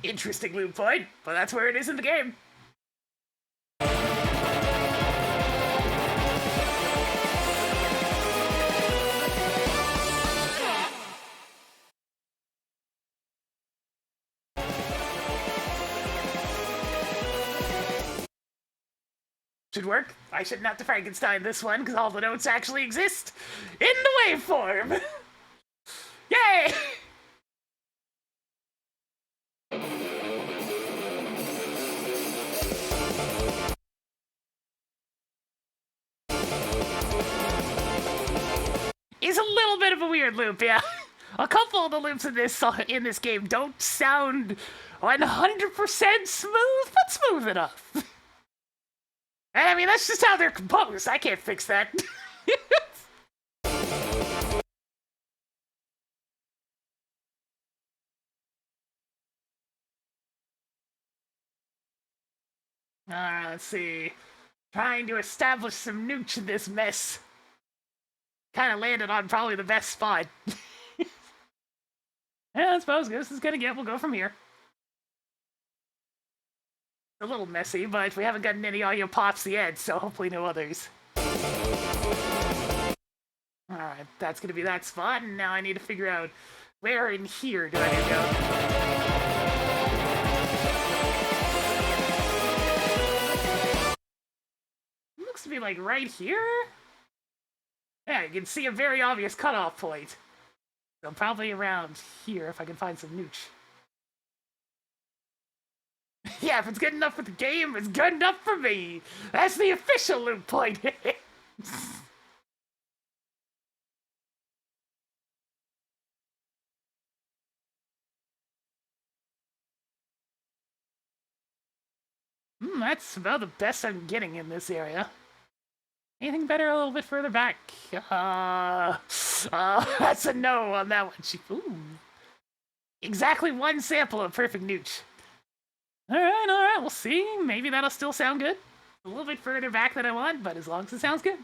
Interesting loop point, but that's where it is in the game. Should work. I shouldn't have to Frankenstein this one, because all the notes actually exist in the waveform. Yay! Is a little bit of a weird loop, yeah. A couple of the loops in this game don't sound 100% smooth, but smooth enough. And I mean, that's just how they're composed. I can't fix that. Alright, let's see. Trying to establish some nooch in this mess. Kind of landed on probably the best spot. Yeah, I suppose this is gonna get. We'll go from here. A little messy, but we haven't gotten any audio pops yet, so hopefully no others. Alright, that's gonna be that spot, and now I need to figure out where in here do I need to go. Looks to be like right here? Yeah, you can see a very obvious cutoff point. So probably around here if I can find some nooch. Yeah, if it's good enough for the game, it's good enough for me. That's the official loop point. That's about the best I'm getting in this area. Anything better a little bit further back? That's a no on that one. Ooh. Exactly one sample of perfect nooch. Alright, we'll see. Maybe that'll still sound good. A little bit further back than I want, but as long as it sounds good.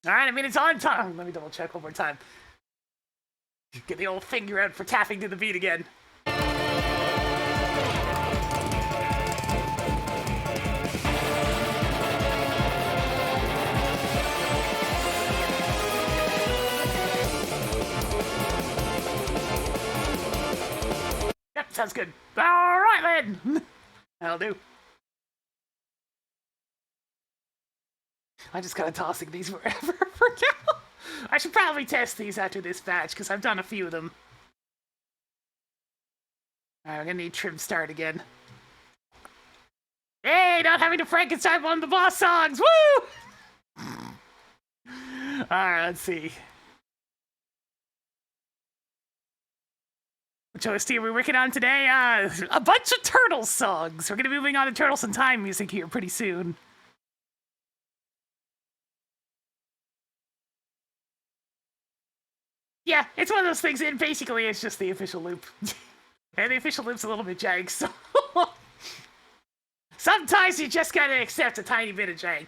Alright, I mean, it's on time. Let me double check one more time. Get the old finger out for tapping to the beat again. Yep, sounds good. Alright then! That'll do. I'm just kind of tossing these wherever for now. I should probably test these after this batch, because I've done a few of them. Alright, we're gonna need trim start again. Hey, not having to Frankenstein one of the boss songs! Woo! Alright, let's see. Which OST are we working on today? A bunch of Turtles songs. We're gonna be moving on to Turtles in Time music here pretty soon. Yeah, it's one of those things, and basically it's just the official loop. And the official loop's a little bit jank, so... Sometimes you just gotta accept a tiny bit of jank.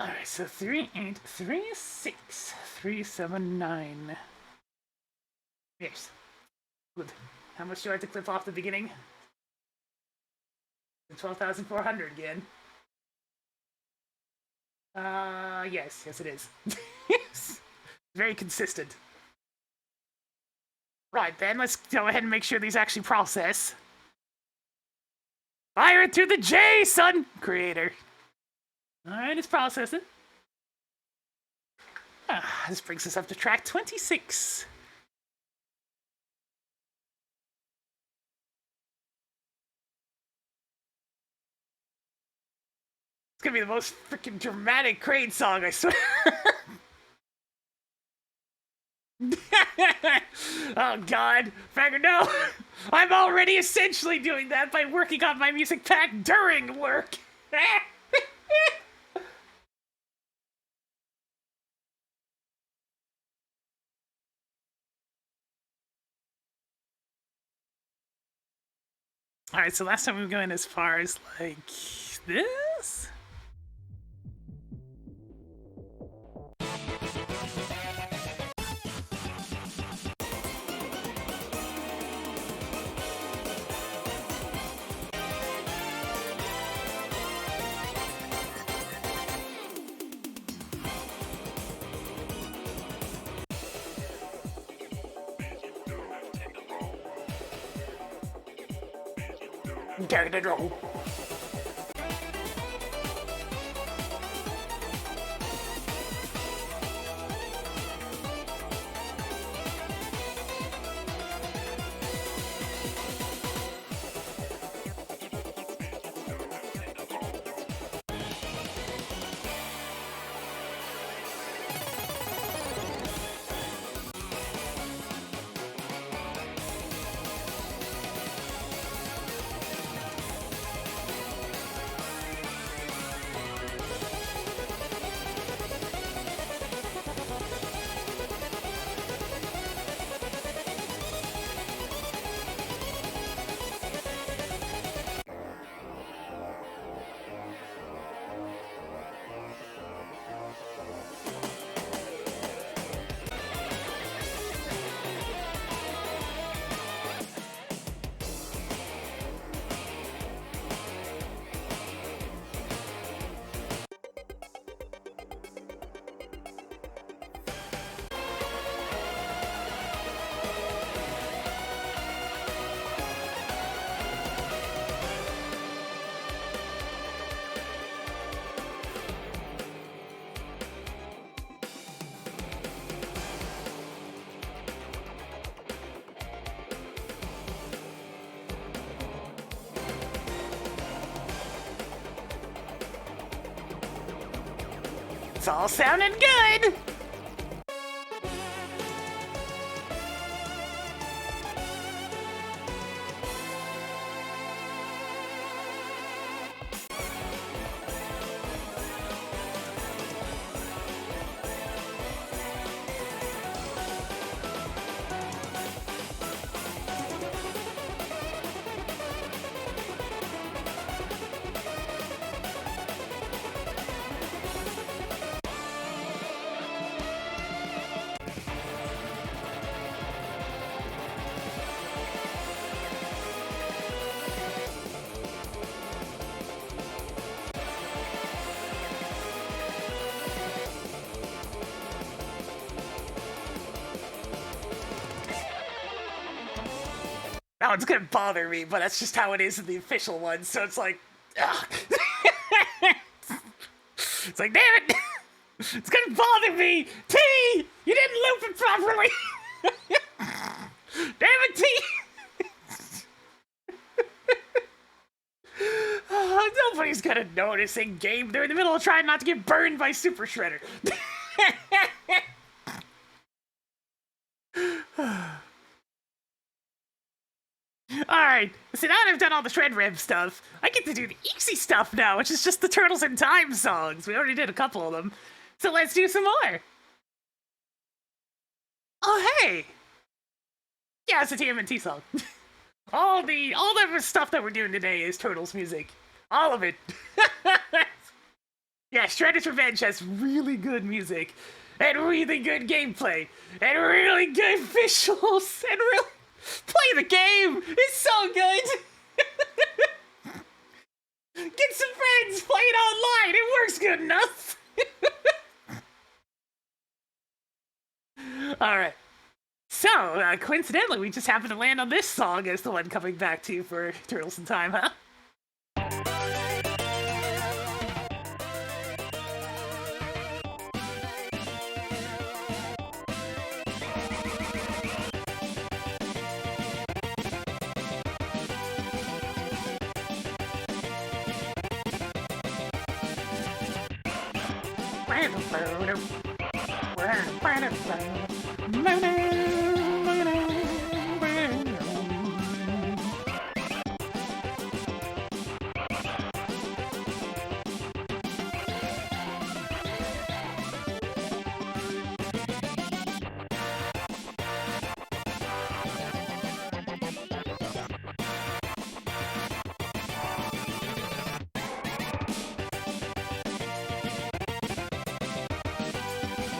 Alright, so 3836379. Yes. Good. How much do I have to clip off the beginning? 12,400 again. Yes, it is. Yes. Very consistent. Right then, let's go ahead and make sure these actually process. Fire it through the J, son! Creator. Alright, it's processing. This brings us up to track 26. It's gonna be the most freaking dramatic Crane song, I swear. Oh god, Fagger, no! I'm already essentially doing that by working on my music pack during work! Alright, so last time we were going as far as, like, this? Get it roll. It's all sounding good! Oh, it's gonna bother me, but that's just how it is in the official one, so it's like, ugh. It's like, damn it! It's gonna bother me! T! You didn't loop it properly! Damn it, T! Oh, nobody's gonna notice in game. They're in the middle of trying not to get burned by Super Shredder. Alright, so now that I've done all the Shred Rev stuff, I get to do the easy stuff now, which is just the Turtles in Time songs. We already did a couple of them. So let's do some more. Oh, hey! Yeah, it's a TMNT song. all the stuff that we're doing today is Turtles music. All of it. Yeah, Shredder's Revenge has really good music, and really good gameplay, and really good visuals, and really play the game. It's so good. Get some friends, play it online. It works good enough. All right. So, coincidentally, we just happened to land on this song as the one coming back to you for Turtles in Time, huh?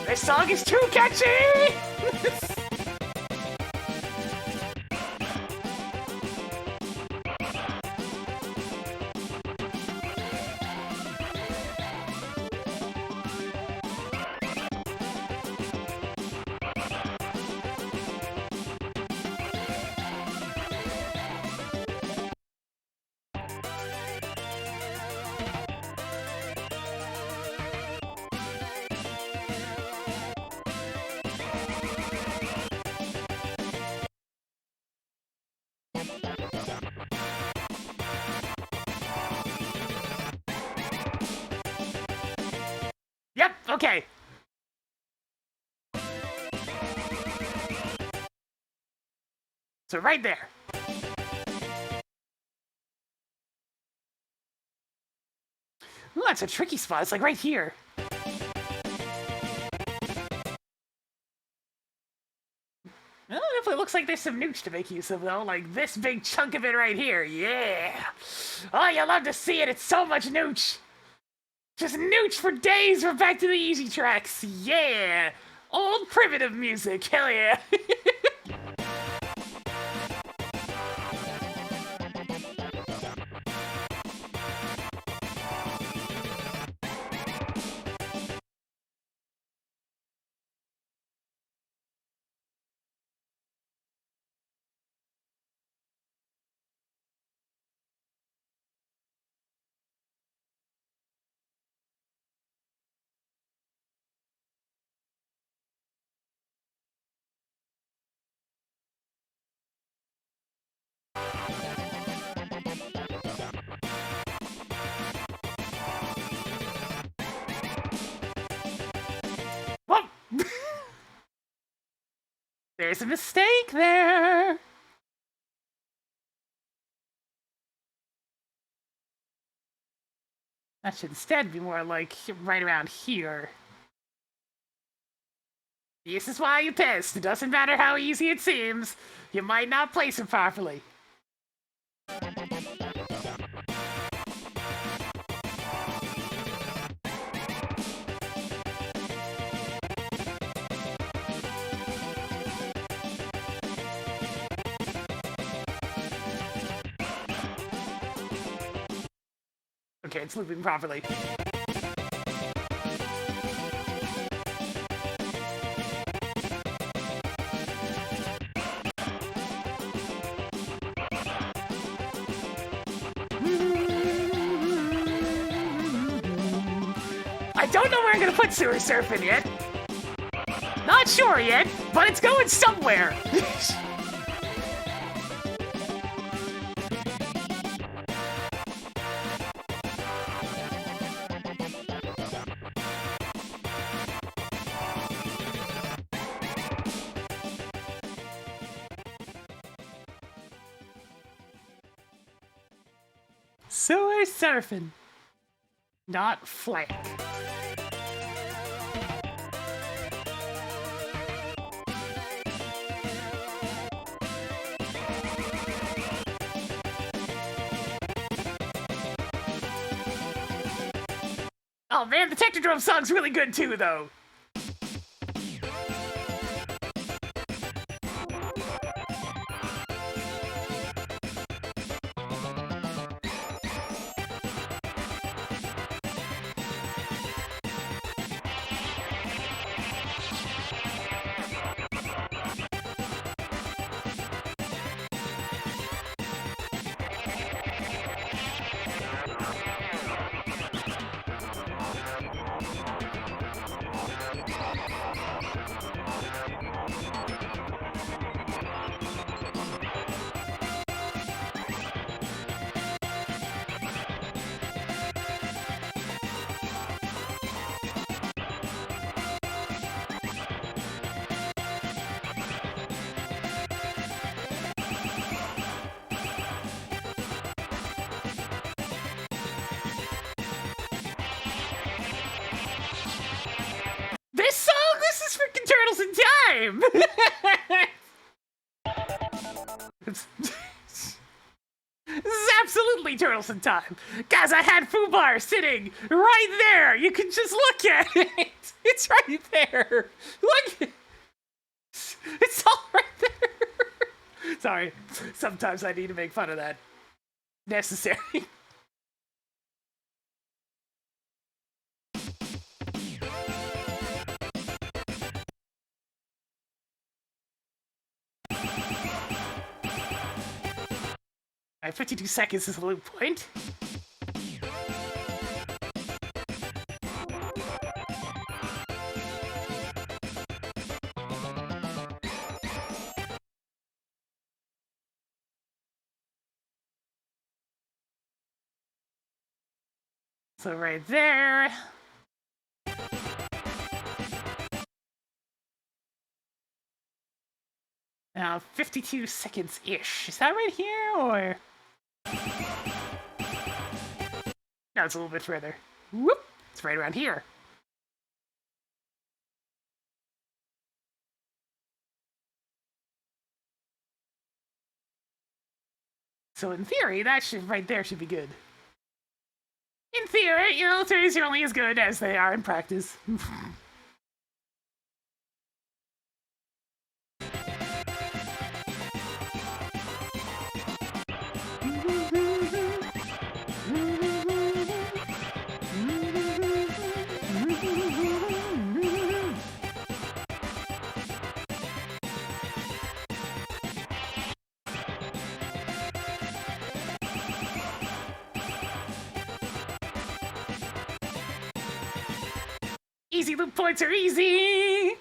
This song is too catchy! Yep, okay. So right there. Ooh, that's a tricky spot. It's like right here. Well, it definitely looks like there's some nooch to make use of, though. Like this big chunk of it right here. Yeah. Oh, you love to see it. It's so much nooch. Just nooch for days. We're back to the easy tracks. Yeah. Old primitive music. Hell yeah. Whoa. There's a mistake there. That should instead be more like right around here. This is why you pissed. It doesn't matter how easy it seems. You might not place it properly. Okay, it's looping properly. I don't know where I'm gonna put sewer surfing yet. Not sure yet, but it's going somewhere. Sewer surfing, not flank. Oh man, the Technodrome song's really good too, though. This song? This is freaking Turtles in Time! This is absolutely Turtles in Time. Guys, I had Fubar sitting right there. You can just look at it. It's right there. Look. It's all right there. Sorry. Sometimes I need to make fun of that. Necessary. Alright, 52 seconds is the loop point. So right there. Now 52 seconds-ish. Is that right here, or? No, it's a little bit further. Whoop! It's right around here. So in theory, that should right there should be good. In theory, you know, theories are only as good as they are in practice. Easy loop points are easy!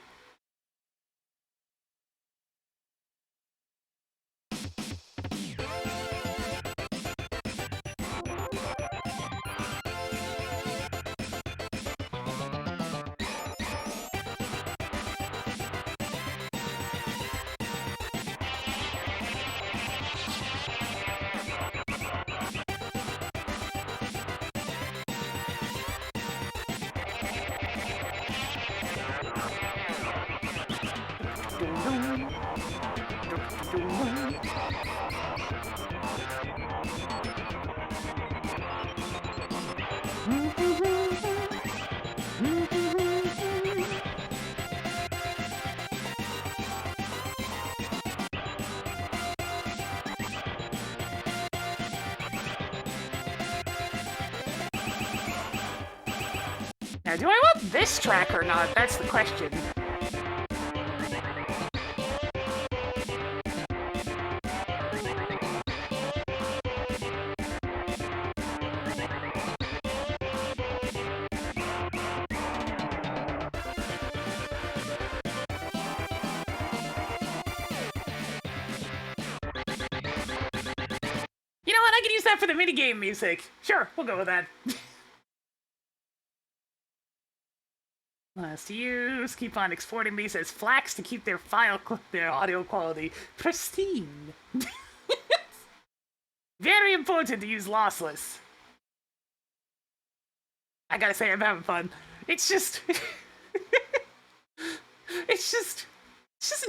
Now, do I want this track or not? That's the question. You know what? I can use that for the minigame music. Sure, we'll go with that. Last use. Keep on exporting these as FLACs to keep their their audio quality pristine. Very important to use lossless. I gotta say, I'm having fun. It's just, it's just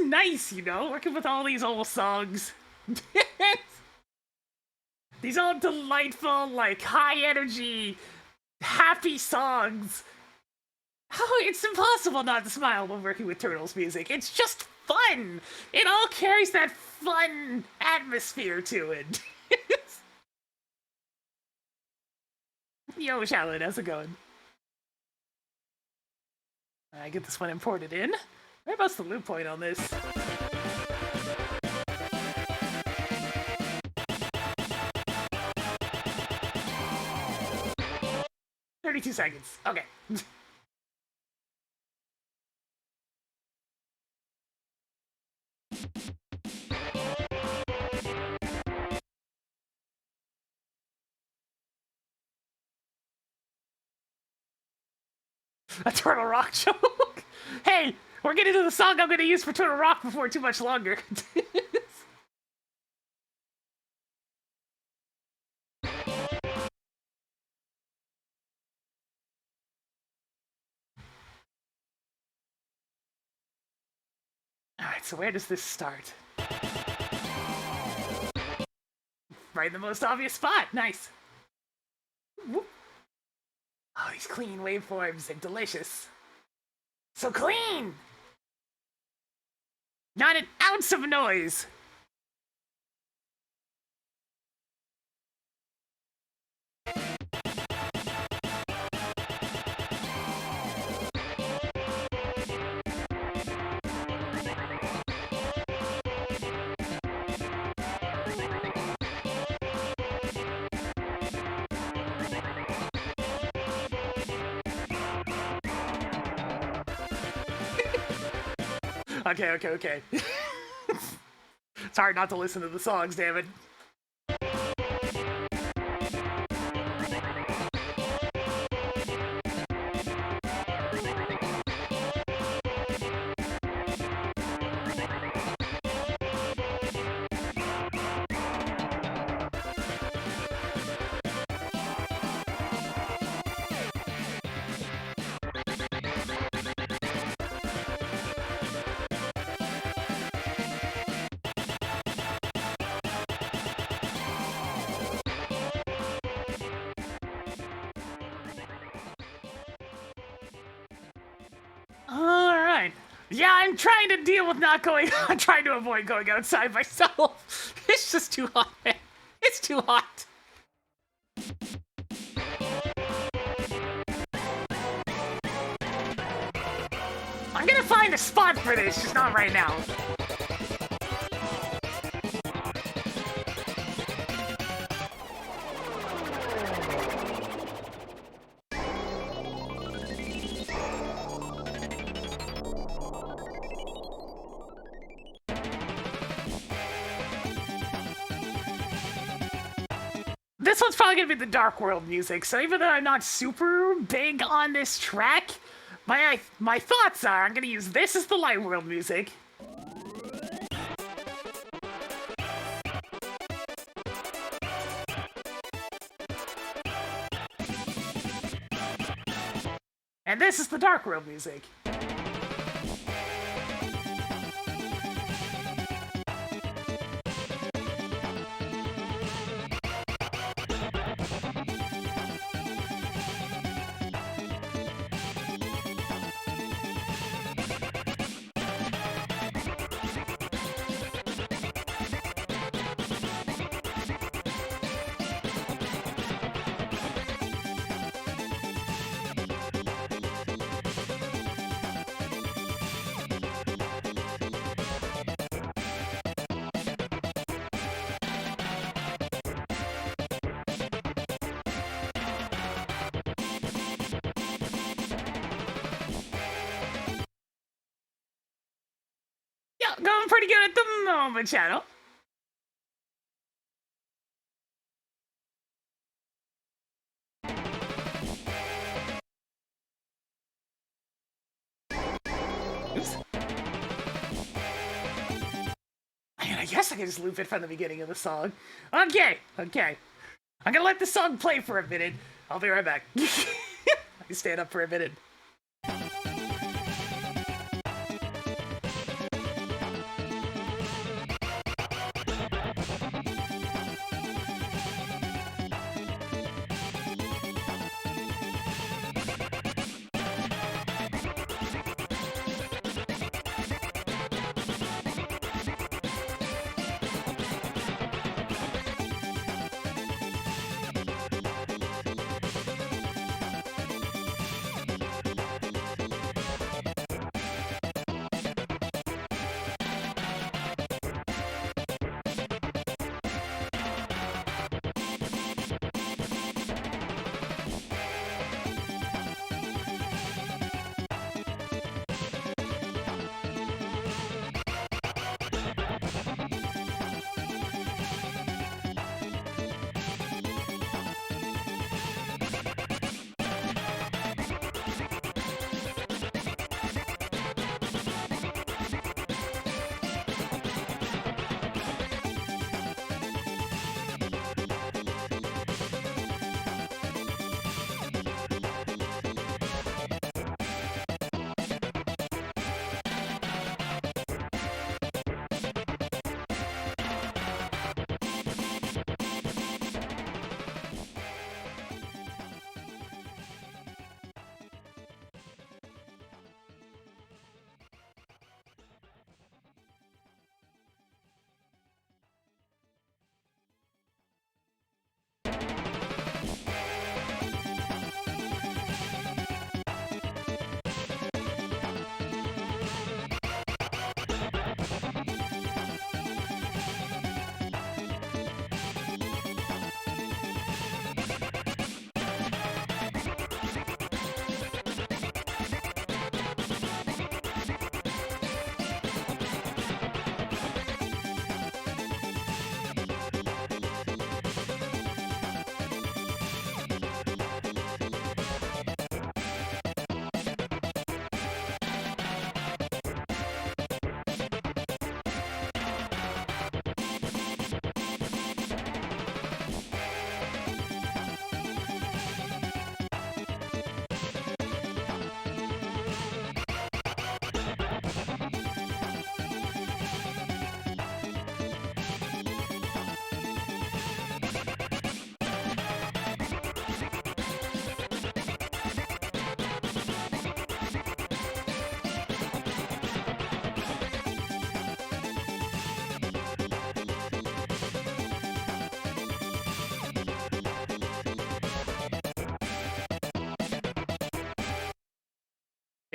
nice, you know, working with all these old songs. These all delightful, like, high energy happy songs. Oh, it's impossible not to smile when working with Turtles music. It's just fun. It all carries that fun atmosphere to it. Yo, Shaolin, how's it going? I get this one imported in. Whereabouts the loop point on this? "32 seconds. Okay. A Turtle Rock joke? Hey, we're getting to the song I'm gonna use for Turtle Rock before too much longer. Alright, so where does this start? Right in the most obvious spot. Nice. Whoop. Oh, these clean waveforms are delicious. So clean! Not an ounce of noise. Okay. It's hard not to listen to the songs, damn it. Alright. Yeah, I'm trying to deal with not going. I'm trying to avoid going outside myself. It's just too hot, man. It's too hot. I'm gonna find a spot for this, just not right now. This one's probably gonna be the Dark World music, so even though I'm not super big on this track, my thoughts are I'm gonna use this as the Light World music. And this is the Dark World music. Yeah, going pretty good at the moment, channel. Oops. Man, I guess I can just loop it from the beginning of the song. Okay. I'm gonna let the song play for a minute. I'll be right back. I can stand up for a minute.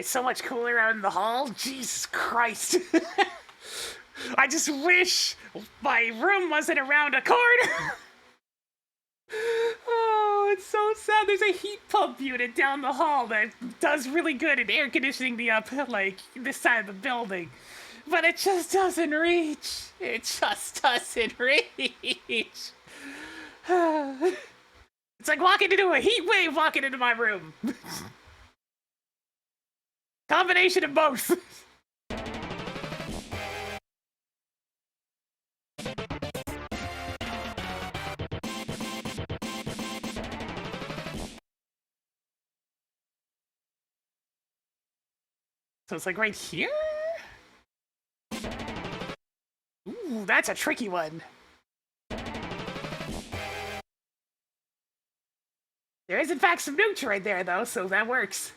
It's so much cooler out in the hall. Jesus Christ. I just wish my room wasn't around a corner. Oh, it's so sad. There's a heat pump unit down the hall that does really good at air conditioning the like, this side of the building. But it just doesn't reach. It just doesn't reach. It's like walking into a heat wave walking into my room. Combination of both. So it's like right here? Ooh, that's a tricky one. There is in fact some nooch right there though, so that works.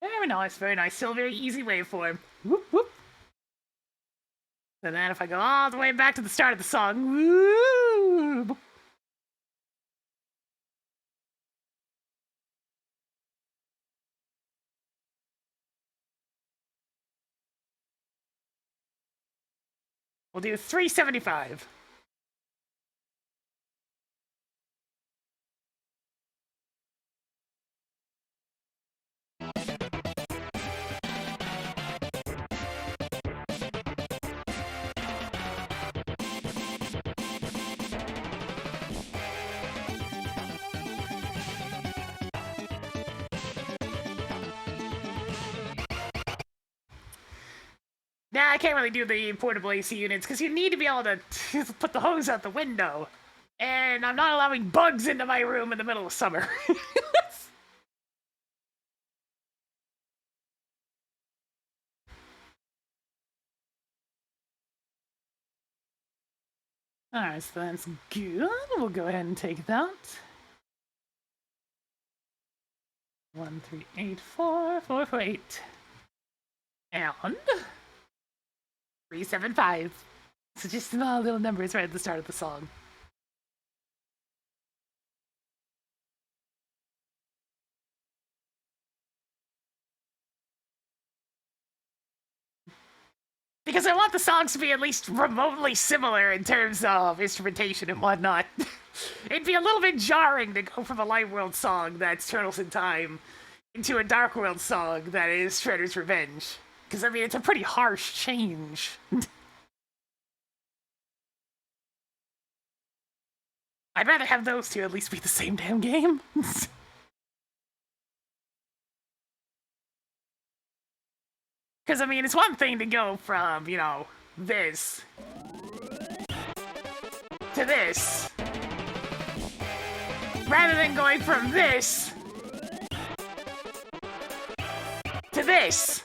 Very nice, very nice. Still a very easy waveform. Whoop, whoop. And then if I go all the way back to the start of the song, woo! We'll do 375. Nah, I can't really do the portable AC units because you need to be able to put the hose out the window. And I'm not allowing bugs into my room in the middle of summer. Alright, so that's good. We'll go ahead and take that. 1384 448. And 375. So just small little numbers right at the start of the song. Because I want the songs to be at least remotely similar in terms of instrumentation and whatnot. It'd be a little bit jarring to go from a Light World song that's Turtles in Time into a Dark World song that is Shredder's Revenge. Because, I mean, it's a pretty harsh change. I'd rather have those two at least be the same damn game. Because, I mean, it's one thing to go from, you know, this to this, rather than going from this to this.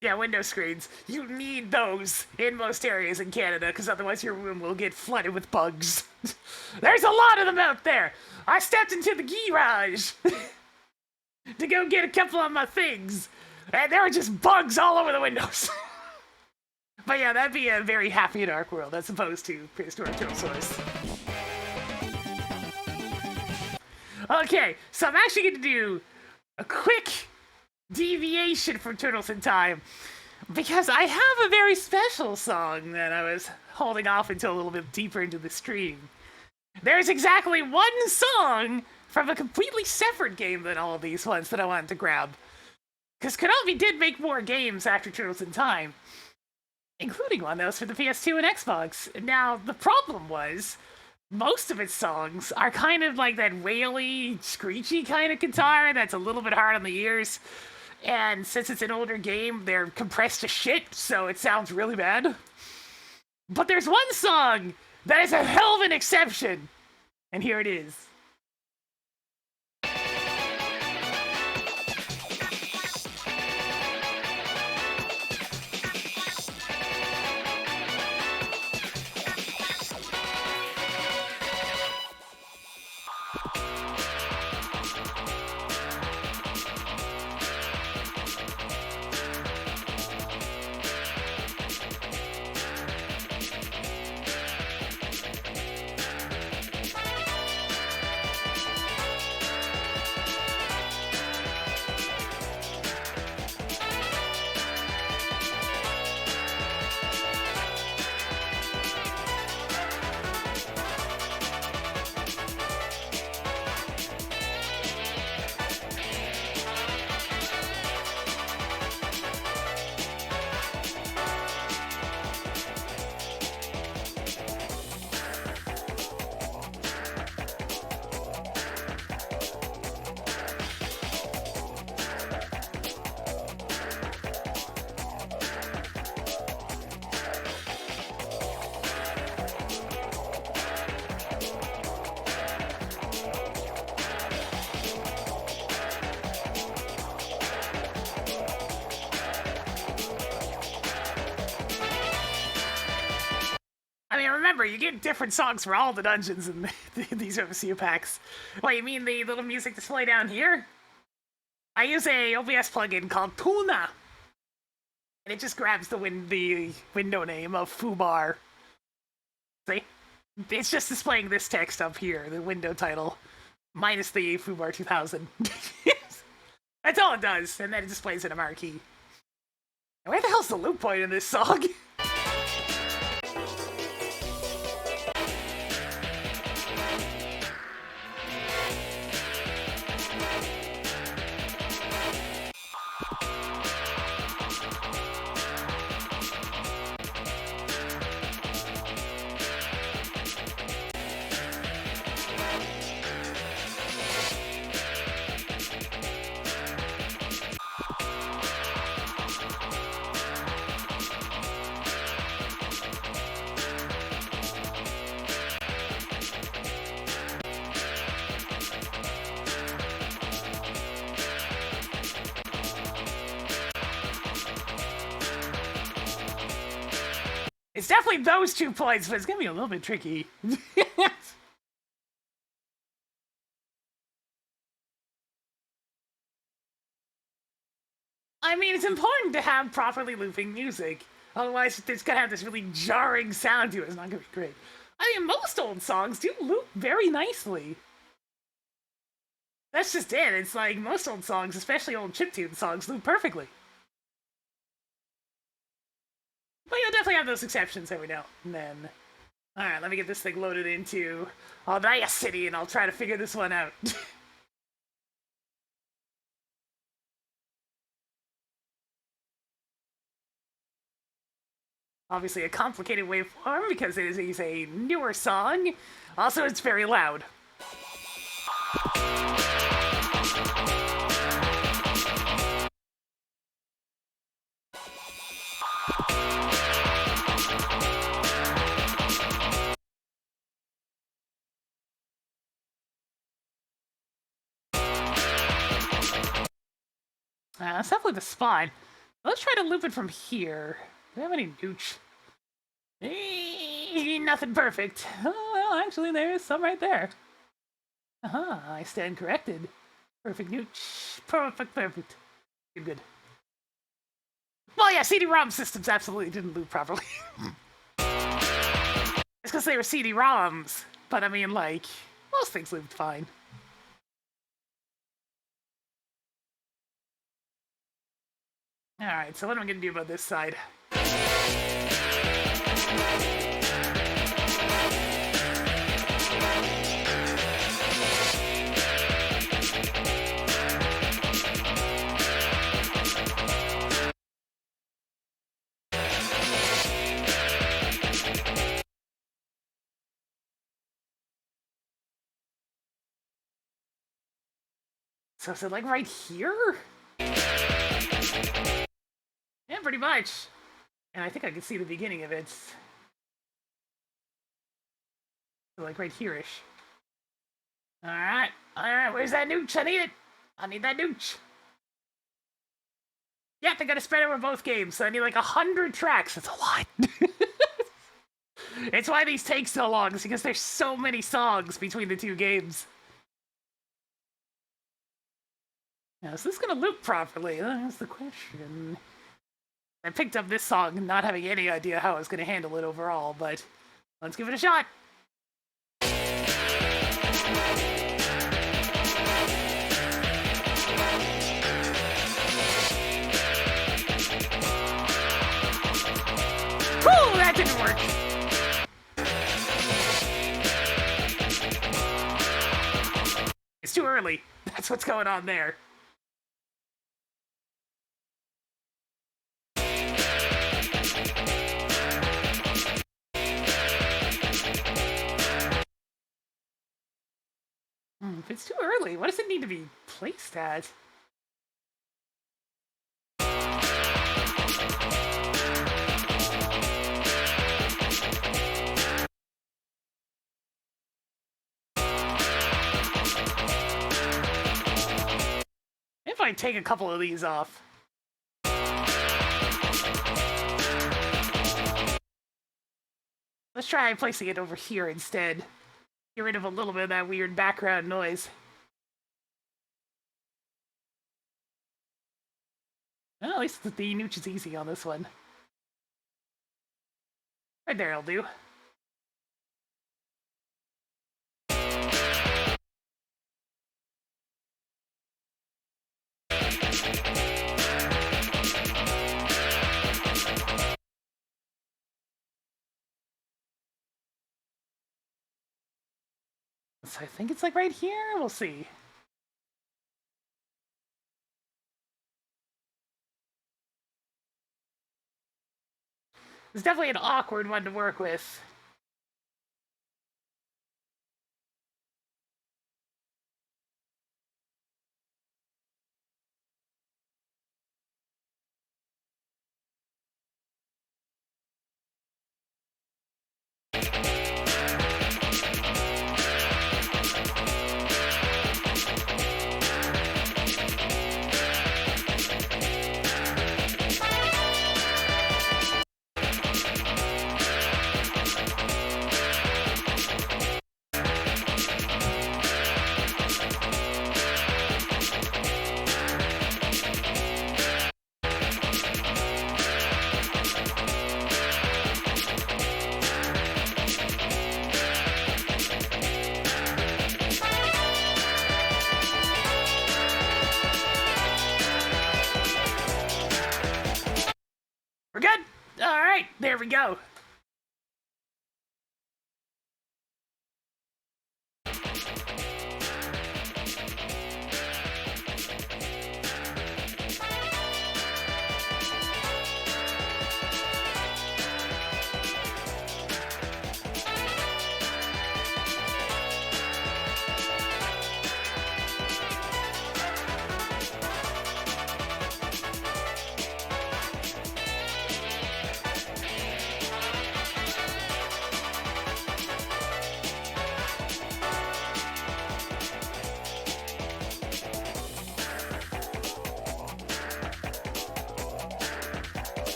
Yeah, window screens. You need those in most areas in Canada, because otherwise your room will get flooded with bugs. There's a lot of them out there. I stepped into the garage to go get a couple of my things, and there were just bugs all over the windows. But yeah, that'd be a very happy Dark World as opposed to Prehistoric Turtle Source. Okay, so I'm actually going to do a quick deviation from Turtles in Time, because I have a very special song that I was holding off until a little bit deeper into the stream. There's exactly one song from a completely separate game than all of these ones that I wanted to grab. Because Konami did make more games after Turtles in Time, including one that was for the PS2 and Xbox. Now, the problem was, most of its songs are kind of like that waily, screechy kind of guitar that's a little bit hard on the ears. And since it's an older game, they're compressed to shit, so it sounds really bad. But there's one song that is a hell of an exception, and here it is. remember, you get different songs for all the dungeons in these MSU packs. What, you mean the little music display down here? I use a OBS plugin called Tuna. And it just grabs the window name of Fubar. See? It's just displaying this text up here, the window title, minus the Fubar 2000. That's all it does, and then it displays in a marquee. Where the hell's the loop point in this song? It's definitely those 2 points, but it's gonna be a little bit tricky. I mean, it's important to have properly looping music. Otherwise, it's gonna have this really jarring sound to it. It's not gonna be great. I mean, most old songs do loop very nicely. That's just it. It's like most old songs, especially old chiptune songs, loop perfectly. But you'll definitely have those exceptions every now and then. Alright, let me get this thing loaded into Aldaya City and I'll try to figure this one out. Obviously a complicated waveform because it is a newer song. Also, it's very loud. That's definitely the spot. Let's try to loop it from here. Do I have any nooch? Nothing perfect. Oh, well, actually, there's some right there. I stand corrected. Perfect nooch. Perfect. Good. Well, yeah, CD-ROM systems absolutely didn't loop properly. It's because they were CD-ROMs. But, I mean, like, most things looped fine. Alright, so what am I gonna do about this side? So is it like right here? Yeah, pretty much. And I think I can see the beginning of it. So like right here-ish. Alright, where's that nooch? I need it! I need that nooch! Yeah, they gotta spread over both games, so I need like 100 tracks. That's a lot! It's why these take so long, it's because there's so many songs between the 2 games. Now, is this gonna loop properly? That's the question. I picked up this song not having any idea how I was gonna handle it overall, but let's give it a shot. Whew, that didn't work. It's too early. That's what's going on there. If it's too early, what does it need to be placed at? If I take a couple of these off. Let's let's try placing it over here instead. Get rid of a little bit of that weird background noise. Well, at least the nooch is easy on this one. Right there'll do. So I think it's like right here. We'll see. It's definitely an awkward one to work with. We're good? Alright, there we go.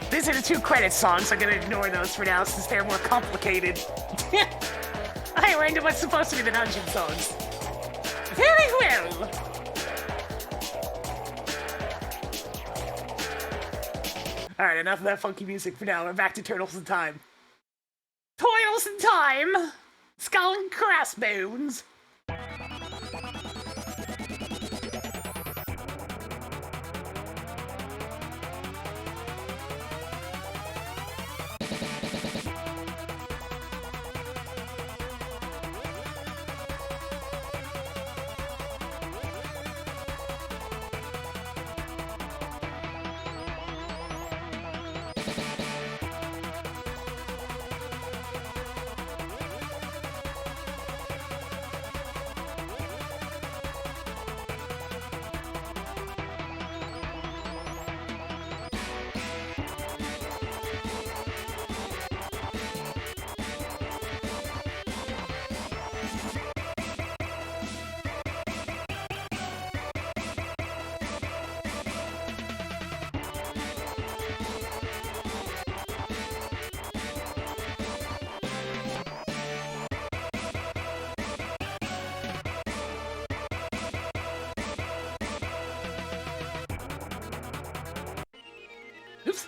These are the 2 credit songs. I'm gonna ignore those for now since they're more complicated. I learned what's supposed to be the dungeon songs. Very well. Alright, enough of that funky music for now. We're back to Turtles in Time. Turtles in Time! Skull and Crossbones! Oops.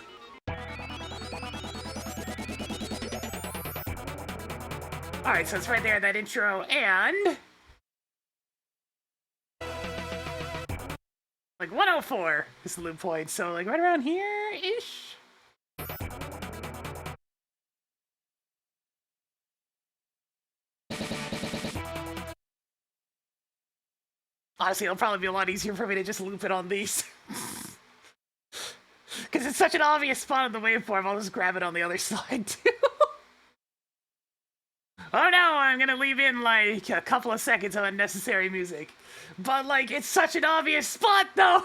Alright, so it's right there, that intro, and Like 104 is the loop point, so like right around here-ish? Honestly, it'll probably be a lot easier for me to just loop it on these. Because it's such an obvious spot on the waveform, I'll just grab it on the other side, too. Oh no, I'm gonna leave in, like, a couple of seconds of unnecessary music. But, like, it's such an obvious spot, though!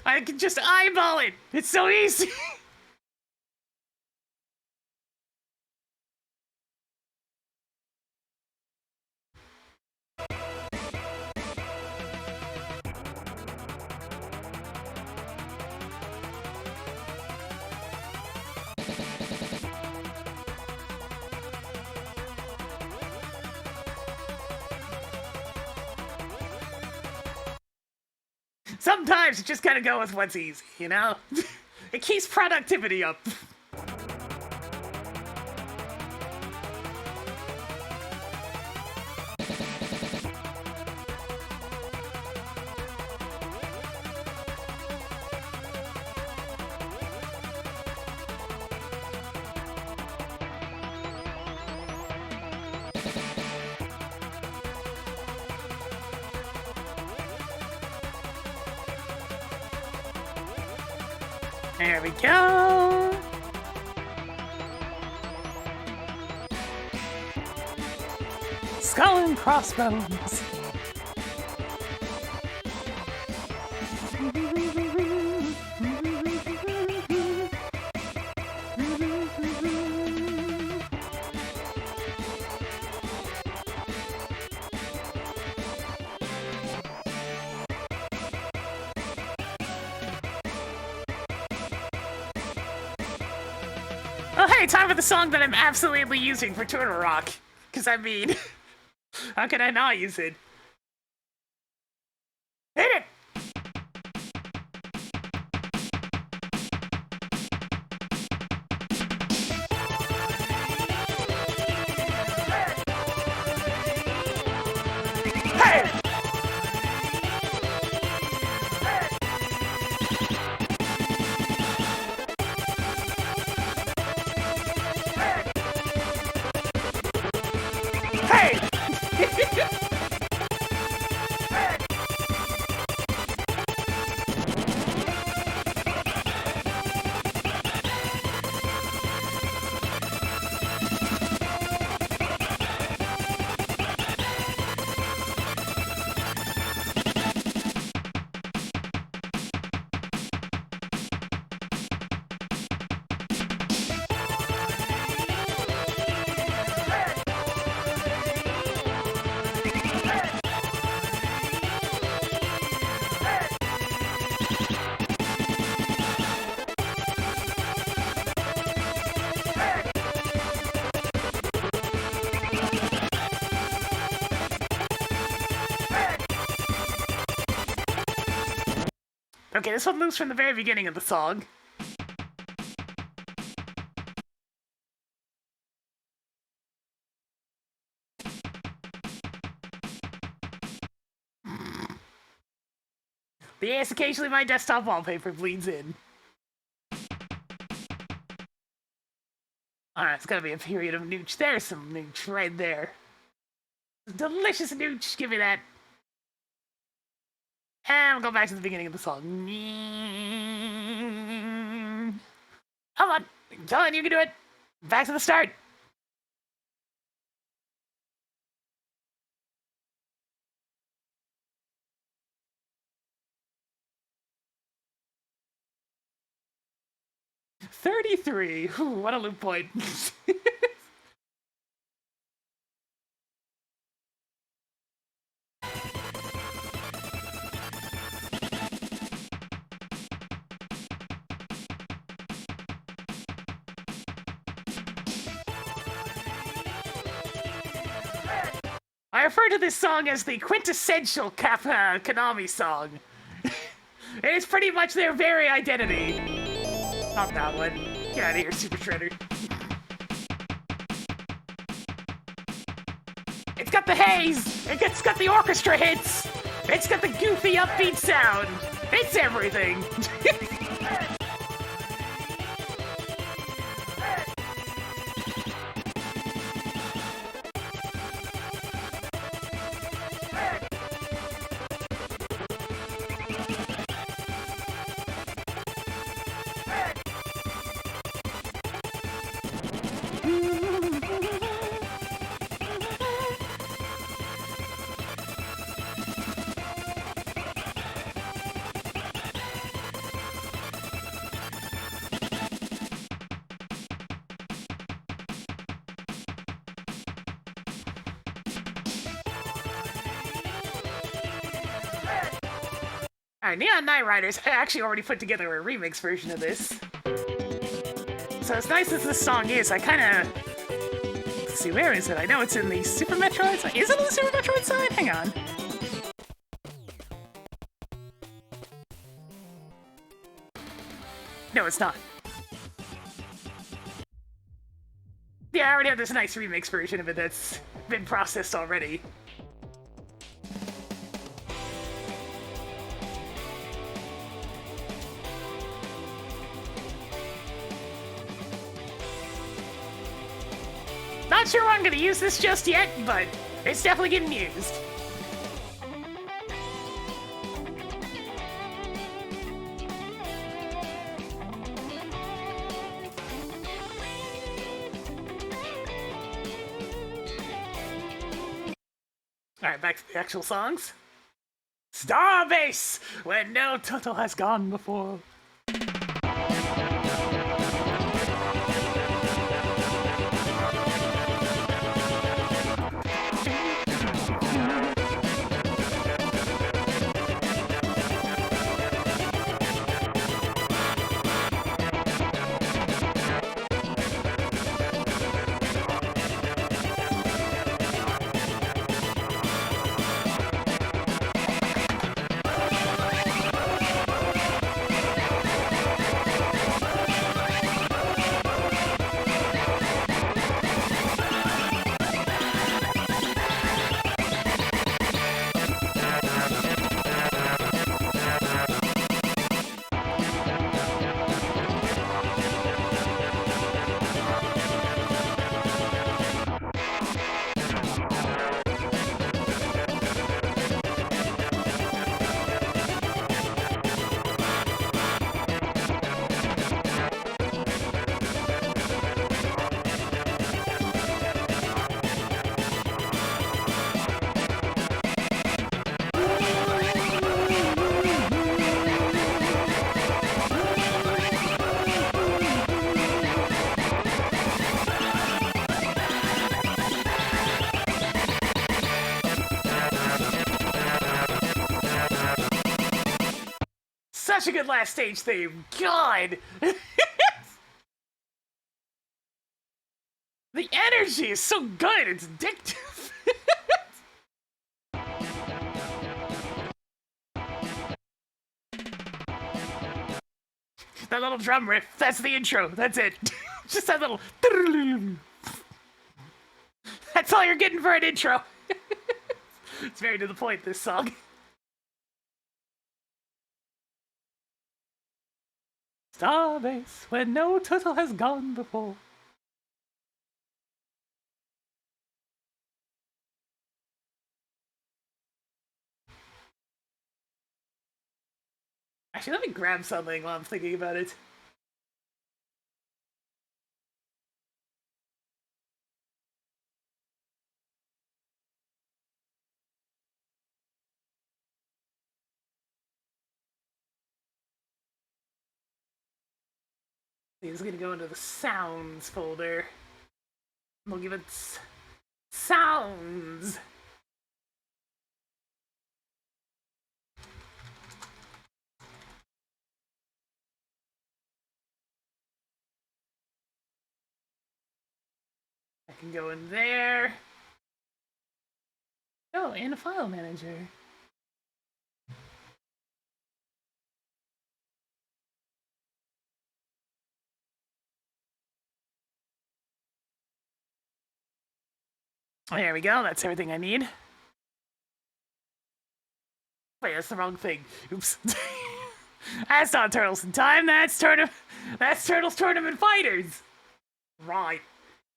I can just eyeball it! It's so easy! Sometimes you just gotta go with what's easy, you know? It keeps productivity up. There we go. Skull and crossbones. Oh, hey, time for the song that I'm absolutely using for Turtle Rock. Because, I mean, how can I not use it? Hit it! Hey! Okay, this one loops from the very beginning of the song. But yes, occasionally my desktop wallpaper bleeds in. Alright, it's gotta be a period of nooch. There's some nooch right there. Delicious nooch, give me that. And we'll go back to the beginning of the song. Come on, come on, you can do it. Back to the start. $33. Ooh, what a loop point. I refer to this song as the quintessential Konami song. It's pretty much their very identity. Not that one. Get out of here, Super Shredder. It's got got the haze. It's got the orchestra hits. It's got the goofy upbeat sound. It's everything. Alright, Neon Knight Riders actually already put together a remix version of this. So as nice as this song is, I kinda... Let's see, where is it? I know it's in the Super Metroid side. Is it on the Super Metroid side? Hang on. No, it's not. Yeah, I already have this nice remix version of it that's been processed already. Not sure I'm gonna use this just yet, but it's definitely getting used. Alright, back to the actual songs. Starbase! When no turtle has gone before. Such a good last stage theme. God! The energy is so good, it's addictive. That little drum riff, that's the intro, that's it. Just that little... That's all you're getting for an intro. It's very to the point, this song. Starbase, when no turtle has gone before. Actually, let me grab something while I'm thinking about it. He's gonna go into the sounds folder. We'll give it sounds. I can go in there. Oh, and a file manager. There we go, that's everything I need. Wait, that's the wrong thing. Oops. That's not Turtles in Time, that's Turtles Tournament Fighters! Right.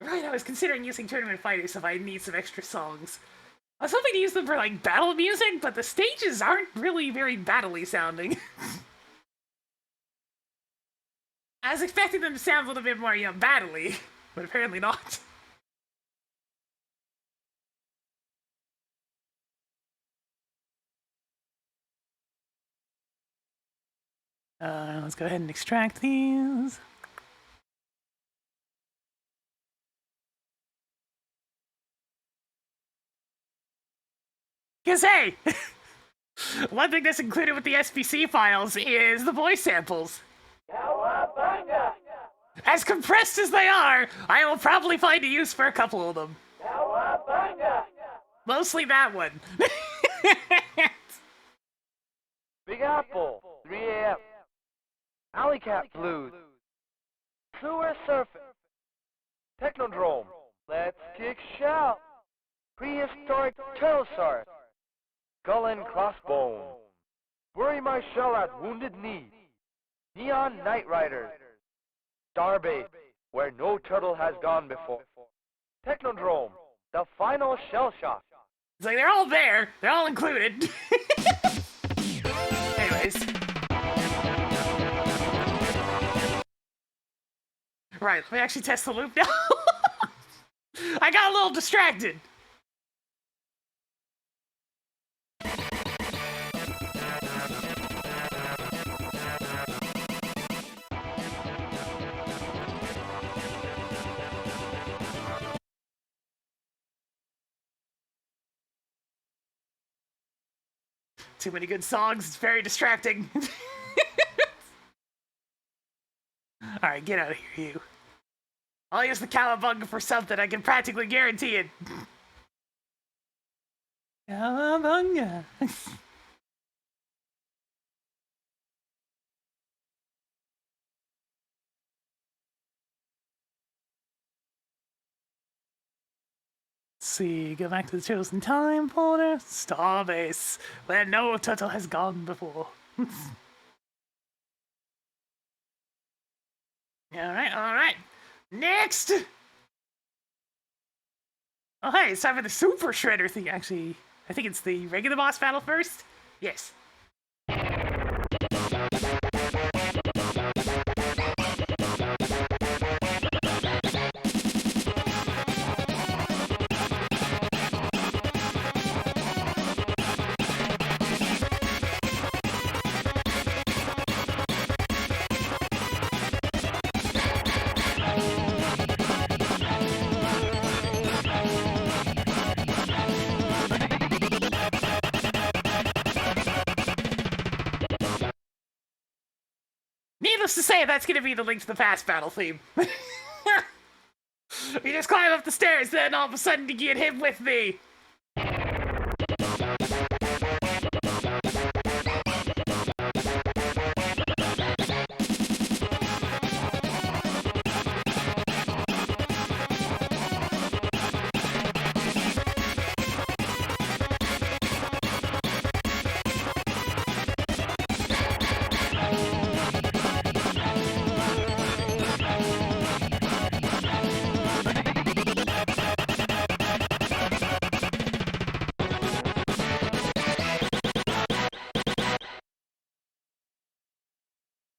Right, I was considering using Tournament Fighters if I need some extra songs. I was hoping to use them for, like, battle music, but the stages aren't really very battle-y sounding. I was expecting them to sound a little bit more, battle-y, but apparently not. Let's go ahead and extract these. Because, hey! One thing that's included with the SPC files is the voice samples. Cowabunga! As compressed as they are, I will probably find a use for a couple of them. Cowabunga! Mostly that one. Big Apple, 3 a.m. Alley Cat Blues. Sewer Surface. Technodrome. Let's kick shell. Prehistoric Pterosaurus. Skull and Crossbone. Bury my shell at Wounded Knee. Neon Knight Riders. Starbase, where no turtle has gone before. Technodrome, the final shell shock. It's like they're all there. They're all included. Anyways. Right, let me actually test the loop now. I got a little distracted. Too many good songs, it's very distracting. Alright, get out of here, you. I'll use the cowabunga for something, I can practically guarantee it. Cowabunga. See, go back to the Chosen Time folder. Starbase, where no turtle has gone before. Alright. Next! Oh, hey, it's time for the Super Shredder thing. Actually, I think it's the regular boss battle first. Yes. Needless to say, that's gonna be the Link to the Past battle theme. You just climb up the stairs, then all of a sudden you get hit with the...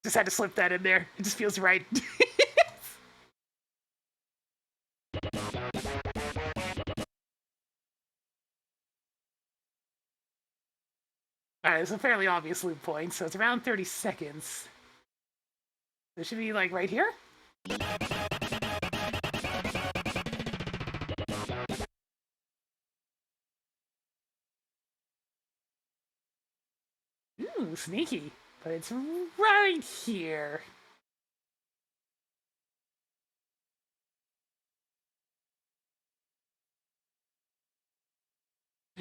Just had to slip that in there. It just feels right. Alright, it's a fairly obvious loop point, so it's around 30 seconds. It should be, like, right here? Ooh, sneaky. But it's right here.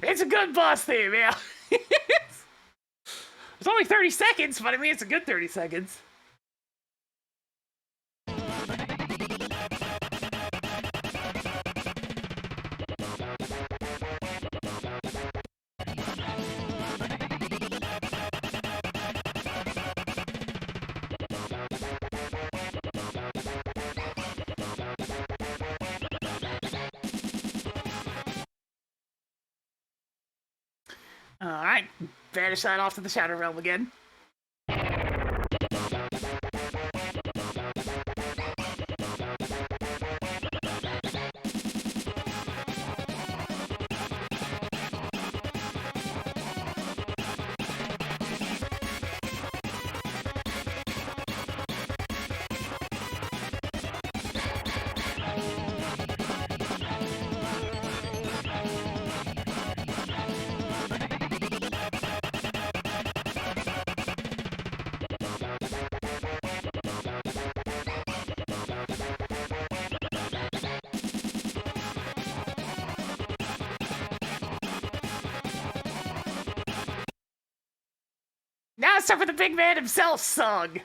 It's a good boss theme, yeah. It's only 30 seconds, but I mean, it's a good 30 seconds. Alright, vanish that off to the Shadow Realm again. Now it's time for the big man himself song.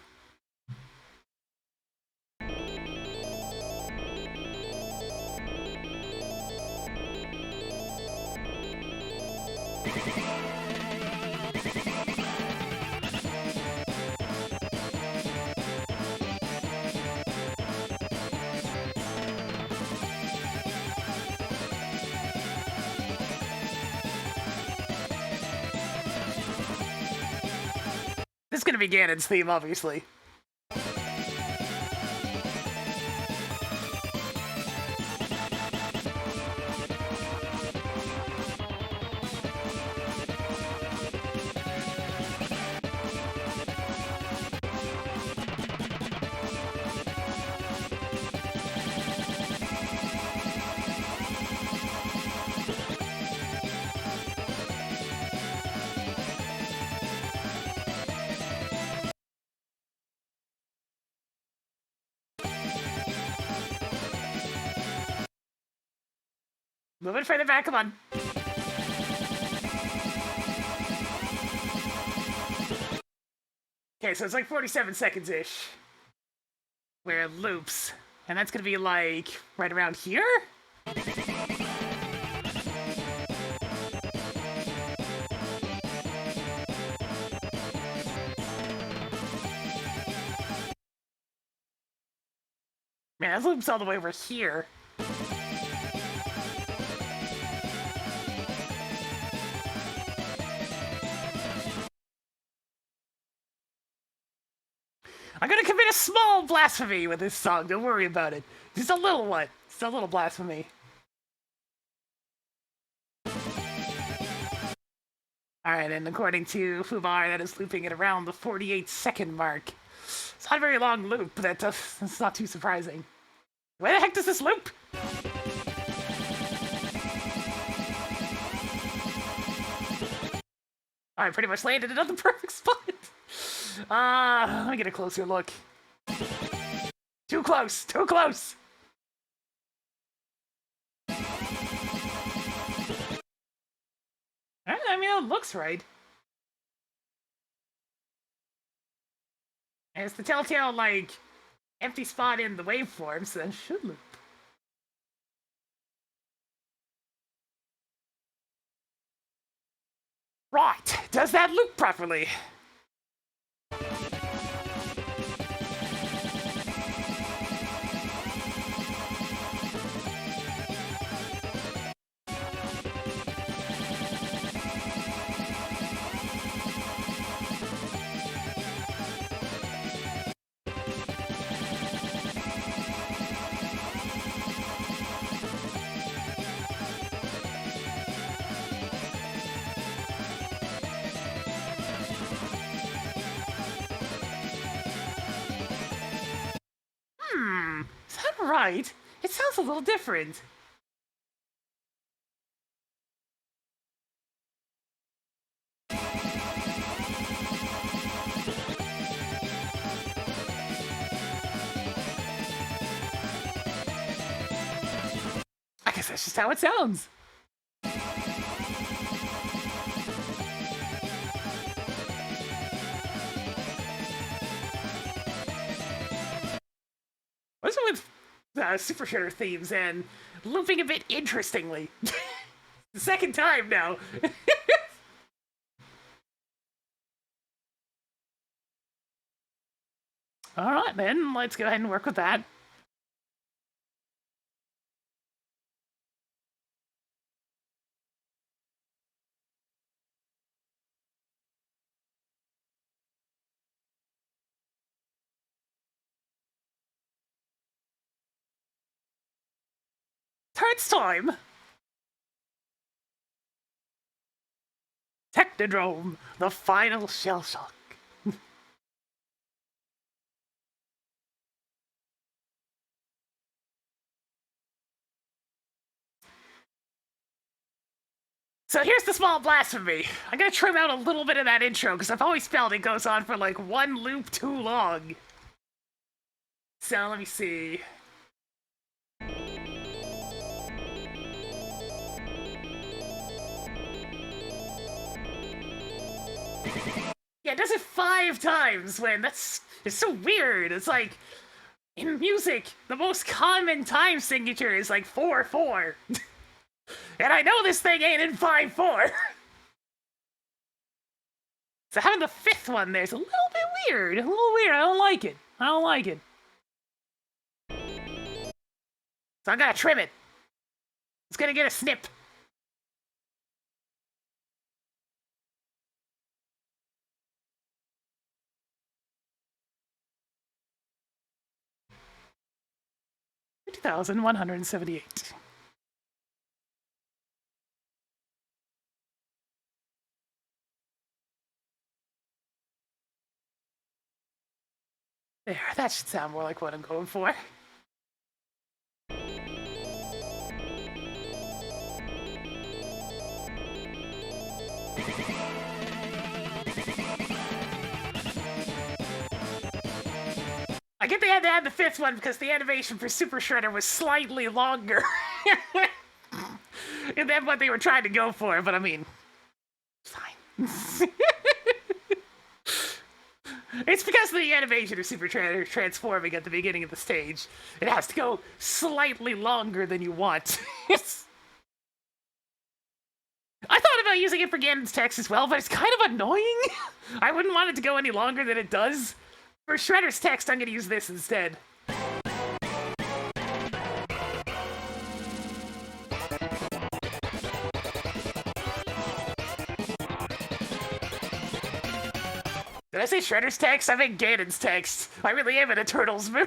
This is gonna be Ganon's theme, obviously. Move it further back, come on. Okay, so it's like 47 seconds-ish. Where it loops. And that's gonna be like right around here? Man, that loops all the way over here. I'm gonna commit a small blasphemy with this song, don't worry about it. Just a little one. Just a little blasphemy. Alright, and according to Fubar, that is looping at around the 48-second mark. It's not a very long loop, but that's not too surprising. Where the heck does this loop? I pretty much landed it on the perfect spot. Let me get a closer look. Too close, too close. I mean, it looks right. And it's the telltale, like, empty spot in the waveform, so that should loop. Right, does that loop properly? Is that right? It sounds a little different. I guess that's just how it sounds. What's it with Super Shredder themes and looping a bit interestingly? The second time now. Alright then, let's go ahead and work with that. Turns time! Technodrome, the final shell shock. So here's the small blasphemy. I'm gonna trim out a little bit of that intro, because I've always felt it goes on for like one loop too long. So let me see. Yeah, it does it 5 times when it's so weird. It's like, in music, the most common time signature is like 4/4. And I know this thing ain't in 5/4. So having the 5th one there's a little bit weird. A little weird. I don't like it. I don't like it. So I gotta trim it. It's gonna get a snip. $2,178. There, that should sound more like what I'm going for. I get they had to add the 5th one because the animation for Super Shredder was slightly longer than what they were trying to go for, but I mean, fine. It's because of the animation of Super Shredder transforming at the beginning of the stage. It has to go slightly longer than you want. I thought about using it for Ganon's text as well, but it's kind of annoying. I wouldn't want it to go any longer than it does. For Shredder's text, I'm going to use this instead. Did I say Shredder's text? I meant Ganon's text. I really am in a Turtles mood.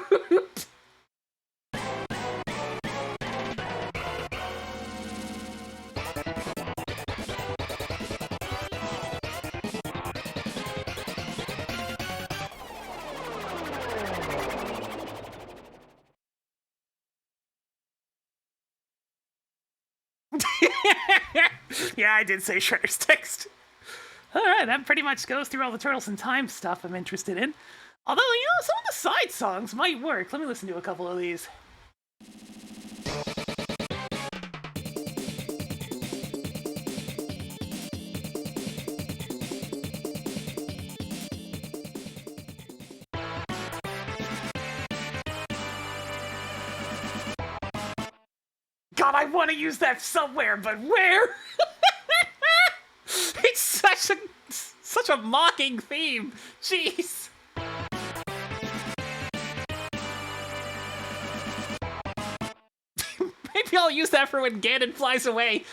Yeah, I did say Shredder's text. Alright, that pretty much goes through all the Turtles in Time stuff I'm interested in. Although, you know, some of the side songs might work. Let me listen to a couple of these. God, I want to use that somewhere, but where? It's such a mocking theme. Jeez. Maybe I'll use that for when Ganon flies away.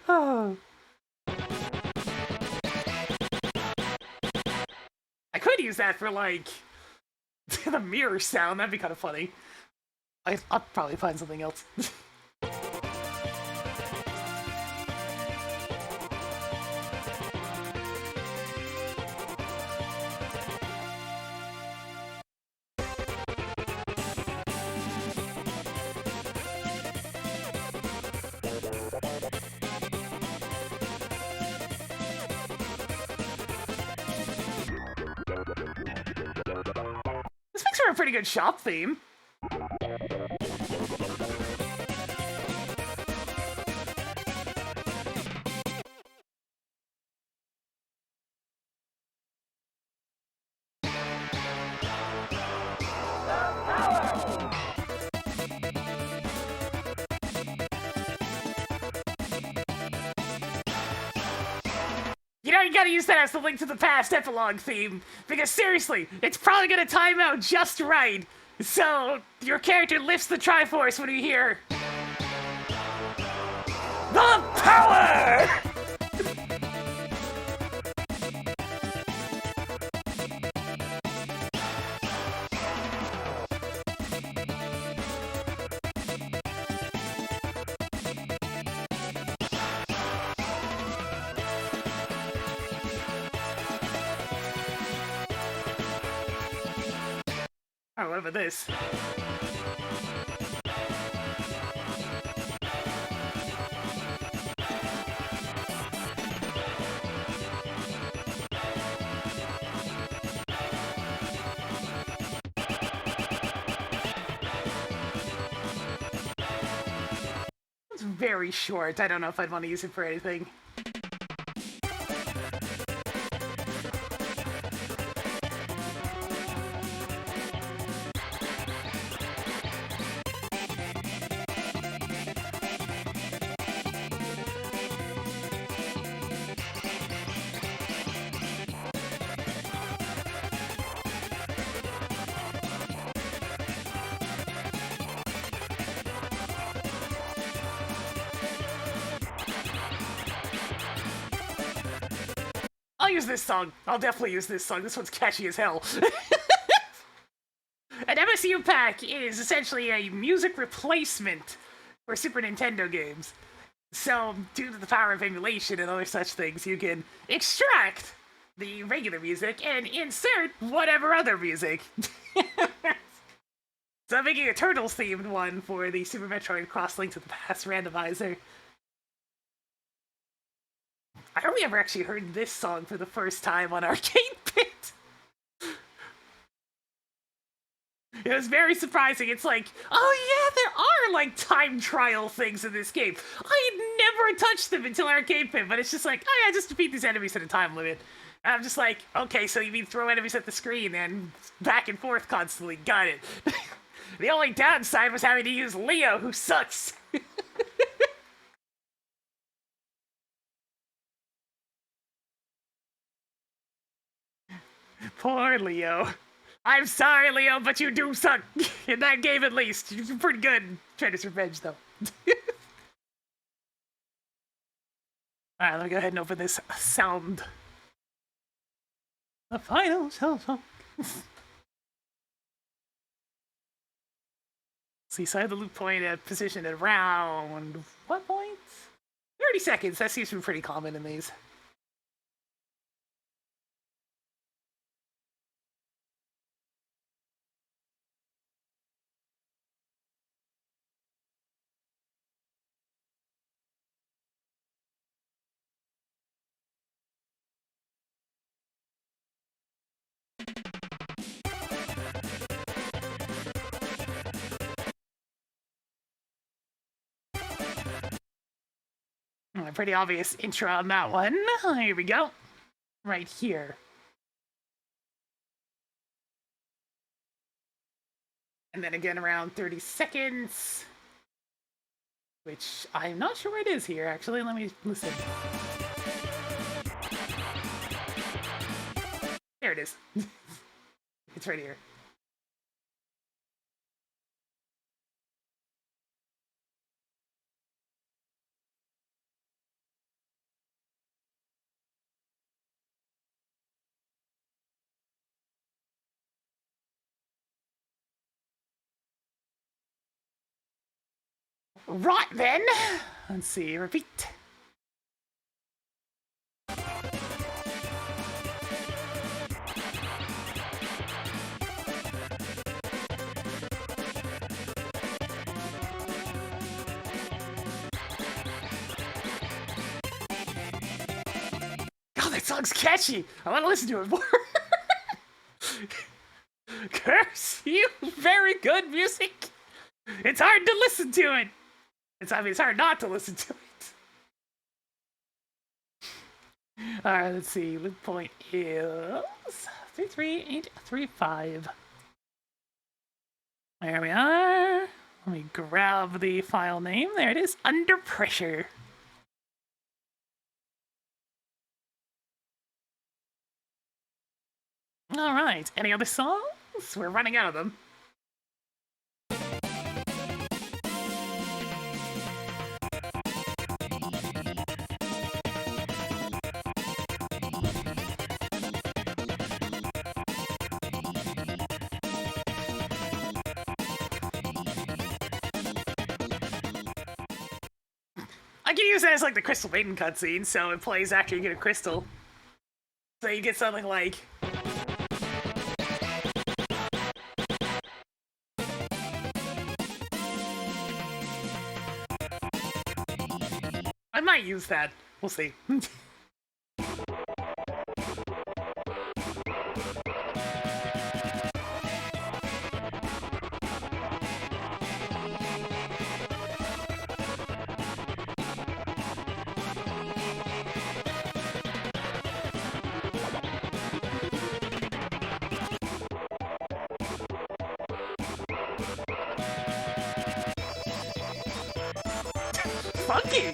Oh. I could use that for, like, the mirror sound. That'd be kind of funny. I'll probably find something else. This makes for a pretty good shop theme. You know, you gotta use that as the Link to the Past epilogue theme, because seriously, it's probably gonna time out just right. So, your character lifts the Triforce when you hear... the power! Oh, what about this? It's very short. I don't know if I'd want to use it for anything. I'll use this song. I'll definitely use this song. This one's catchy as hell. An MSU pack is essentially a music replacement for Super Nintendo games. So, due to the power of emulation and other such things, you can extract the regular music and insert whatever other music. So I'm making a Turtles-themed one for the Super Metroid Cross-Link to the Past randomizer. I only ever actually heard this song for the first time on Arcade Pit. It was very surprising. It's like, oh yeah, there are like time trial things in this game. I had never touched them until Arcade Pit, but it's just like, oh yeah, just defeat these enemies at a time limit. And I'm just like, okay, so you mean throw enemies at the screen and back and forth constantly. Got it. The only downside was having to use Leo, who sucks. Poor Leo. I'm sorry, Leo, but you do suck. In that game, at least. You're pretty good in Shredder's Revenge, though. Alright, let me go ahead and open this sound. The final song. See, so I have the loop point positioned at around... what point? 30 seconds. That seems to be pretty common in these. A pretty obvious intro on that one. Here we go. Right here. And then again around 30 seconds. Which I'm not sure where it is here, actually. Let me listen. There it is. It's right here. Right then. Let's see, repeat. Oh, that song's catchy. I want to listen to it more. Curse you, very good music. It's hard to listen to it. It's hard not to listen to it. Alright, let's see. Loop point is 33835. There we are. Let me grab the file name. There it is. Under Pressure. Alright, any other songs? We're running out of them. I can use that as like the Crystal Maiden cutscene, so it plays after you get a crystal. So you get something like... might use that. We'll see. Funky!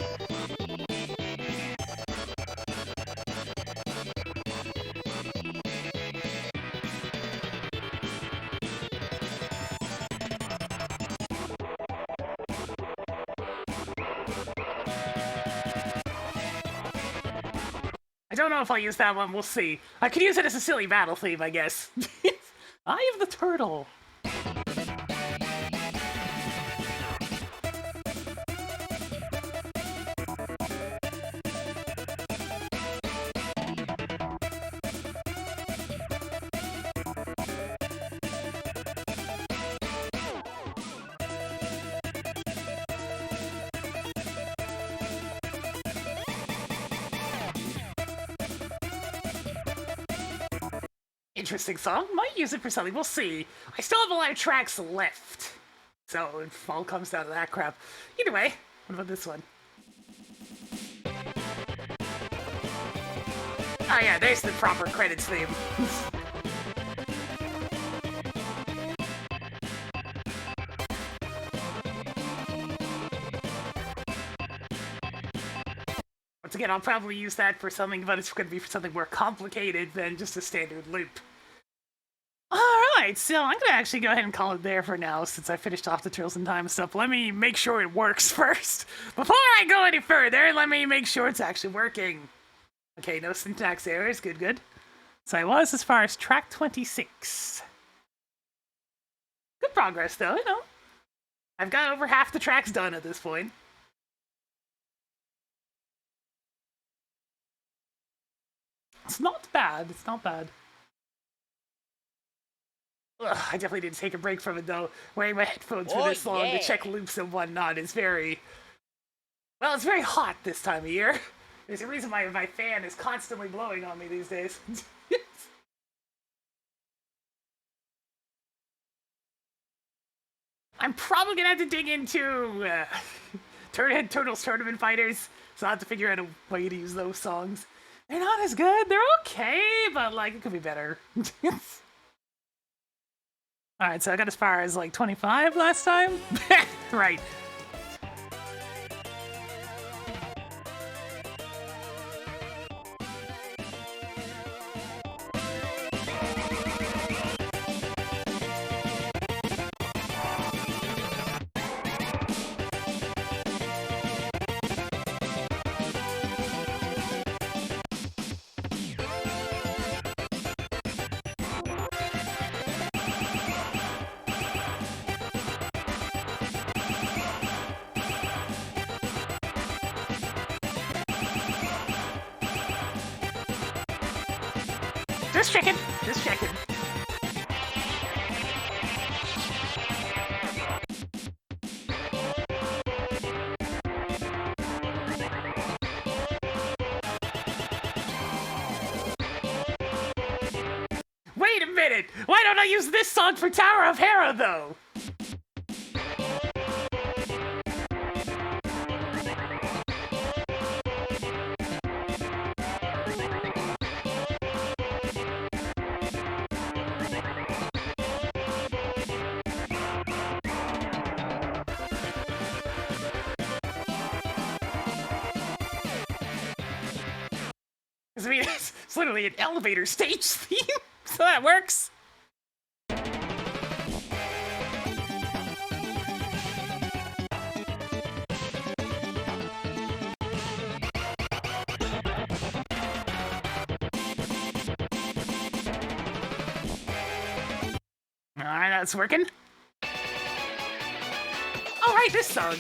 I don't know if I'll use that one, we'll see. I could use it as a silly battle theme, I guess. Eye of the Turtle. Interesting song. Might use it for something. We'll see. I still have a lot of tracks left. So it all comes down to that crap. Either way, what about this one? Oh yeah, there's the proper credits theme. Once again, I'll probably use that for something, but it's going to be for something more complicated than just a standard loop. Alright, so I'm going to actually go ahead and call it there for now, since I finished off the Turtles in Time stuff. Let me make sure it works first. Before I go any further, let me make sure it's actually working. Okay, no syntax errors, good, good. So I was as far as track 26. Good progress, though, you know. I've got over half the tracks done at this point. It's not bad, it's not bad. Ugh, I definitely did take a break from it, though. Wearing my headphones for this long to check loops and whatnot is very... Well, it's very hot this time of year. There's a reason why my fan is constantly blowing on me these days. I'm probably gonna have to dig into Turtles Tournament Fighters, so I'll have to figure out a way to use those songs. They're not as good. They're okay, but like it could be better. Alright, so I got as far as like 25 last time? Right. Just checking. Just checking. Wait a minute! Why don't I use this song for Tower of Hera, though? I mean, it's literally an elevator stage theme, so that works. Alright, that's working. Alright, this song.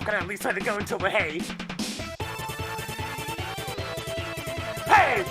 I'm gonna at least let it go until the hey. Hey!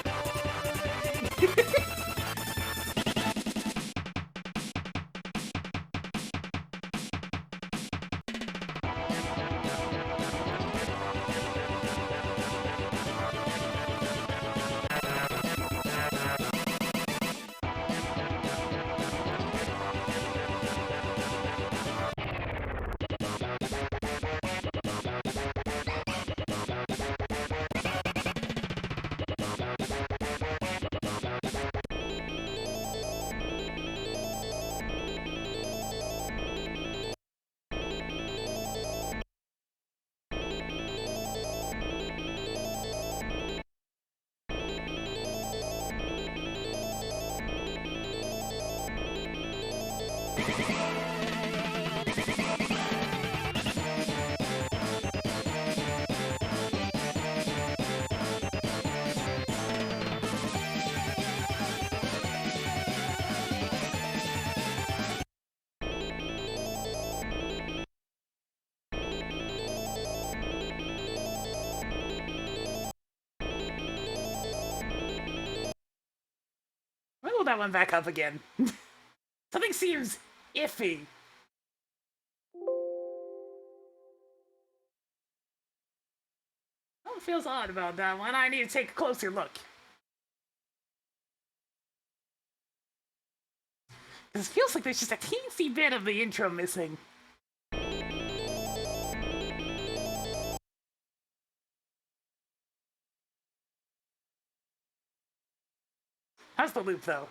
Roll that one back up again. Something seems iffy. Something feels odd about that one. I need to take a closer look. It feels like there's just a teensy bit of the intro missing. How's the loop, though?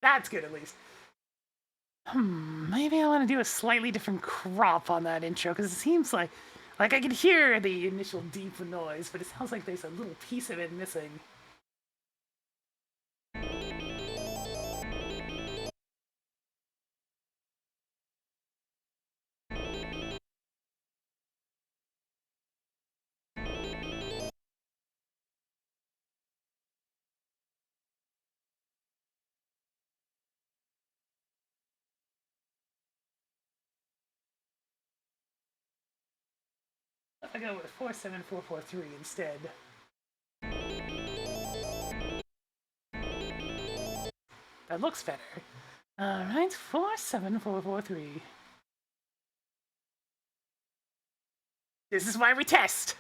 That's good, at least. Maybe I want to do a slightly different crop on that intro, because it seems like I can hear the initial deep noise, but it sounds like there's a little piece of it missing. I go with 47443 instead. That looks better. Alright, 47443. This is why we test!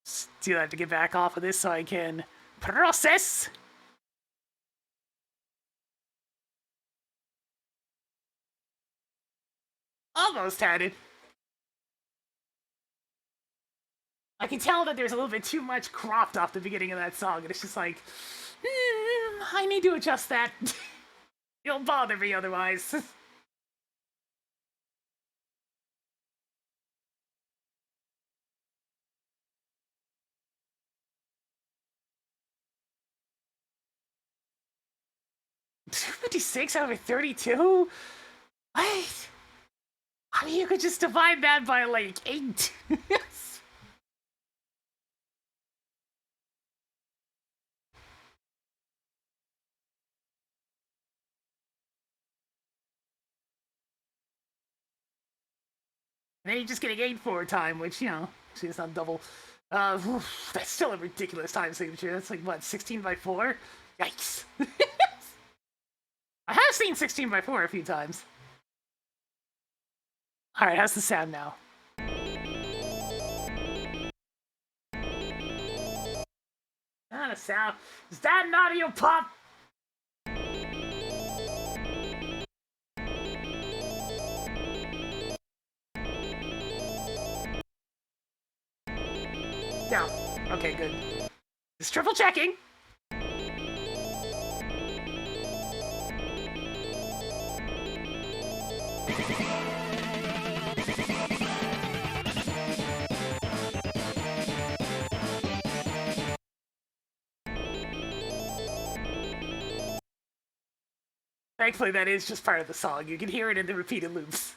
Still have to get back off of this so I can process. Almost had it. I can tell that there's a little bit too much cropped off the beginning of that song, and it's just like, I need to adjust that. It'll bother me otherwise. $256 out of 32? What? I mean, you could just divide that by, like, 8. Then you're just getting 8 for a time, which, you know, see, it's not double. That's still a ridiculous time signature. That's like, what, 16 by 4? Yikes. I have seen 16 by 4 a few times. Alright, how's the sound now? Not a sound. Is that an audio pop? No. Okay, good. Just triple checking. Thankfully, that is just part of the song. You can hear it in the repeated loops.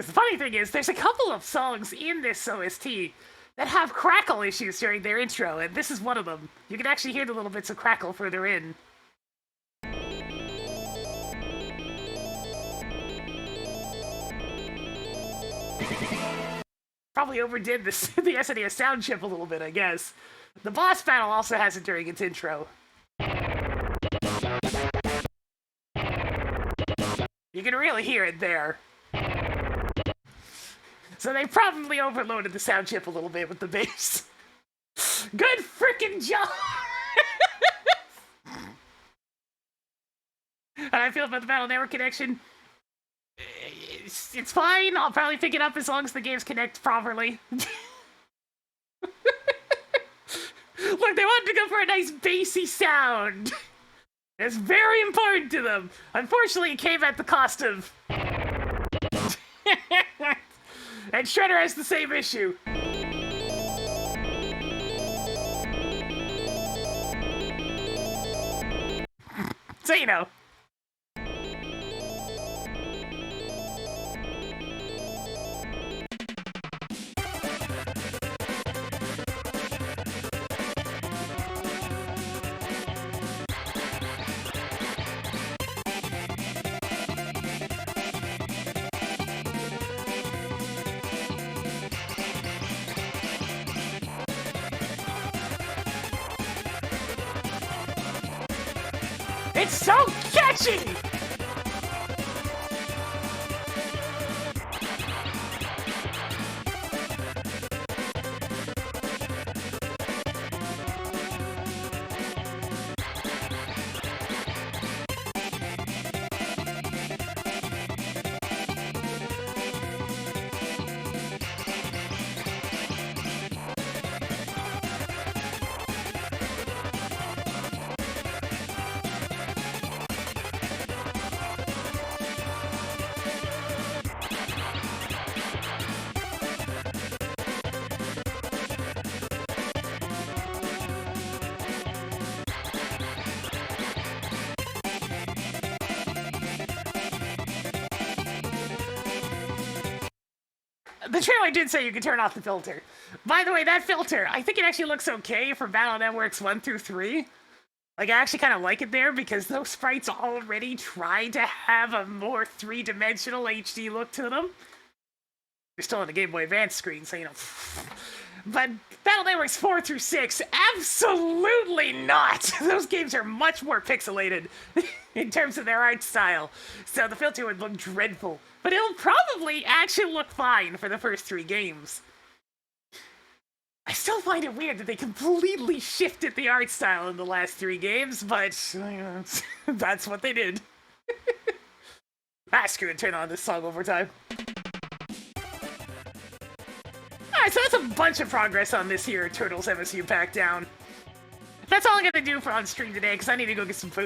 Because the funny thing is, there's a couple of songs in this OST that have crackle issues during their intro, and this is one of them. You can actually hear the little bits of crackle further in. Probably overdid this, the SNES sound chip a little bit, I guess. The boss battle also has it during its intro. You can really hear it there. So they probably overloaded the sound chip a little bit with the bass. Good frickin' job! How do I feel about the Battle Network connection? It's fine. I'll probably pick it up as long as the games connect properly. Look, they wanted to go for a nice bassy sound. It's very important to them. Unfortunately, it came at the cost of... And Shredder has the same issue. So you know. It's so catchy! The trailer did say you could turn off the filter. By the way, that filter, I think it actually looks okay for Battle Networks 1 through 3. Like, I actually kind of like it there because those sprites already try to have a more three-dimensional HD look to them. They're still on the Game Boy Advance screen, so you know. But Battle Networks 4 through 6, absolutely not! Those games are much more pixelated in terms of their art style. So the filter would look dreadful. But it'll probably actually look fine for the first 3 games. I still find it weird that they completely shifted the art style in the last 3 games, but that's what they did. Screw it, turn on this song over time. Alright, so that's a bunch of progress on this here Turtles MSU pack down. That's all I'm gonna do for on stream today, because I need to go get some food.